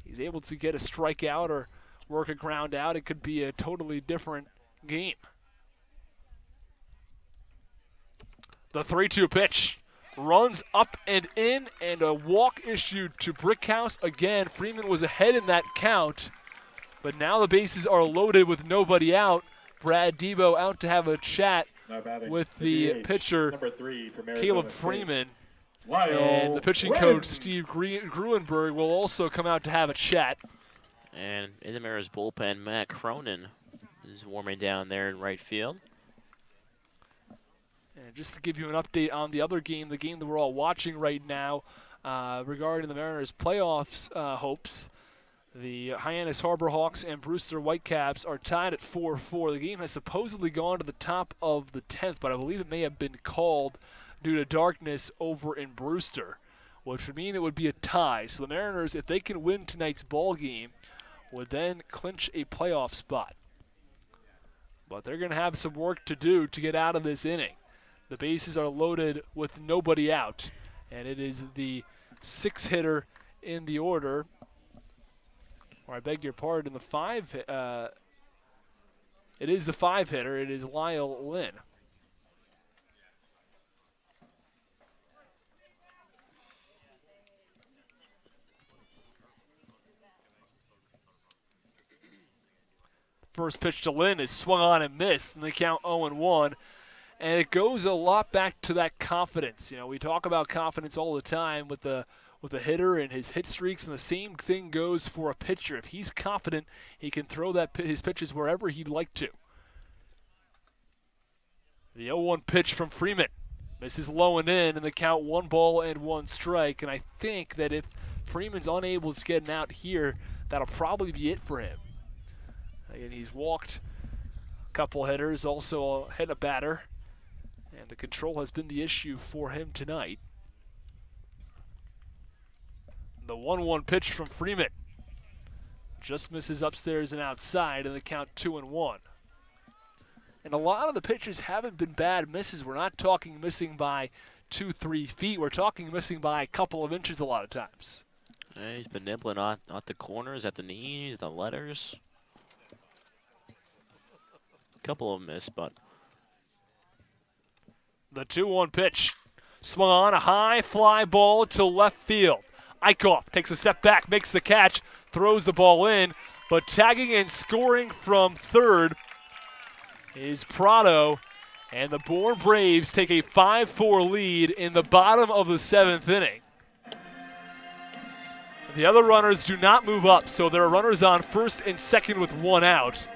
he's able to get a strikeout or work a ground out, it could be a totally different game. The 3-2 pitch runs up and in, and a walk issued to Brickhouse. Again, Freeman was ahead in that count. But now the bases are loaded with nobody out. Brad Debo out to have a chat with the pitcher, Caleb Freeman. And the pitching coach, Steve Gruenberg, will also come out to have a chat. And in the Mariners bullpen, Matt Cronin is warming down there in right field. And just to give you an update on the other game, the game that we're all watching right now, regarding the Mariners' playoffs hopes. The Hyannis Harbor Hawks and Brewster Whitecaps are tied at 4-4. The game has supposedly gone to the top of the 10th, but I believe it may have been called due to darkness over in Brewster, which would mean it would be a tie. So the Mariners, if they can win tonight's ball game, would then clinch a playoff spot. But they're going to have some work to do to get out of this inning. The bases are loaded with nobody out, and it is the 6th hitter in the order. Or I beg your pardon, it is the 5 hitter. It is Lyle Lynn. First pitch to Lynn is swung on and missed, and they count 0-1. And it goes a lot back to that confidence. You know, we talk about confidence all the time with a hitter and his hit streaks, and the same thing goes for a pitcher. If he's confident, he can throw his pitches wherever he'd like to. The 0-1 pitch from Freeman misses low and in, and the count 1 ball and 1 strike. And I think that if Freeman's unable to get an out here, that'll probably be it for him. Again, he's walked a couple hitters, also hit a batter, and the control has been the issue for him tonight. The 1-1 pitch from Freeman just misses upstairs and outside, and the count 2-1. And a lot of the pitches haven't been bad misses. We're not talking missing by 2-3 feet. We're talking missing by a couple of inches a lot of times. Yeah, he's been nibbling at the corners, at the knees, the letters. A couple of them missed, but. The 2-1 pitch swung on, a high fly ball to left field. Eichhoff takes a step back, makes the catch, throws the ball in, but tagging and scoring from third is Prado, and the Bourne Braves take a 5-4 lead in the bottom of the 7th inning. The other runners do not move up, so there are runners on first and second with 1 out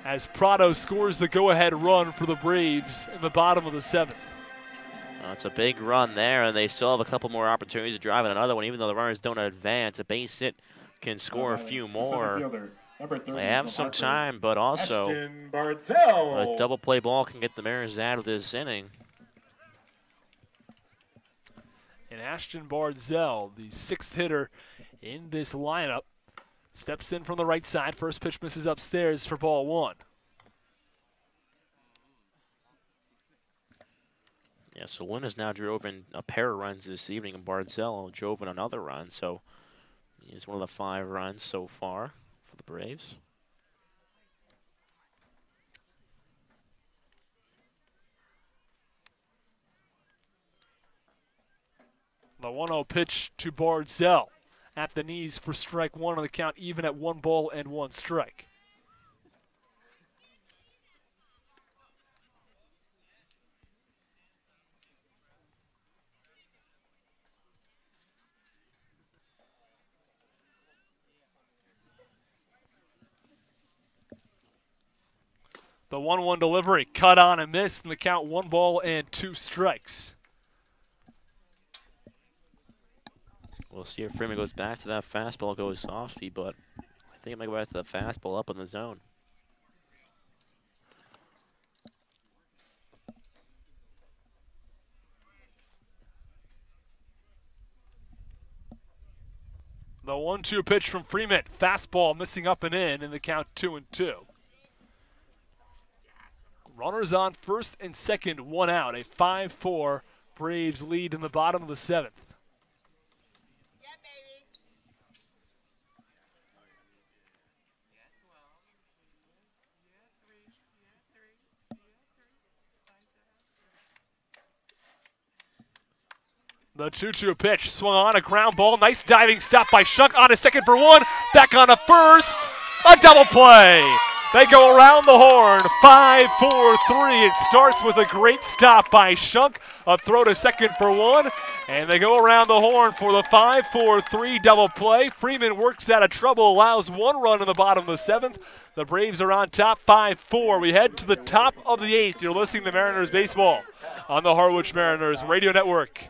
as Prado scores the go-ahead run for the Braves in the bottom of the 7th. It's a big run there, and they still have a couple more opportunities to drive in another one. Even though the runners don't advance, a base hit can score a few more. They have some time, but also a double play ball can get the Mariners out of this inning. And Ashton Bardzell, the 6th hitter in this lineup, steps in from the right side. First pitch misses upstairs for ball 1. Yeah, so Lynn has now driven a pair of runs this evening, and Bardzell drove in another run. So he's one of the 5 runs so far for the Braves. The 1-0 pitch to Bardzell at the knees for strike 1 on the count, even at 1 ball and 1 strike. The 1-1 delivery, cut on and missed, and the count 1 ball and 2 strikes. We'll see if Freeman goes back to that fastball, goes off speed, but I think it might go back to the fastball up in the zone. The 1-2 pitch from Freeman. Fastball missing up and in the count 2-2. Runners on first and second, 1 out. A 5-4 Braves lead in the bottom of the 7th. The 2-2 pitch swung on, a ground ball. Nice diving stop by Shunk on a second for 1. Back on a first. A double play. They go around the horn. 5-4-3. It starts with a great stop by Shunk. A throw to second for 1. And they go around the horn for the 5-4-3 double play. Freeman works out of trouble, allows 1 run in the bottom of the 7th. The Braves are on top 5-4. We head to the top of the 8th. You're listening to Mariners baseball on the Harwich Mariners Radio Network.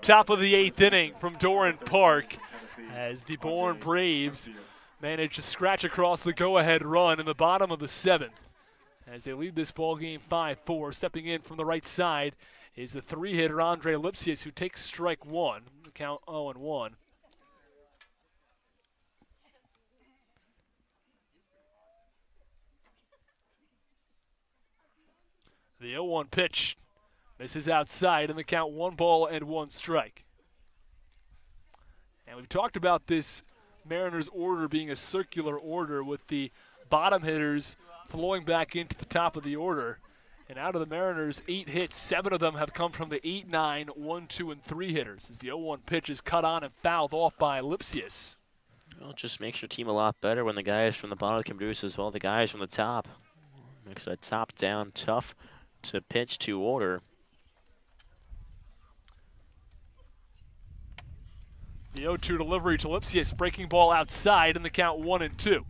Top of the 8th inning from Doran Park as the Bourne Braves manage to scratch across the go-ahead run in the bottom of the 7th as they lead this ball game 5-4. Stepping in from the right side is the 3-hitter Andre Lipsius, who takes strike 1. The count 0-1. The 0-1 pitch. This is outside, and the count 1 ball and 1 strike. And we've talked about this Mariners order being a circular order with the bottom hitters flowing back into the top of the order. And out of the Mariners' 8 hits, 7 of them have come from the 8, 9, 1, 2, and 3 hitters as the 0-1 pitch is cut on and fouled off by Lipsius. Well, it just makes your team a lot better when the guys from the bottom can produce as well the guys from the top. Makes it top-down tough to pitch to order. The 0-2 delivery to Lipsius, breaking ball outside, and the count 1-2.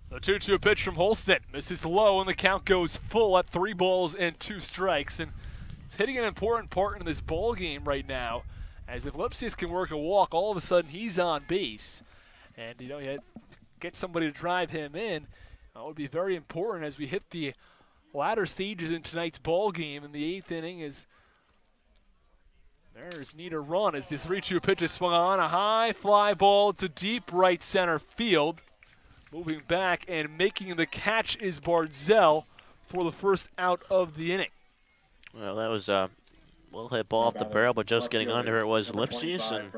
The 2-2 pitch from Holston misses low, and the count goes full at 3 balls and 2 strikes. And it's hitting an important part in this ball game right now, as if Lipsius can work a walk, all of a sudden he's on base. And, you know, you get somebody to drive him in. That would be very important as we hit the latter stages in tonight's ball game in the 8th inning. As Mariners need a run as the 3-2 pitch is swung on. A high fly ball to deep right center field. Moving back and making the catch is Barzell for the first out of the inning. Well, that was Little hit ball off the barrel, but just getting under it was Lipsius, and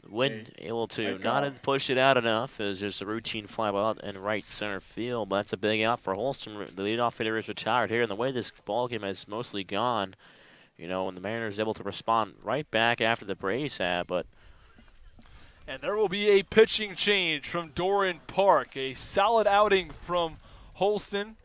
Wind able to not push it out enough. It was just a routine fly ball out in right center field, but that's a big out for Holston. The leadoff hitter is retired here, and the way this ball game has mostly gone, you know, and the Mariners able to respond right back after the Braves have, but. And there will be a pitching change from Doran Park. A solid outing from Holston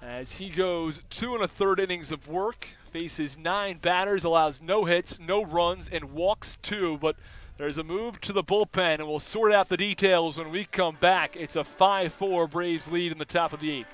as he goes 2 1/3 innings of work, faces 9 batters, allows no hits, no runs, and walks 2. But there's a move to the bullpen, and we'll sort out the details when we come back. It's a 5-4 Braves lead in the top of the 8th.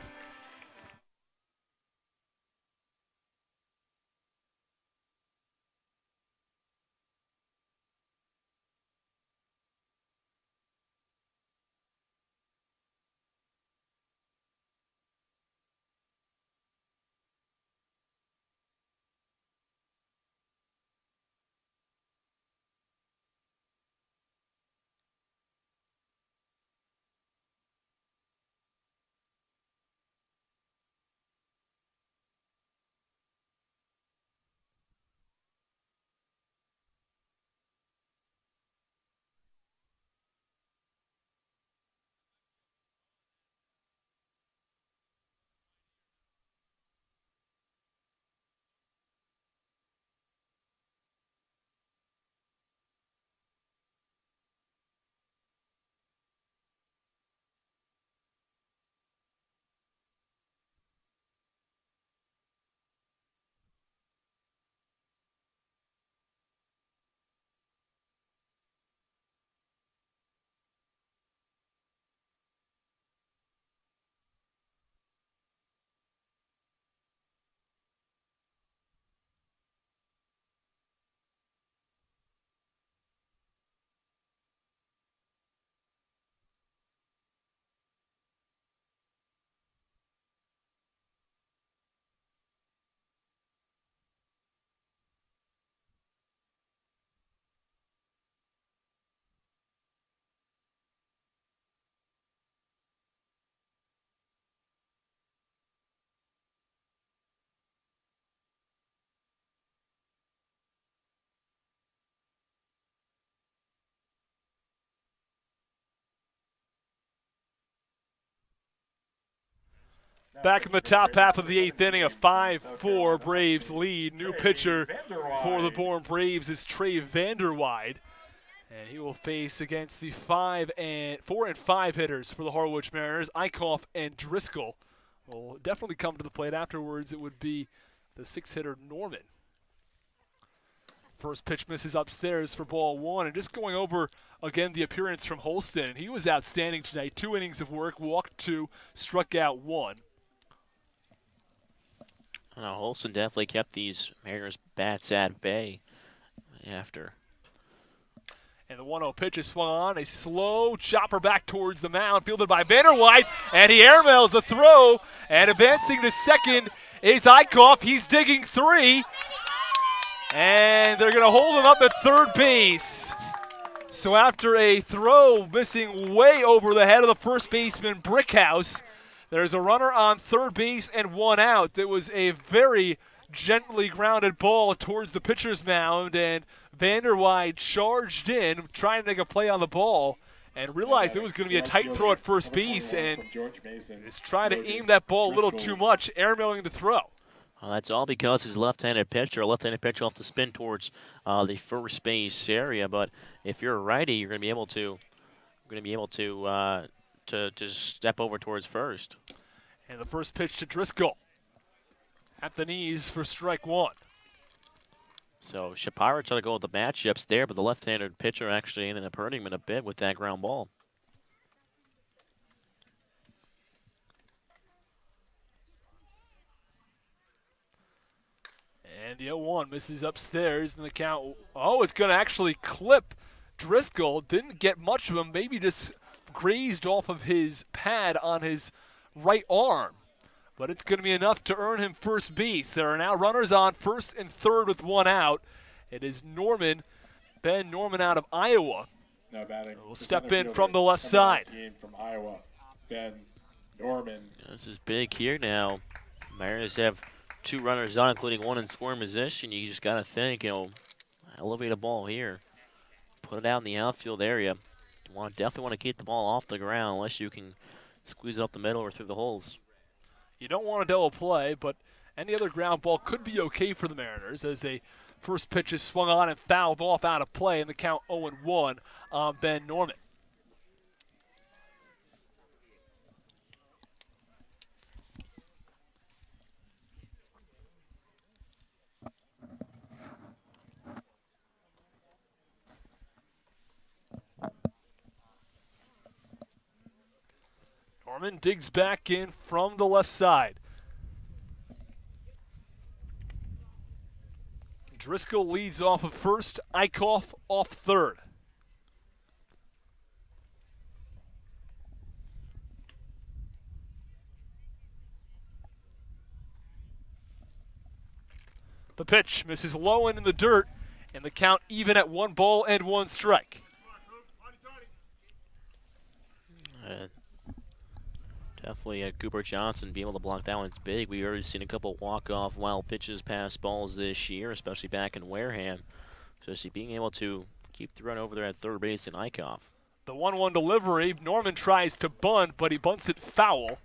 Back in the top half of the 8th inning, a 5-4 Braves lead. New pitcher for the Bourne Braves is Trey Vanderwide, and he will face against the 4 and 5 hitters for the Harwich Mariners, Eichhoff and Driscoll. Will definitely come to the plate afterwards. It would be the 6-hitter Norman. First pitch misses upstairs for ball 1, and just going over again the appearance from Holston. He was outstanding tonight. 2 innings of work, walked 2, struck out 1. Holston definitely kept these Mariners bats at bay after. And the 1-0 pitch is swung on. A slow chopper back towards the mound, fielded by Vanderwide, and he airmails the throw. And advancing to second is Eichhoff. He's digging 3. And they're going to hold him up at third base. So after a throw missing way over the head of the first baseman, Brickhouse, there's a runner on third base and 1 out. It was a very gently grounded ball towards the pitcher's mound, and Vanderwide charged in, trying to make a play on the ball, and realized it was going to be a tight throw at first base, and is trying to aim that ball a little too much, airmailing the throw. Well, that's all because he's a left-handed pitcher. A left-handed pitcher will have to spin towards the first base area, but if you're a righty, you're going to be able to step over towards first. And the first pitch to Driscoll at the knees for strike 1. So Shapiro tried to go with the matchups there, but the left-handed pitcher actually ended up hurting him a bit with that ground ball. And the 0-1 misses upstairs in the count. Oh, it's going to actually clip Driscoll. Didn't get much of him, maybe just grazed off of his pad on his right arm. But it's going to be enough to earn him first base. There are now runners on first and third with 1 out. It is Ben Norman out of Iowa. Now batting. Will step in from the left side. From Iowa, Ben Norman. This is big here now. Mariners have 2 runners on, including 1 in scoring position. You just got to think, elevate a ball here. Put it out in the outfield area. You definitely want to keep the ball off the ground unless you can squeeze it up the middle or through the holes. You don't want a double play, but any other ground ball could be okay for the Mariners as they first pitch is swung on and fouled off out of play in the count 0-1 on Ben Norman. Norman digs back in from the left side. Driscoll leads off of first, Eichhoff off third. The pitch misses low and in the dirt, and the count even at 1 ball and 1 strike. Definitely Cooper Johnson being able to block that one's big. We already seen a couple walk-off wild pitches past balls this year, especially back in Wareham. So being able to keep the run over there at third base in Eichhoff. The 1-1 delivery, Norman tries to bunt, but he bunts it foul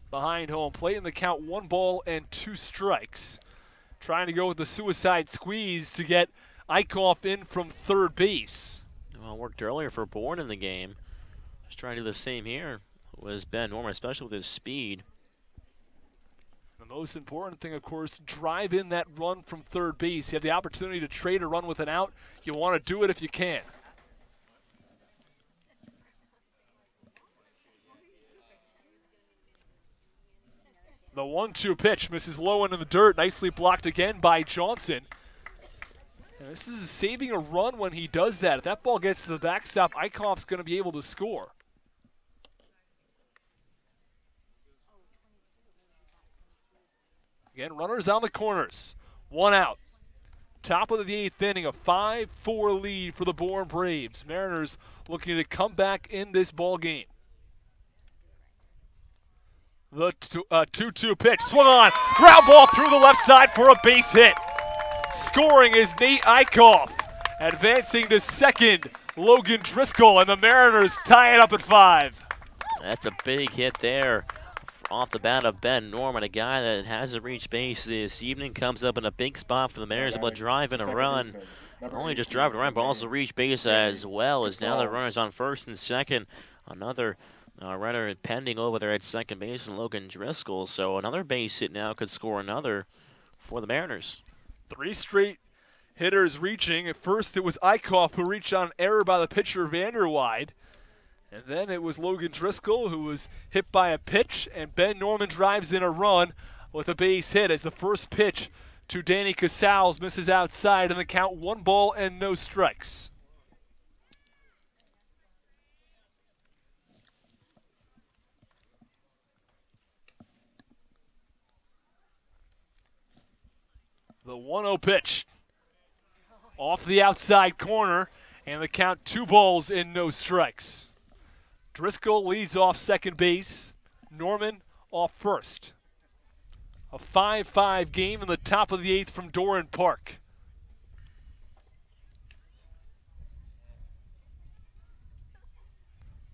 behind home plate in the count 1 ball and 2 strikes. Trying to go with the suicide squeeze to get Eichhoff in from third base. Well, worked earlier for Bourne in the game. Just trying to do the same here. Was Ben Norman, especially with his speed. The most important thing, of course, drive in that run from third base. You have the opportunity to trade a run with an out. You want to do it if you can. The 1-2 pitch misses low into the dirt. Nicely blocked again by Johnson. And this is saving a run when he does that. If that ball gets to the backstop, Eichhoff's going to be able to score. Again, runners on the corners. 1 out. Top of the 8th inning, a 5-4 lead for the Bourne Braves. Mariners looking to come back in this ball game. The 2-2 pitch, swung on, ground ball through the left side for a base hit. Scoring is Nate Eichhoff. Advancing to second, Logan Driscoll, and the Mariners tie it up at 5. That's a big hit there. Off the bat of Ben Norman, a guy that hasn't reached base this evening, comes up in a big spot for the Mariners, able to drive in a run. Not only just drive a run, but also reach base as well, as now the runner's on first and second. Another runner pending over there at second base, and Logan Driscoll. So another base hit now could score another for the Mariners. 3 straight hitters reaching. At first it was Eichhoff who reached on an error by the pitcher Vanderwide. And then it was Logan Driscoll who was hit by a pitch, and Ben Norman drives in a run with a base hit as the first pitch to Danny Casals misses outside, and the count 1 ball and no strikes. The 1-0 pitch off the outside corner, and the count 2 balls and no strikes. Driscoll leads off second base. Norman off first. A 5-5 game in the top of the 8th from Doran Park.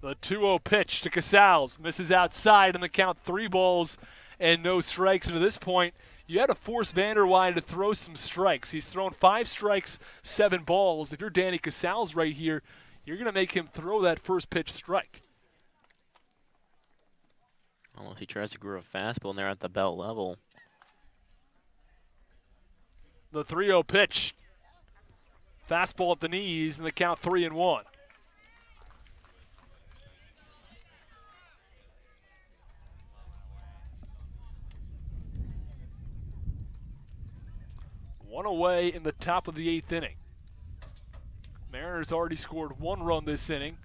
The 2-0 pitch to Casals misses outside, and the count 3 balls and no strikes. And to this point, you had to force Vanderwide to throw some strikes. He's thrown 5 strikes, 7 balls. If you're Danny Casals right here, you're going to make him throw that first pitch strike. Unless he tries to groove a fastball in there at the belt level. The 3-0 pitch. Fastball at the knees, and the count 3-1. One away in the top of the 8th inning. Mariners already scored 1 run this inning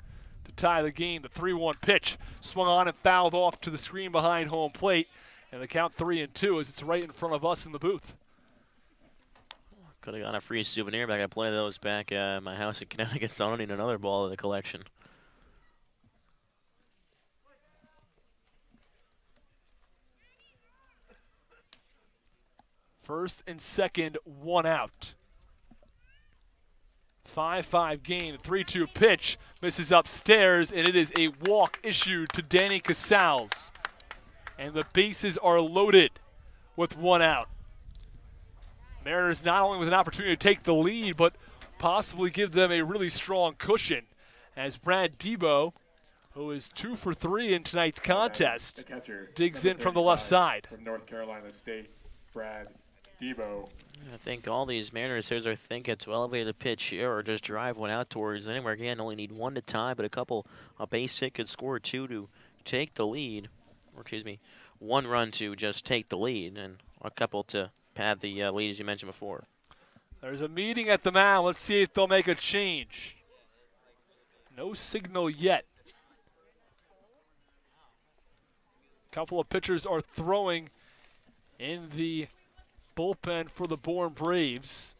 to tie the game. The 3-1 pitch swung on and fouled off to the screen behind home plate, and the count 3-2 as it's right in front of us in the booth. Could have got a free souvenir back. I played those back at my house in Connecticut, so I don't need another ball in the collection. First and second, 1 out. 5-5 game, 3-2 pitch, misses upstairs, and it is a walk issued to Danny Casals. And the bases are loaded with 1 out. Mariners not only with an opportunity to take the lead, but possibly give them a really strong cushion as Brad Debo, who is 2 for 3 in tonight's contest, digs in from the left side. From North Carolina State, Brad Debo. I think all these Mariners hitters are thinking to elevate a pitch here or just drive one out towards anywhere. Again, only need 1 to tie, but a base hit could score 2 to take the lead. Or excuse me, 1 run to just take the lead, and a couple to pad the lead as you mentioned before. There's a meeting at the mound. Let's see if they'll make a change. No signal yet. A couple of pitchers are throwing in the bullpen for the Bourne Braves.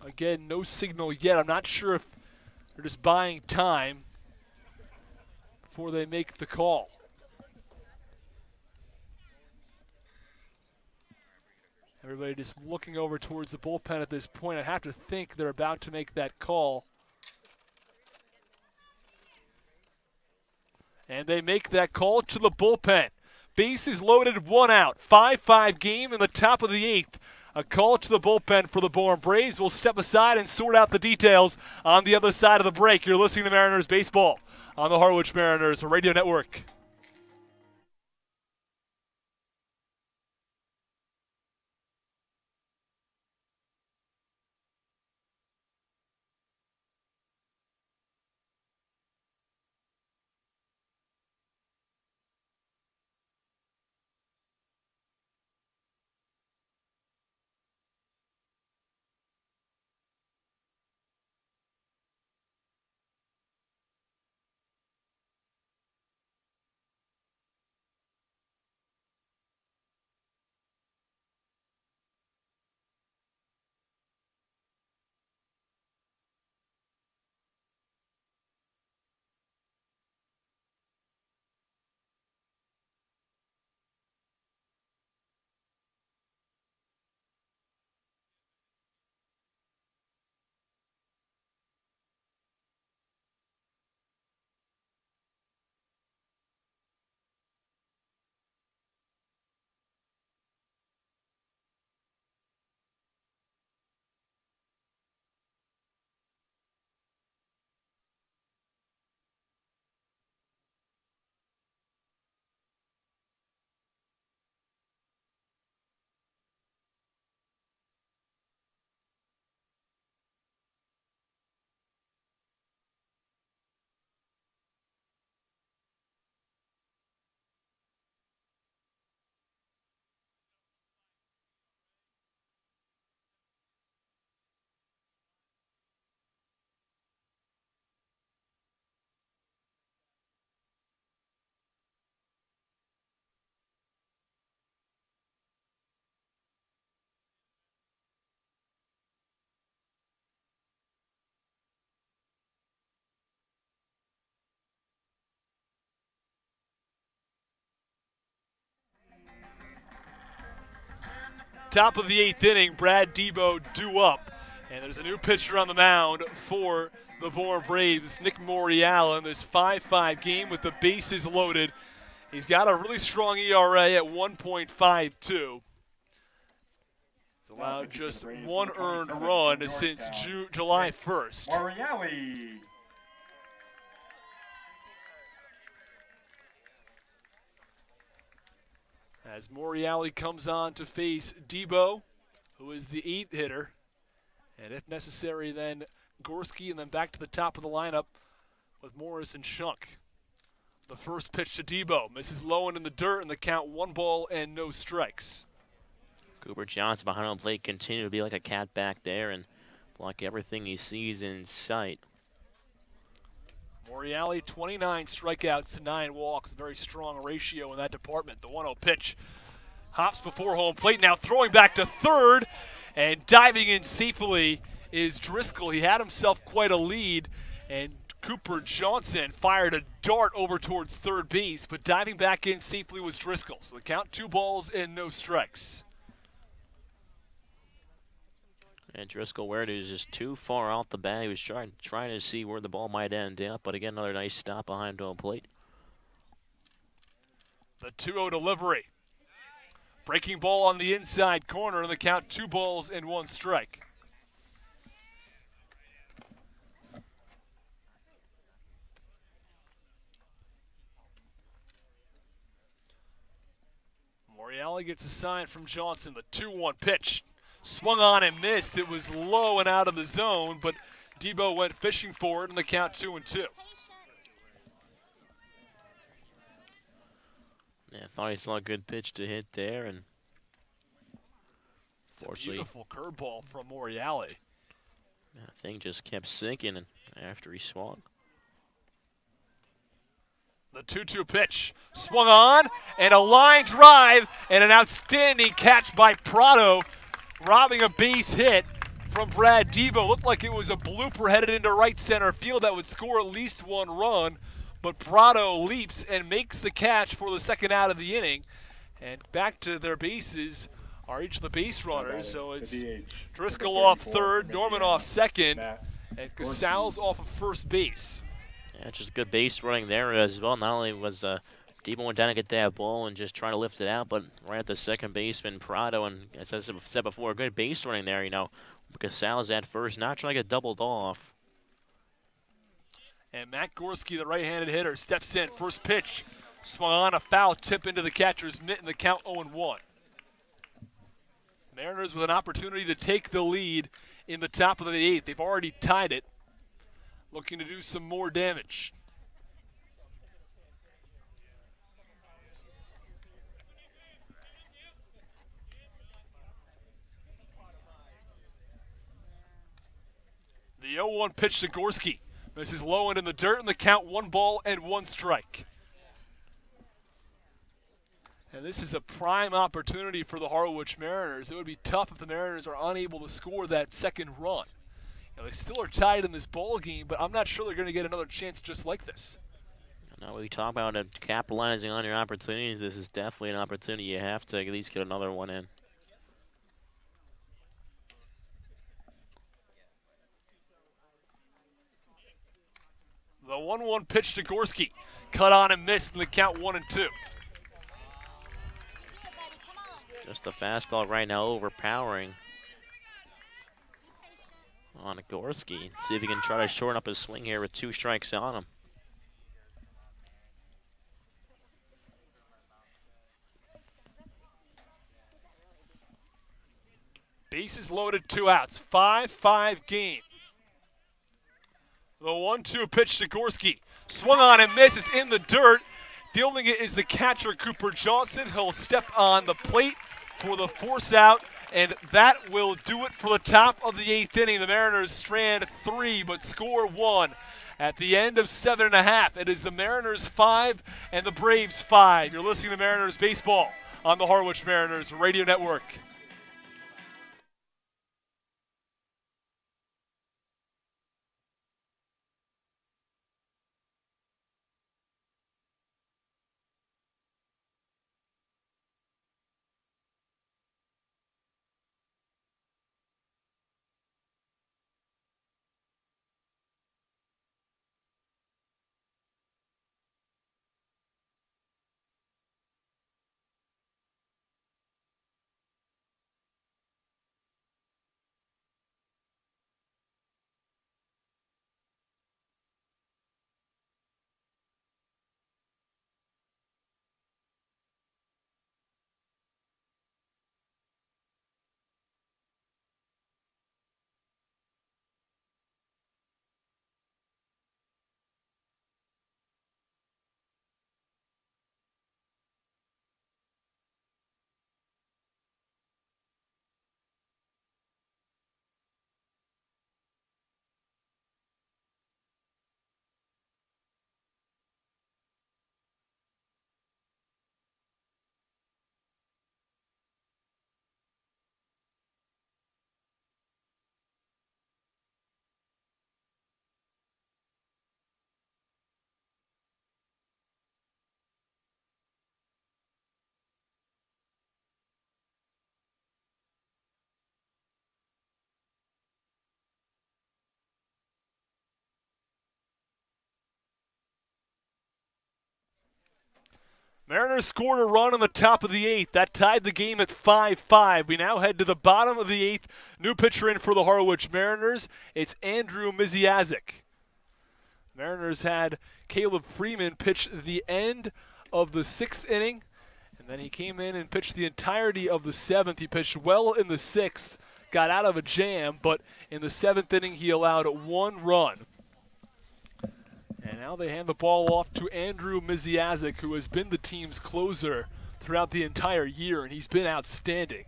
Again, no signal yet. I'm not sure if they're just buying time before they make the call. Everybody just looking over towards the bullpen at this point. I have to think they're about to make that call. And they make that call to the bullpen. Bases loaded, 1 out. 5-5 game in the top of the 8th. A call to the bullpen for the Bourne Braves. We'll step aside and sort out the details on the other side of the break. You're listening to Mariners Baseball on the Harwich Mariners Radio Network. Top of the 8th inning, Brad Debo due up. And there's a new pitcher on the mound for the Bourne Braves, Nick Morial, in this 5-5 game with the bases loaded. He's got a really strong ERA at 1.52. He's allowed just 1 earned run since July 1st. Morial. As Morial comes on to face Debo, who is the 8th hitter. And if necessary, then Gorski, and then back to the top of the lineup with Morris and Shunk. The first pitch to Debo misses low and in the dirt, and the count 1 ball and no strikes. Cooper Johnson behind home plate continue to be like a cat back there and block everything he sees in sight. Morial, 29 strikeouts to 9 walks, a very strong ratio in that department. The 1-0 pitch hops before home plate, now throwing back to third, and diving in safely is Driscoll. He had himself quite a lead, and Cooper Johnson fired a dart over towards third base, but diving back in safely was Driscoll. So the count 2 balls and no strikes. And Driscoll Ware is just too far off the bat. He was trying to see where the ball might end up, but again, another nice stop behind home plate. The 2-0 delivery. Breaking ball on the inside corner, and the count 2 balls and 1 strike. Moriali gets a sign from Johnson. The 2-1 pitch. Swung on and missed. It was low and out of the zone, but Debo went fishing for it, and the count 2-2. Yeah, I thought he saw a good pitch to hit there, and it's a beautiful curveball from Moriali. That thing just kept sinking and after he swung. The 2-2 pitch. Swung on, and a line drive, and an outstanding catch by Prado, robbing a base hit from Brad Devo. Looked like it was a blooper headed into right center field that would score at least 1 run, but Prado leaps and makes the catch for the second out of the inning. And back to their bases are each of the base runners. So it's Driscoll off third, Norman off second, and Casals off of first base. Yeah, just good base running there as well. Not only was Debo went down to get that ball and just trying to lift it out, but right at the second baseman, Prado, and as I said before, good base running there, you know, because Sal's at first, not trying to get doubled off. And Matt Gorski, the right-handed hitter, steps in. First pitch, swung on, a foul tip into the catcher's mitt, and the count 0-1. Mariners with an opportunity to take the lead in the top of the 8th. They've already tied it, looking to do some more damage. The 0-1 pitch to Gorski. Misses low and in the dirt, and the count 1 ball and 1 strike. And this is a prime opportunity for the Harwich Mariners. It would be tough if the Mariners are unable to score that second run. You know, they still are tied in this ball game, but I'm not sure they're going to get another chance just like this. Now we talk about capitalizing on your opportunities. This is definitely an opportunity. You have to at least get another one in. The 1-1 pitch to Gorski. Cut on and missed, and the count 1-2. Just the fastball right now overpowering on Gorski. See if he can try to shorten up his swing here with 2 strikes on him. Bases loaded, 2 outs. 5-5 game. The 1-2 pitch to Gorski. Swung on and misses in the dirt. Fielding it is the catcher, Cooper Johnson. He'll step on the plate for the force out, and that will do it for the top of the 8th inning. The Mariners strand 3 but score 1. At the end of 7.5, it is the Mariners 5 and the Braves 5. You're listening to Mariners Baseball on the Harwich Mariners Radio Network. Mariners scored a run on the top of the 8th. That tied the game at 5-5. We now head to the bottom of the 8th. New pitcher in for the Harwich Mariners. It's Andrew Miziazik. Mariners had Caleb Freeman pitch the end of the 6th inning, and then he came in and pitched the entirety of the 7th. He pitched well in the 6th, got out of a jam, but in the 7th inning he allowed 1 run. And now they hand the ball off to Andrew Miziazik, who has been the team's closer throughout the entire year, and he's been outstanding.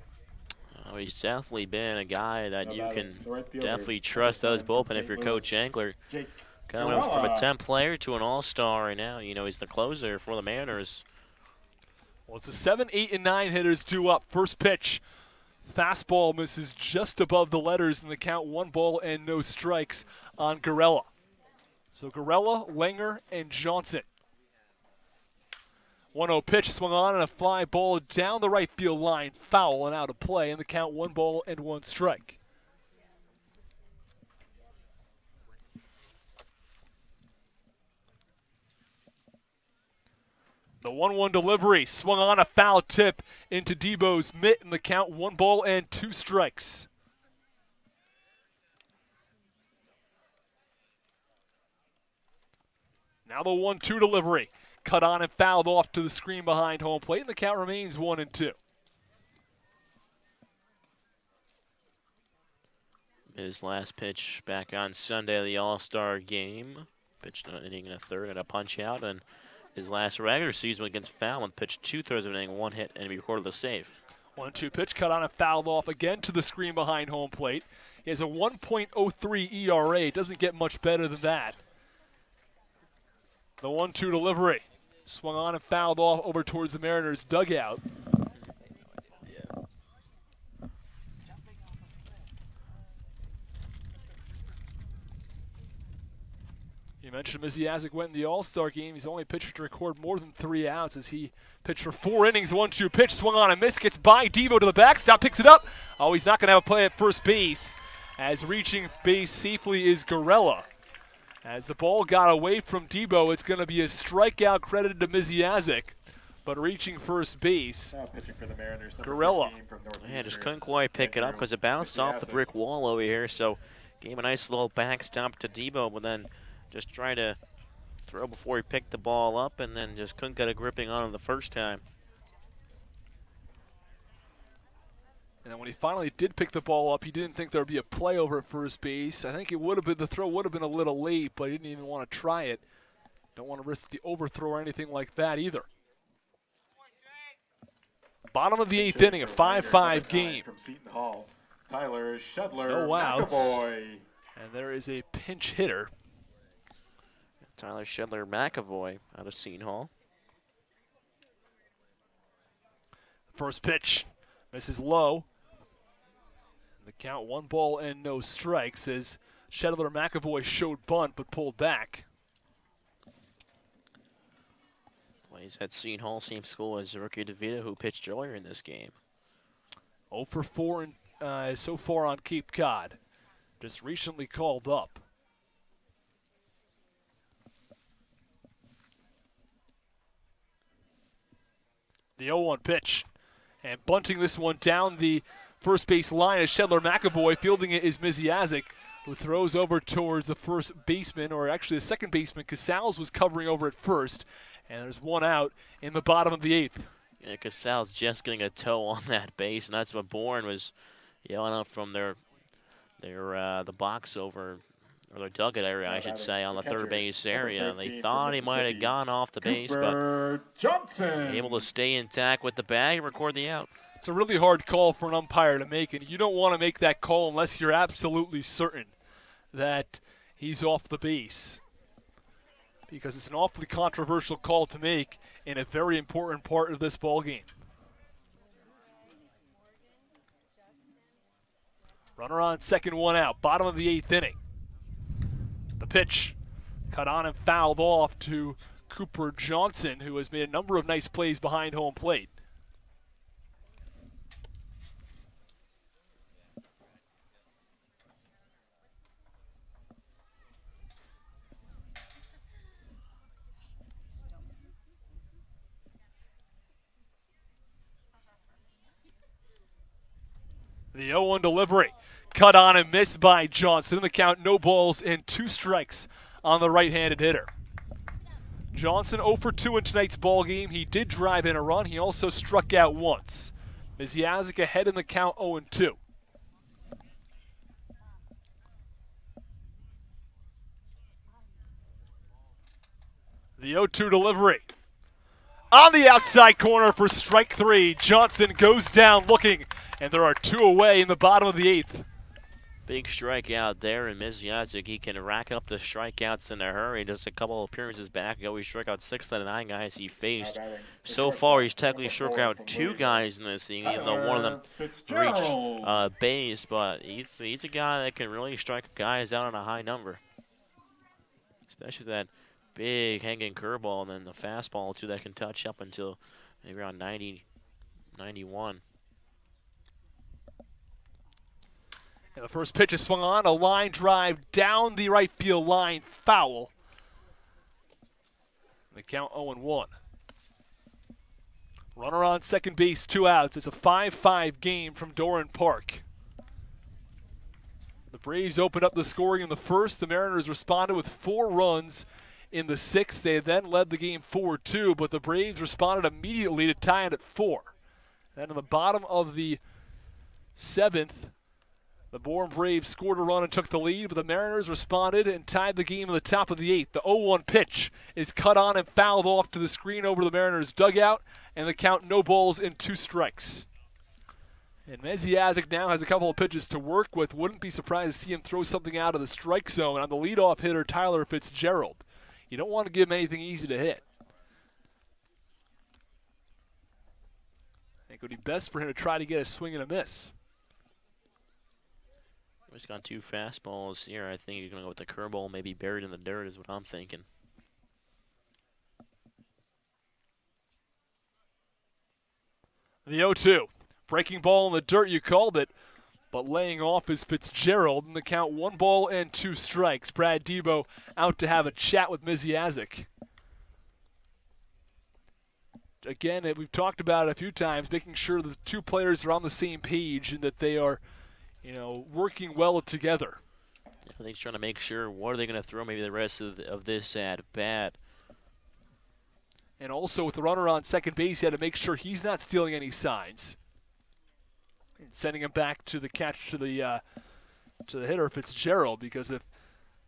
Oh, he's definitely been a guy that you can definitely trust those bullpen if you're Coach Engler. Coming up from a 10th player to an all-star right now. You know, he's the closer for the Mariners. Well, it's a 7, 8, and 9 hitters due up. First pitch, fastball misses just above the letters in the count. 1 ball and no strikes on Garella. So Garella, Langer, and Johnson. 1-0 pitch swung on and a fly ball down the right field line, foul and out of play. In the count, 1 ball and 1 strike. The 1-1 delivery swung on a foul tip into Debo's mitt. In the count, 1 ball and 2 strikes. Now the 1-2 delivery. Cut on and fouled off to the screen behind home plate, and the count remains 1-2. His last pitch back on Sunday of the All-Star game. Pitched an inning and a third and a punch-out, and his last regular season against Fallon pitched 2/3 of an inning, 1 hit, and he recorded the save. 1-2 pitch, cut on and fouled off again to the screen behind home plate. He has a 1.03 ERA. Doesn't get much better than that. The 1-2 delivery. Swung on and fouled off over towards the Mariners' dugout. You mentioned Miziazik went in the All-Star game. He's the only pitcher to record more than 3 outs as he pitched for 4 innings. 1-2 pitch, swung on and missed, gets by Debo to the backstop, picks it up. Oh, he's not going to have a play at first base, as reaching base safely is Garella. As the ball got away from Debo, it's going to be a strikeout credited to Miziazik, but reaching first base, Garella. Yeah, just couldn't quite pick it up because it bounced off the brick wall over here, so gave a nice little backstop to Debo, but then just tried to throw before he picked the ball up, and then just couldn't get a gripping on him the first time. And then when he finally did pick the ball up, he didn't think there would be a play over at first base. I think it would have been, the throw would have been a little late, but he didn't even want to try it. Don't want to risk the overthrow or anything like that either. Bottom of the 8th inning, a 5-5 game. From Seton Hall, Tyler Shedler, no outs. McAvoy. And there is a pinch hitter. Tyler Shedler McAvoy out of Seton Hall. First pitch misses low. The count, 1 ball and no strikes as Shedler McAvoy showed bunt but pulled back. Plays at Seton Hall, same school as Rookie DeVito, who pitched earlier in this game. 0 for 4 so far on Cape Cod. Just recently called up. The 0-1 pitch. And bunting this one down the first base line is Shedler McAvoy. Fielding it is Miziazik, who throws over towards the first baseman, or actually the second baseman. Casals was covering over at first. And there's 1 out in the bottom of the 8th. Yeah, Casals just getting a toe on that base, and that's what Bourne was yelling out from the box over, or their dugout area, I should say, on the third base area. They thought he might have gone off the base, but Johnson able to stay intact with the bag and record the out. It's a really hard call for an umpire to make, and you don't want to make that call unless you're absolutely certain that he's off the base, because it's an awfully controversial call to make in a very important part of this ball game. Runner on second, 1 out, bottom of the 8th inning. The pitch cut on and fouled off to Cooper Johnson, who has made a number of nice plays behind home plate. The 0-1 delivery. Cut on and missed by Johnson. In the count, no balls and 2 strikes on the right-handed hitter. Johnson 0 for 2 in tonight's ball game. He did drive in a run. He also struck out once. Misiazic ahead in the count 0-2. The 0-2 delivery. On the outside corner for strike 3. Johnson goes down looking, and there are 2 away in the bottom of the 8th. Big strikeout there, and Misiazic, he can rack up the strikeouts in a hurry. Just a couple of appearances back ago, he struck out 6 of the 9 guys he faced. So far, he's technically struck out 2 guys in this inning, even though one of them reached base. But he's a guy that can really strike guys out on a high number, especially that big hanging curveball and then the fastball, too, that can touch up until maybe around 90, 91. And the first pitch is swung on, a line drive down the right field line, foul. The count 0-1. Runner on second base, 2 outs. It's a 5-5 game from Doran Park. The Braves opened up the scoring in the first. The Mariners responded with 4 runs in the 6th. They then led the game 4-2, but the Braves responded immediately to tie it at 4. Then in the bottom of the 7th, the Bourne Braves scored a run and took the lead, but the Mariners responded and tied the game in the top of the 8th. The 0-1 pitch is cut on and fouled off to the screen over the Mariners' dugout, and the count no balls and 2 strikes. And Misiazic now has a couple of pitches to work with. Wouldn't be surprised to see him throw something out of the strike zone on the leadoff hitter, Tyler Fitzgerald. You don't want to give him anything easy to hit. I think it would be best for him to try to get a swing and a miss. He's got 2 fastballs here. I think you're going to go with the curveball, maybe buried in the dirt is what I'm thinking. The 0-2. Breaking ball in the dirt, you called it, but laying off is Fitzgerald, and the count 1 ball and 2 strikes. Brad Debo out to have a chat with Misiazic. Again, we've talked about it a few times, making sure that the 2 players are on the same page and that they are, working well together. I think he's trying to make sure what are they going to throw maybe the rest of this at bat. And also with the runner on second base, he had to make sure he's not stealing any signs. And sending him back to the catch to the hitter Fitzgerald, because if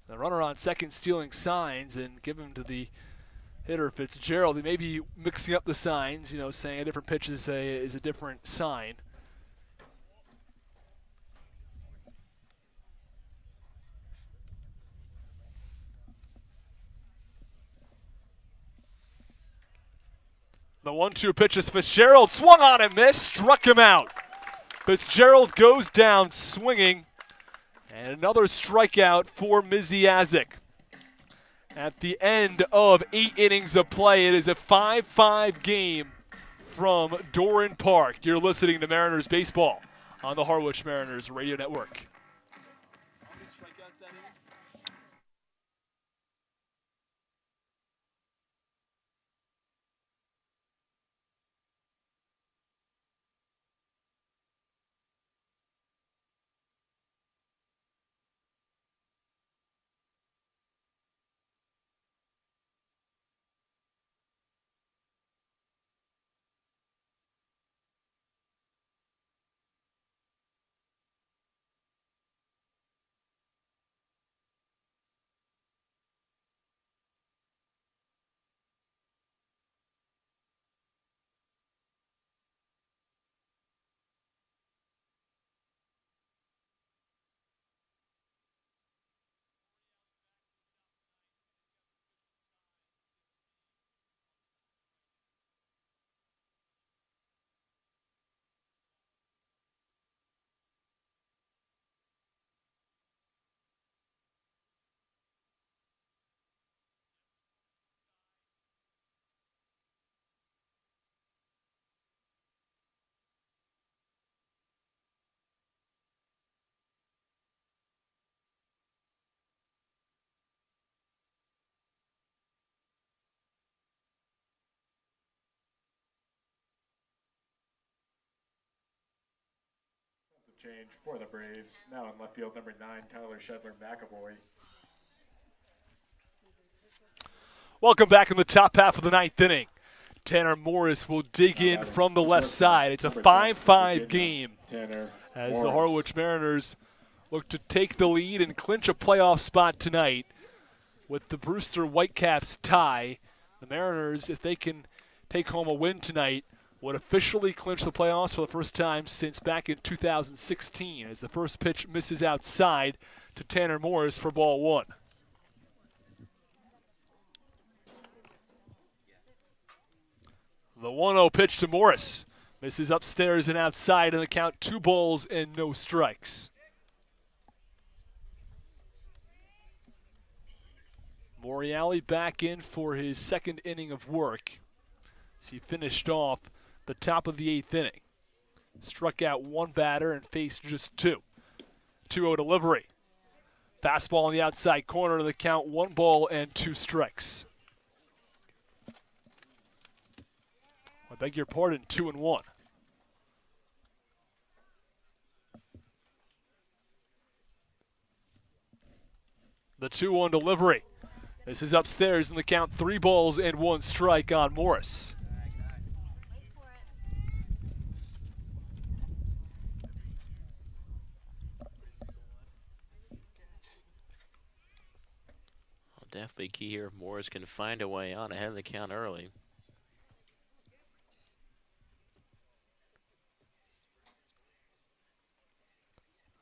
the runner on second stealing signs and give him to the hitter Fitzgerald, he may be mixing up the signs, saying a different pitch is a different sign. The 1-2 pitch is Fitzgerald, swung on and missed, struck him out. Fitzgerald goes down swinging, and another strikeout for Misiazic. At the end of 8 innings of play, it is a 5-5 game from Doran Park. You're listening to Mariners Baseball on the Harwich Mariners Radio Network. Change for the Braves. Now in left field, number 9, Tyler Shedler McAvoy. Welcome back in the top half of the 9th inning. Tanner Morris will dig in from the left side. It's a 5-5 game as the Harwich Mariners look to take the lead and clinch a playoff spot tonight. With the Brewster Whitecaps tie, the Mariners, if they can take home a win tonight, would officially clinch the playoffs for the first time since back in 2016 as the first pitch misses outside to Tanner Morris for ball 1. The 1-0 pitch to Morris. Misses upstairs and outside, and the count 2 balls and no strikes. Morreale back in for his second inning of work as he finished off the top of the 8th inning. Struck out 1 batter and faced just 2. 2-0 delivery. Fastball on the outside corner, and the count 1 ball and 2 strikes. I beg your pardon, 2-1. The 2-1 delivery. This is upstairs, and the count 3 balls and 1 strike on Morris. Definitely key here if Morris can find a way on ahead of the count early.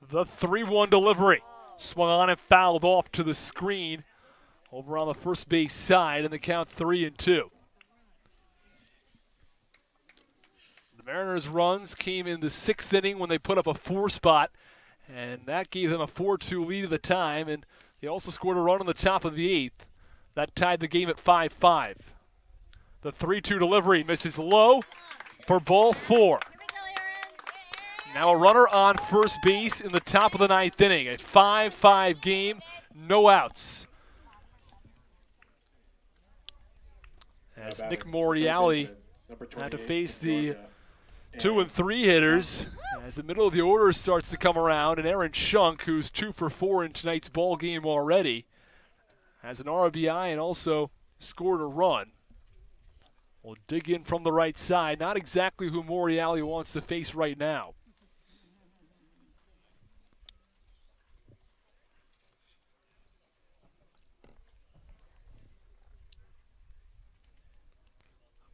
The 3-1 delivery. Swung on and fouled off to the screen over on the first base side, and the count 3-2. The Mariners' runs came in the 6th inning when they put up a 4 spot, and that gave them a 4-2 lead at the time, and they also scored a run on the top of the 8th. That tied the game at 5-5. The 3-2 delivery misses low for ball 4. Now a runner on first base in the top of the 9th inning. A 5-5 game, no outs. As Nick Morreale had to face the 2 and 3 hitters as the middle of the order starts to come around, and Aaron Shunk, who's 2 for 4 in tonight's ball game already, has an RBI and also scored a run. Will dig in from the right side. Not exactly who Morreale wants to face right now.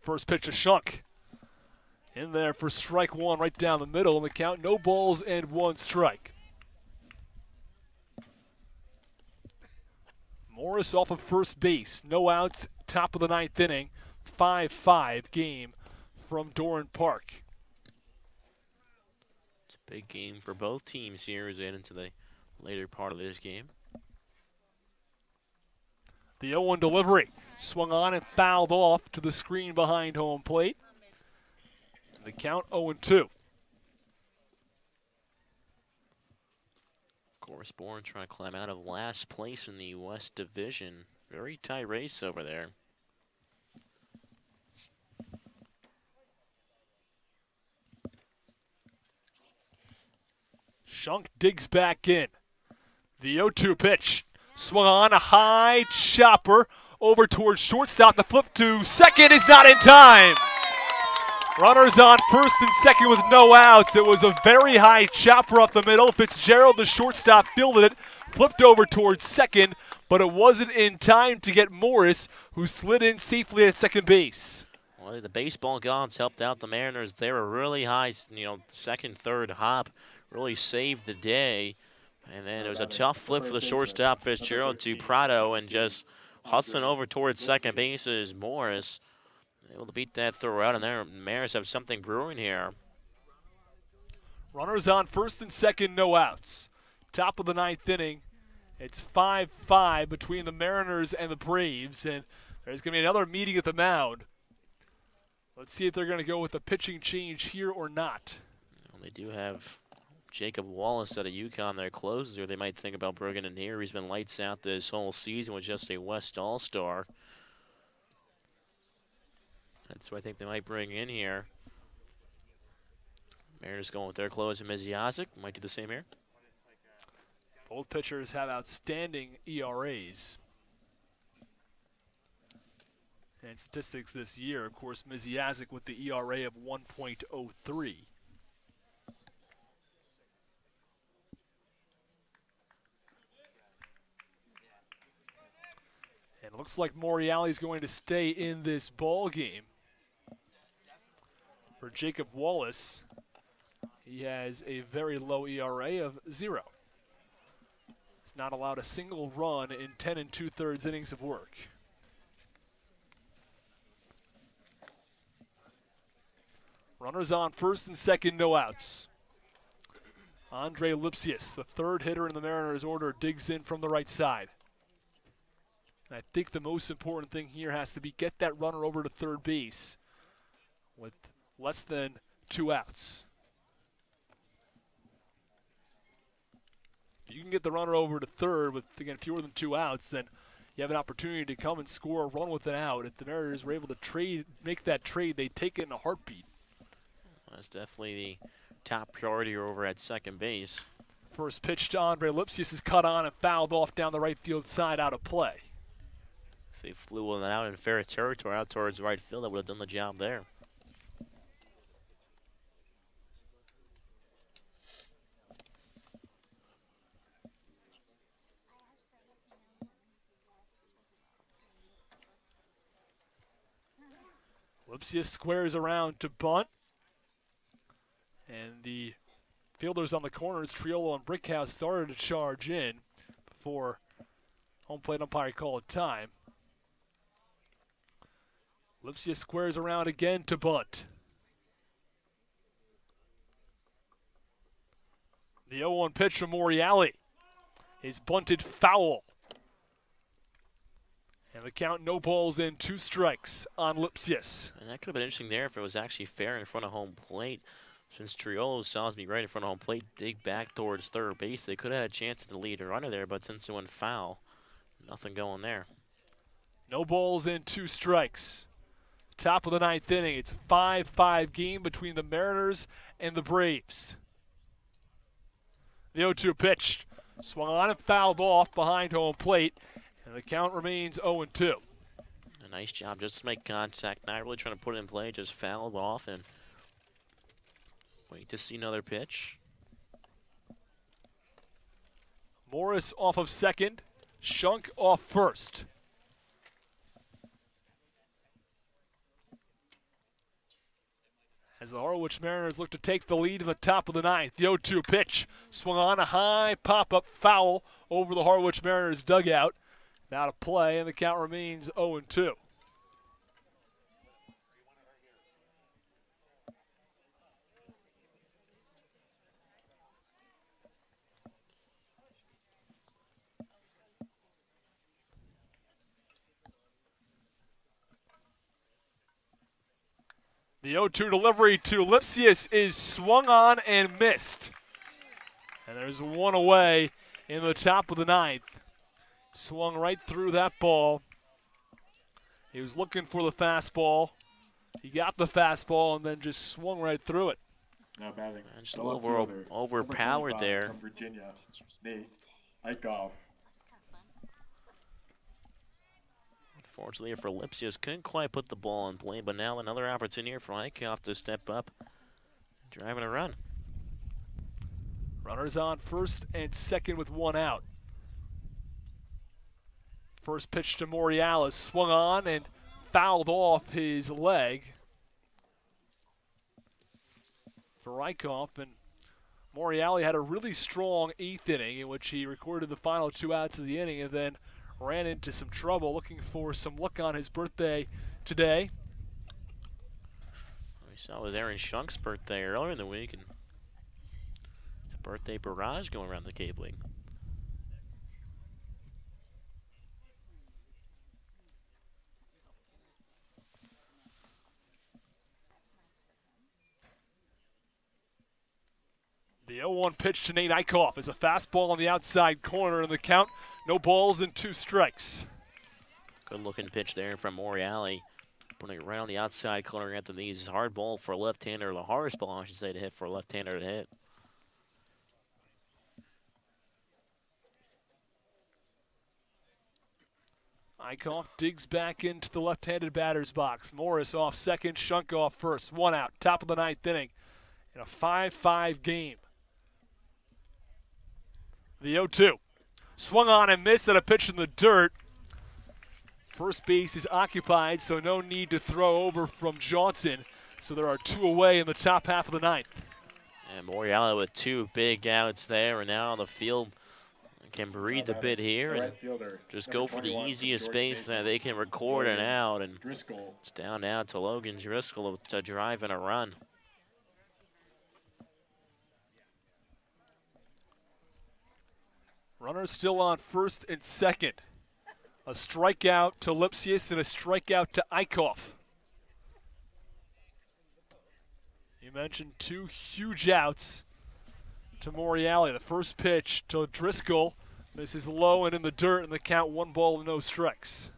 First pitch to Shunk. In there for strike 1 right down the middle, and the count no balls and 1 strike. Morris off of first base, no outs, top of the 9th inning, 5-5 game from Doran Park. It's a big game for both teams here as we head into the later part of this game. The 0-1 delivery. Swung on and fouled off to the screen behind home plate. The count 0-2. Of course, Bourne trying to climb out of last place in the West Division. Very tight race over there. Shunk digs back in. The 0-2 pitch. Swung on, a high chopper over towards shortstop. The flip to second is not in time. Runners on first and second with no outs. It was a very high chopper up the middle. Fitzgerald, the shortstop, fielded it, flipped over towards second, but it wasn't in time to get Morris, who slid in safely at second base. Well, the baseball gods helped out the Mariners. They were really high, second, third hop, really saved the day. And then it was a tough flip for the shortstop, Fitzgerald, to Prado, and just hustling over towards second base is Morris. Able to beat that throw out, and there Mariners have something brewing here. Runners on first and second, no outs. Top of the 9th inning. It's 5-5 between the Mariners and the Braves, and there's going to be another meeting at the mound. Let's see if they're going to go with a pitching change here or not. Well, they do have Jacob Wallace out of UConn, their closer. They might think about bringing in here. He's been lights out this whole season with just a West All-Star. That's what I think they might bring in here. Mariners going with their close and Misiasic. Might do the same here. Both pitchers have outstanding ERAs. And statistics this year, of course, Misiasic with the ERA of 1.03. And it looks like Morreale is going to stay in this ball game. For Jacob Wallace, he has a very low ERA of 0. He's not allowed a single run in 10 2/3 innings of work. Runners on first and second, no outs. Andre Lipsius, the third hitter in the Mariners order, digs in from the right side. And I think the most important thing here has to be get that runner over to third base with less than 2 outs. If you can get the runner over to third with, again, fewer than 2 outs, then you have an opportunity to come and score a run with an out. If the Mariners were able to make that trade, they'd take it in a heartbeat. That's definitely the top priority over at second base. First pitch to Andre Lipsius is cut on and fouled off down the right field side, out of play. If they flew one out in fair territory out towards right field, that would have done the job there. Lipsius squares around to bunt. And the fielders on the corners, Triolo and Brickhouse, started to charge in before home plate umpire called time. Lipsius squares around again to bunt. The 0-1 pitch from Morreale is bunted foul. And the count, no balls in, 2 strikes on Lipsius. And that could have been interesting there if it was actually fair in front of home plate. Since Triolo saw me right in front of home plate, dig back towards third base, they could have had a chance at the lead runner there, but since it went foul, nothing going there. No balls in, 2 strikes. Top of the 9th inning. It's a 5-5 game between the Mariners and the Braves. The 0-2 pitch swung on and fouled off behind home plate, and the count remains 0-2. A nice job just to make contact, not really trying to put it in play, just fouled off and wait to see another pitch. Morris off of second, Shunk off first. As the Harwich Mariners look to take the lead in the top of the 9th, the 0-2 pitch swung on, a high pop-up foul over the Harwich Mariners dugout. Out of play, and the count remains 0-2. The 0-2 delivery to Lipsius is swung on and missed. And there's one away in the top of the 9th. Swung right through that ball. He was looking for the fastball. He got the fastball and then just swung right through it. Now batting. Just a little overpowered there. From Virginia, Nate Eichhoff. Unfortunately for Lipsius, couldn't quite put the ball in play, but now another opportunity here for Eichhoff to step up, driving a run. Runners on first and second with 1 out. First pitch to Morreale is swung on and fouled off his leg for Eichhoff. And Morreale had a really strong 8th inning in which he recorded the final 2 outs of the inning and then ran into some trouble looking for some luck on his birthday today. We saw it was Aaron Shunk's birthday earlier in the week, and it's a birthday barrage going around the Cape League. The 0-1 pitch to Nate Eichhoff is a fastball on the outside corner, and the count, no balls and 2 strikes. Good looking pitch there from Morreale. Putting it right on the outside corner. Anthony's hard ball for a left-hander, or the hardest ball, I should say, to hit for a left-hander to hit. Eichhoff digs back into the left-handed batter's box. Morris off second, Shunk off first. 1 out, top of the 9th inning in a 5-5 game. The 0-2. Swung on and missed at a pitch in the dirt. First base is occupied, so no need to throw over from Johnson. So there are 2 away in the top half of the 9th. And Moriallo with 2 big outs there, and now the field can breathe a bit here and just go for the easiest space that they can record an out. And it's down now to Logan Driscoll to drive in a run. Runners still on first and second. A strikeout to Lipsius and a strikeout to Eichhoff. You mentioned 2 huge outs to Moriallo. The first pitch to Driscoll misses low and in the dirt, and the count 1 ball and no strikes.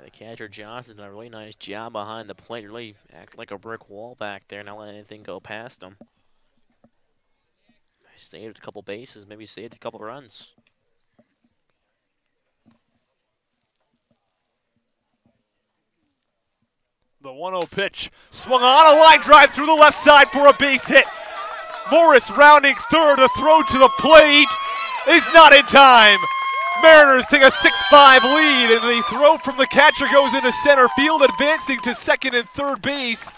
The catcher Johnson did a really nice job behind the plate. Really acted like a brick wall back there, not letting anything go past him. Saved a couple bases, maybe saved a couple runs. The 1-0 pitch, swung on, a line drive through the left side for a base hit. Morris rounding third, a throw to the plate is not in time. Mariners take a 6-5 lead, and the throw from the catcher goes into center field. Advancing to second and third base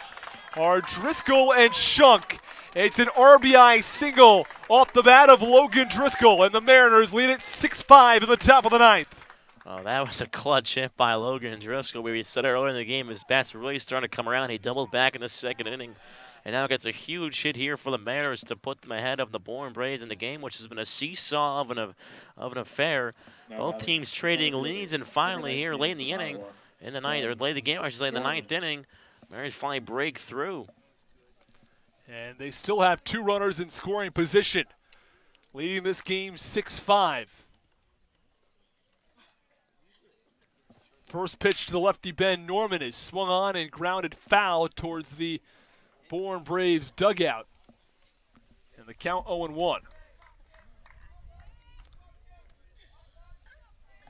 are Driscoll and Shunk. It's an RBI single off the bat of Logan Driscoll, and the Mariners lead it 6-5 in the top of the 9th. Oh, that was a clutch hit by Logan Driscoll. We said earlier in the game, his bat's really starting to come around. He doubled back in the 2nd inning, and now gets a huge hit here for the Mariners to put them ahead of the Bourne Braves in the game, which has been a seesaw of an affair. Both teams trading leads, and finally here late in the inning, in the 9th, or late in the game, I should say, in the 9th inning, Mariners finally break through. And they still have 2 runners in scoring position, leading this game 6-5. First pitch to the lefty Ben Norman is swung on and grounded foul towards the Bourne Braves dugout. And the count 0-1.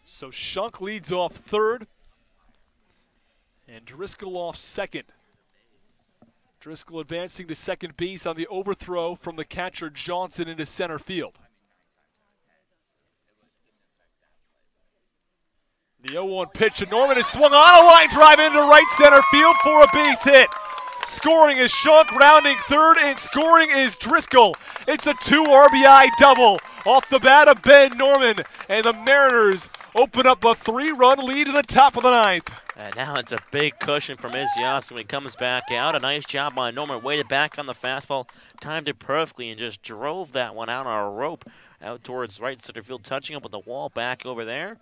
So Shunk leads off third, and Driscoll off second. Driscoll advancing to second base on the overthrow from the catcher Johnson into center field. The 0-1 pitch, and Norman is swung on, a line drive into right center field for a base hit. Scoring is Shunk, rounding third, and scoring is Driscoll. It's a 2 RBI double off the bat of Ben Norman, and the Mariners open up a 3-run lead to the top of the 9th. And now it's a big cushion from Izzyos when he comes back out. A nice job by Norman, waited back on the fastball, timed it perfectly, and just drove that one out on a rope out towards right center field, touching up with the wall back over there.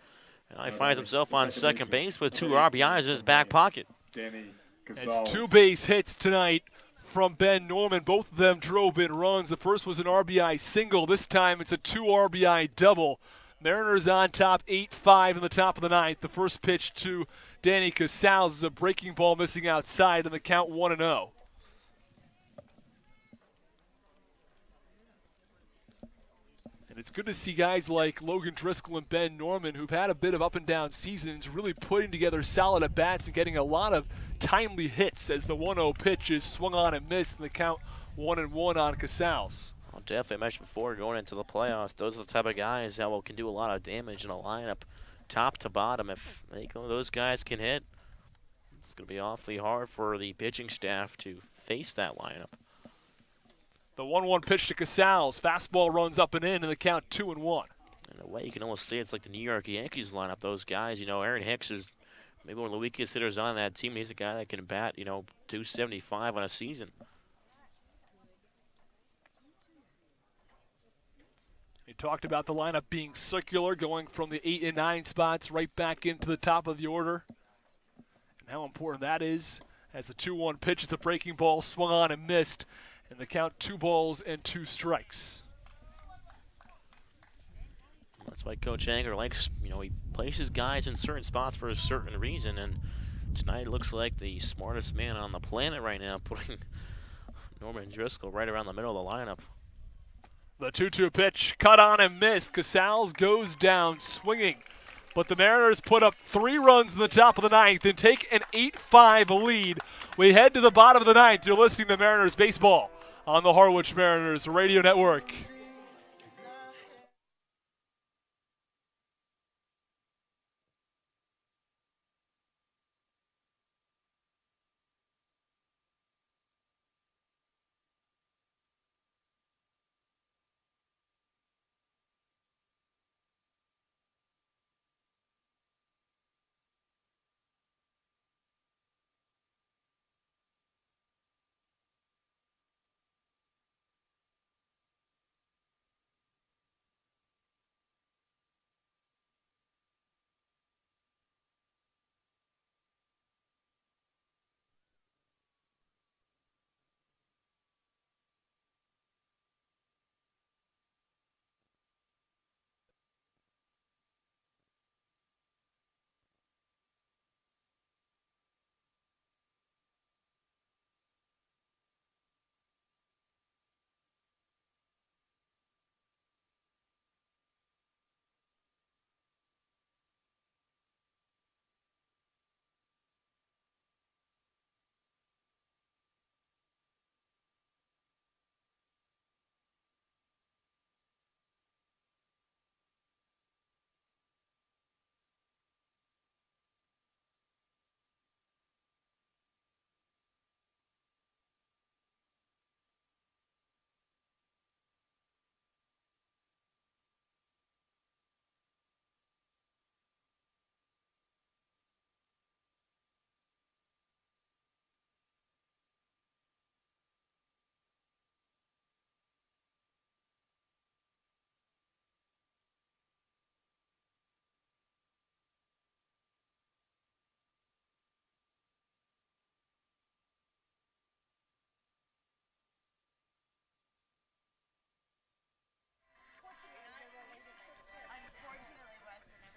And he finds himself on second base with 2 RBIs in his back pocket. It's 2 base hits tonight from Ben Norman. Both of them drove in runs. The first was an RBI single. This time it's a 2 RBI double. Mariners on top 8-5 in the top of the 9th. The first pitch to Danny Casals is a breaking ball missing outside, and the count 1-0. And it's good to see guys like Logan Driscoll and Ben Norman, who've had a bit of up and down seasons, really putting together solid at-bats and getting a lot of timely hits as the 1-0 pitch is swung on and missed, and the count 1-1 on Casals. Well, definitely mentioned before, going into the playoffs, those are the type of guys that can do a lot of damage in a lineup, top to bottom. If those guys can hit, it's going to be awfully hard for the pitching staff to face that lineup. The 1-1 pitch to Casals. Fastball runs up and in, and the count 2-1. In a way, you can almost say it's like the New York Yankees lineup. Those guys, Aaron Hicks is maybe one of the weakest hitters on that team. He's a guy that can bat, 275 on a season. He talked about the lineup being circular, going from the 8 and 9 spots right back into the top of the order. And how important that is as the 2-1 pitch is a breaking ball swung on and missed. And the count 2 balls and 2 strikes. That's why Coach Anger likes, he places guys in certain spots for a certain reason, and tonight it looks like the smartest man on the planet right now, putting Norman Driscoll right around the middle of the lineup. The 2-2 pitch, cut on and missed. Casals goes down swinging. But the Mariners put up 3 runs in the top of the 9th and take an 8-5 lead. We head to the bottom of the 9th. You're listening to Mariners Baseball on the Harwich Mariners Radio Network.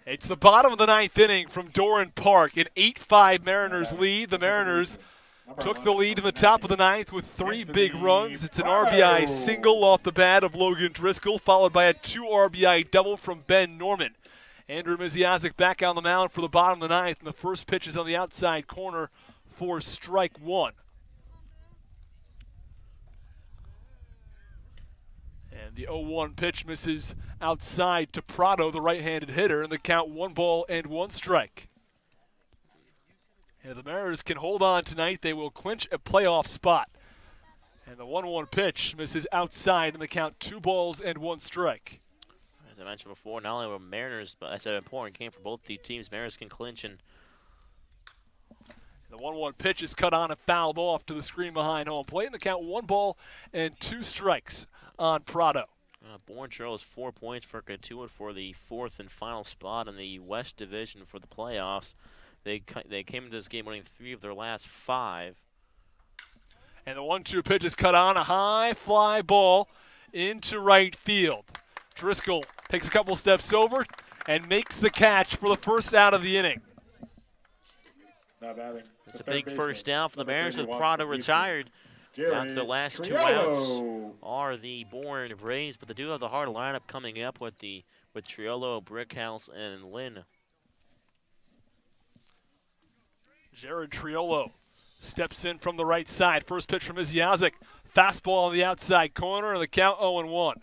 It's the bottom of the 9th inning from Doran Park. An 8-5 Mariners lead. The Mariners took the lead in the top of the 9th with 3 big runs. It's an RBI single off the bat of Logan Driscoll, followed by a 2 RBI double from Ben Norman. Andrew Misiazik back on the mound for the bottom of the 9th, and the first pitch is on the outside corner for strike 1. And the 0-1 pitch misses outside to Prado, the right-handed hitter, and the count 1 ball and 1 strike. And if the Mariners can hold on tonight, they will clinch a playoff spot. And the 1-1 pitch misses outside, and the count 2 balls and 1 strike. As I mentioned before, not only were Mariners, but that's an important game for both the teams. Mariners can clinch, and the 1-1 pitch is cut on and fouled off to the screen behind home plate, and the count 1 ball and 2 strikes on Prado. Bourne Trail 4 points for Cotuit for the 4th and final spot in the West Division for the playoffs. They came into this game winning 3 of their last 5. And the 1-2 pitch is cut on, a high fly ball into right field. Driscoll takes a couple steps over and makes the catch for the first out of the inning. It's a big first down for the Mariners with Prado retired. Down to the last 2 outs are the Bourne Braves, but they do have the hard lineup coming up with Triolo, Brickhouse, and Lynn. Jared Triolo steps in from the right side. First pitch from Misiazik. Fastball on the outside corner, and the count 0-1.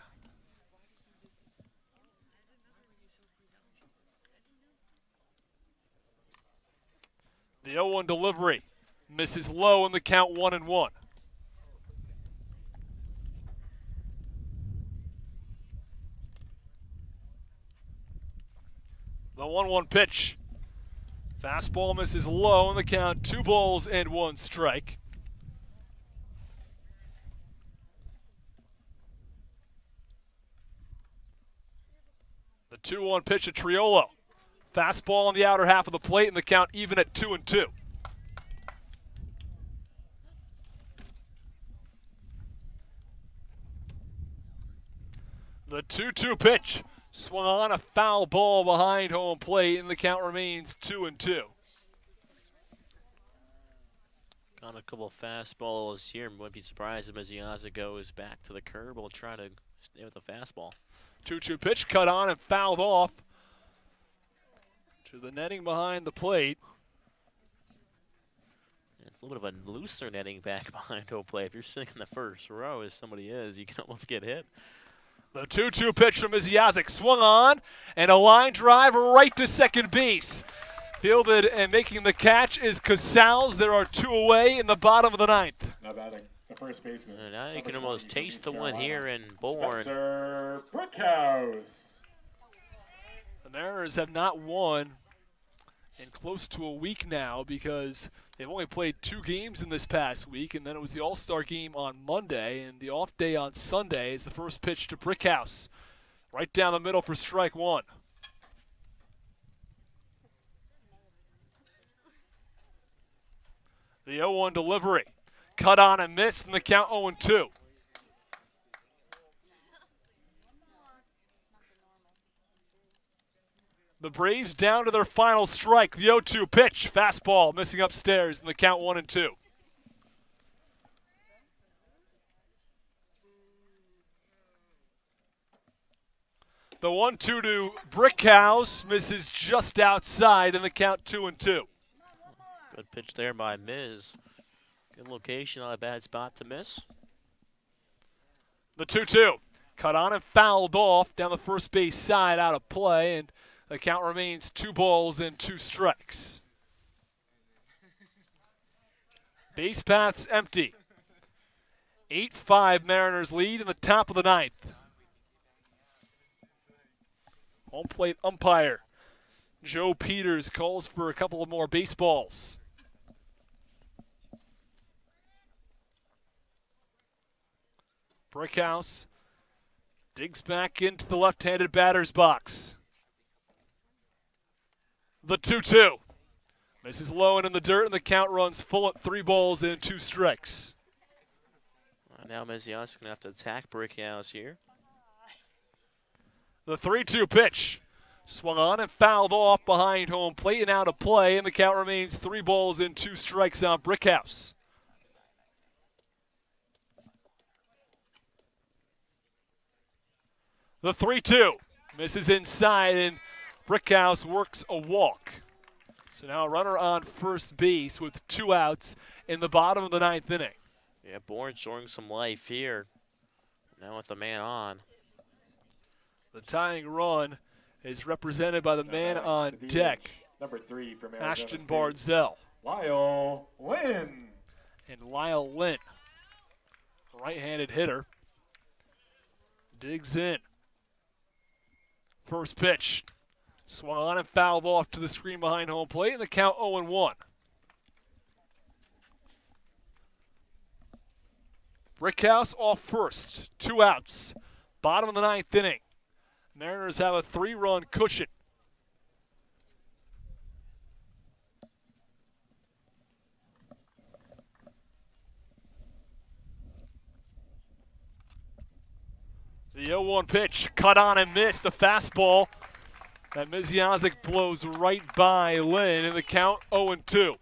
The 0-1 delivery misses low, and the count 1-1. The 1-1 pitch. Fastball misses low, and the count 2 balls and 1 strike. The 2-1 pitch to Triolo. Fastball on the outer half of the plate, and the count even at 2-2. The 2-2 pitch. Swung on a foul ball behind home plate, and the count remains 2-2. Got a couple of fastballs here. Wouldn't be surprised if Miziaza goes back to the curb. We'll try to stay with the fastball. 2-2 pitch, cut on and fouled off to the netting behind the plate. It's a little bit of a looser netting back behind home plate. If you're sitting in the first row, as somebody is, you can almost get hit. The 2-2 pitch from Miziazic swung on, and a line drive right to second base. Fielded and making the catch is Casals. There are 2 away in the bottom of the 9th. Now batting the first baseman. And now you can almost taste the one here in Bourne. Spencer Brickhouse. The Mariners have not won in close to a week now because they've only played 2 games in this past week, and then it was the All-Star game on Monday, and the off day on Sunday is the first pitch to Brickhouse. Right down the middle for strike 1. The 0-1 delivery. Cut on and missed, and the count 0-2. The Braves down to their final strike. The 0-2 pitch. Fastball missing upstairs, and the count 1-2. The 1-2 to Brickhouse misses just outside, and the count 2-2. Good pitch there by Miz. Good location on a bad spot to miss. The 2-2. Cut on and fouled off down the first base side, out of play, and the count remains 2 balls and 2 strikes. Base paths empty. 8-5 Mariners lead in the top of the 9th. Home plate umpire Joe Peters calls for a couple of more baseballs. Brickhouse digs back into the left-handed batter's box. The 2-2. Misses low and in the dirt, and the count runs full at 3 balls and 2 strikes. Now Mizia's going to have to attack Brickhouse here. The 3-2 pitch. Swung on and fouled off behind home plate and out of play, and the count remains 3 balls and 2 strikes on Brickhouse. The 3-2 misses inside, and Brickhouse works a walk. So now a runner on first base with 2 outs in the bottom of the 9th inning. Yeah, Bourne showing some life here. Now with the man on. The tying run is represented by the man on deck, Number 3 from Ashton Barzell. Lyle Lynn. And Lyle Lynn, right-handed hitter, digs in. First pitch. Swung on and fouled off to the screen behind home plate, and the count 0-1. Brickhouse off first, 2 outs. Bottom of the 9th inning. Mariners have a 3-run cushion. The 0-1 pitch, cut on and missed. The fastball that Miziazic blows right by Lynn, and the count 0-2.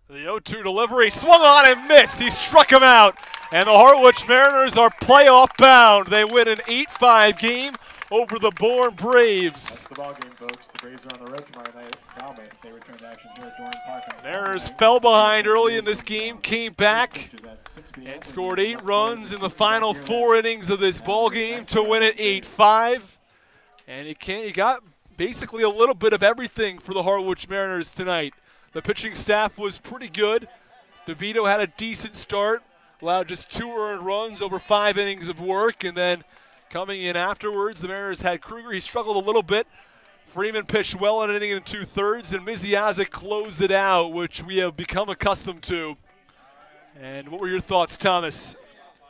The 0-2 delivery, swung on and missed. He struck him out, and the Harwich Mariners are playoff bound. They win an 8-5 game over the Bourne Braves. That's the ball game, folks. The Braves are on the road tomorrow night. Now they return to action here at Dorn Park. Mariners fell behind early in this game, came back, and scored 8 runs in the final 4 innings of this ball game to win it 8-5. And you got basically a little bit of everything for the Harwich Mariners tonight. The pitching staff was pretty good. DeVito had a decent start, allowed just 2 earned runs over 5 innings of work, and then coming in afterwards, the Mariners had Kruger. He struggled a little bit. Freeman pitched well in an inning and 2/3, and Miziazic closed it out, which we have become accustomed to. And what were your thoughts, Thomas?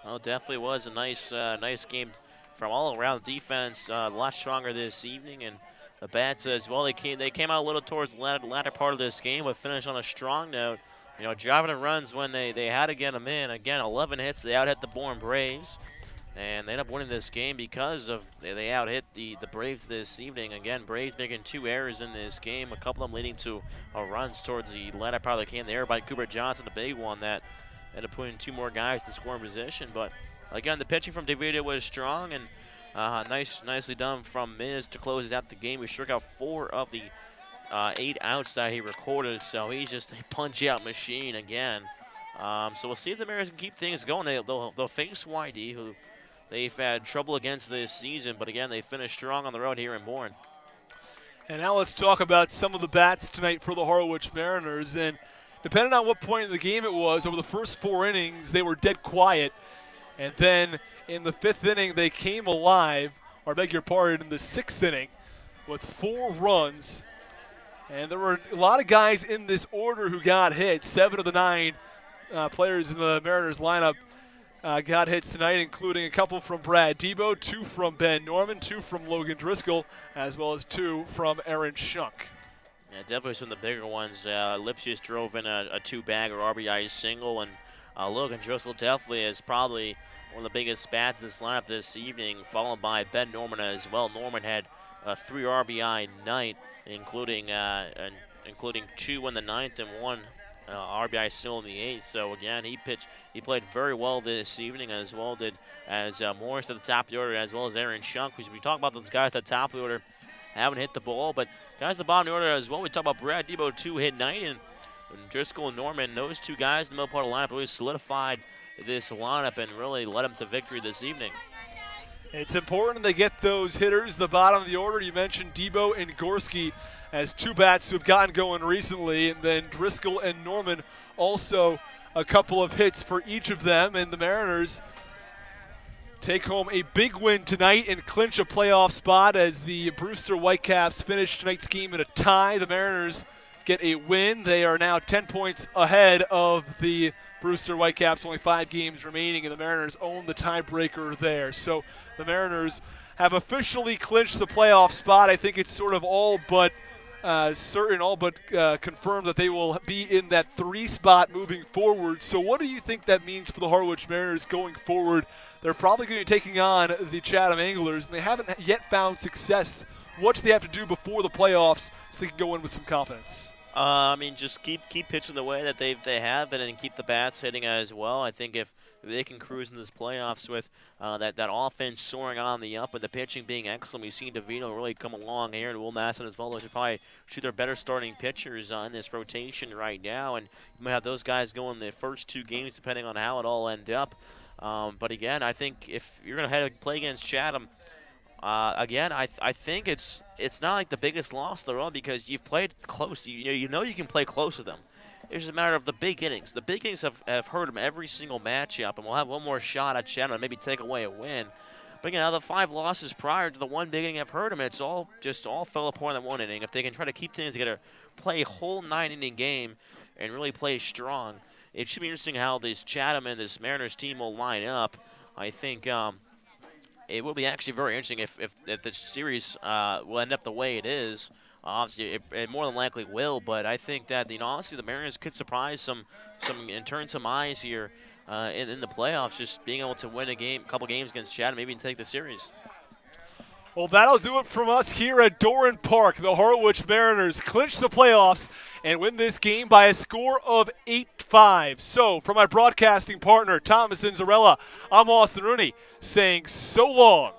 Well, it definitely was a nice game from all around. Defense a lot stronger this evening, and the bats as well. They came out a little towards the latter part of this game, but finished on a strong note. You know, driving the runs when they had to get them in. Again, 11 hits. They out-hit the Bourne Braves. And they end up winning this game because of they out-hit the Braves this evening. Again, Braves making 2 errors in this game, a couple of them leading to runs towards the latter part of the game. The error by Cooper Johnson, the big one that ended up putting 2 more guys to score in position. But again, the pitching from DeVito was strong, and nicely done from Miz to close out the game. We struck out 4 of the 8 outs that he recorded, so he's just a punch-out machine again. So we'll see if the Mariners can keep things going. They'll face YD, who they've had trouble against this season, but again, they finished strong on the road here in Bourne. And now let's talk about some of the bats tonight for the Harwich Mariners. And depending on what point in the game it was, over the first 4 innings, they were dead quiet. And then in the 5th inning, they came alive, or I beg your pardon, in the 6th inning with 4 runs. And there were a lot of guys in this order who got hit. 7 of the 9 players in the Mariners lineup got hits tonight, including a couple from Brad Debo, 2 from Ben Norman, 2 from Logan Driscoll, as well as 2 from Aaron Shunk. Yeah, definitely some of the bigger ones. Lipsius drove in a 2-bagger RBI single, and Logan Driscoll definitely is probably one of the biggest bats in this lineup this evening, followed by Ben Norman as well. Norman had a 3 RBI night, including 2 in the 9th and 1 RBI still in the 8th. So again, he played very well this evening, as well did as Morris at the top of the order, as well as Aaron Shunk. We talk about those guys at the top of the order haven't hit the ball, but guys at the bottom of the order as well. We talk about Brad Debo, 2-hit night, and Driscoll and Norman, those 2 guys in the middle part of the lineup really solidified this lineup and really led them to victory this evening. It's important they get those hitters the bottom of the order. You mentioned Debo and Gorski as 2 bats who have gotten going recently, and then Driscoll and Norman also a couple of hits for each of them, and the Mariners take home a big win tonight and clinch a playoff spot as the Brewster Whitecaps finish tonight's game in a tie. The Mariners get a win. They are now 10 points ahead of the Brewster Whitecaps, only 5 games remaining, and the Mariners own the tiebreaker there. So the Mariners have officially clinched the playoff spot. I think it's sort of all but confirmed that they will be in that 3 spot moving forward. So what do you think that means for the Harwich Mariners going forward? They're probably going to be taking on the Chatham Anglers, and they haven't yet found success. What do they have to do before the playoffs so they can go in with some confidence? I mean, just keep pitching the way that they have been and keep the bats hitting as well. I think if they can cruise in this playoffs with that offense soaring on the up and the pitching being excellent, we've seen DeVito really come along here, and Will Masson as well. Those are probably 2 of their better starting pitchers in this rotation right now, and you might have those guys going the first 2 games depending on how it all end up. But again, I think if you're going to play against Chatham, again, I think it's not like the biggest loss of the road because you've played close. You know you can play close with them. It's just a matter of the big innings. The big innings have hurt them every single matchup, and we'll have one more shot at Chatham and maybe take away a win. But again, out of the 5 losses prior to the 1 big inning have hurt them, it's all fell apart in that 1 inning. If they can try to keep things together, play a whole 9-inning game, and really play strong, it should be interesting how this Chatham and this Mariners team will line up. I think it will be actually very interesting if the series will end up the way it is. Obviously, it more than likely will, but I think that honestly the Mariners could surprise some and turn some eyes here in the playoffs. Just being able to win a couple games against Chatham, maybe take the series. Well, that'll do it from us here at Doran Park. The Harwich Mariners clinch the playoffs and win this game by a score of 8-5. So, for my broadcasting partner, Thomas Inzarella, I'm Austin Rooney, saying so long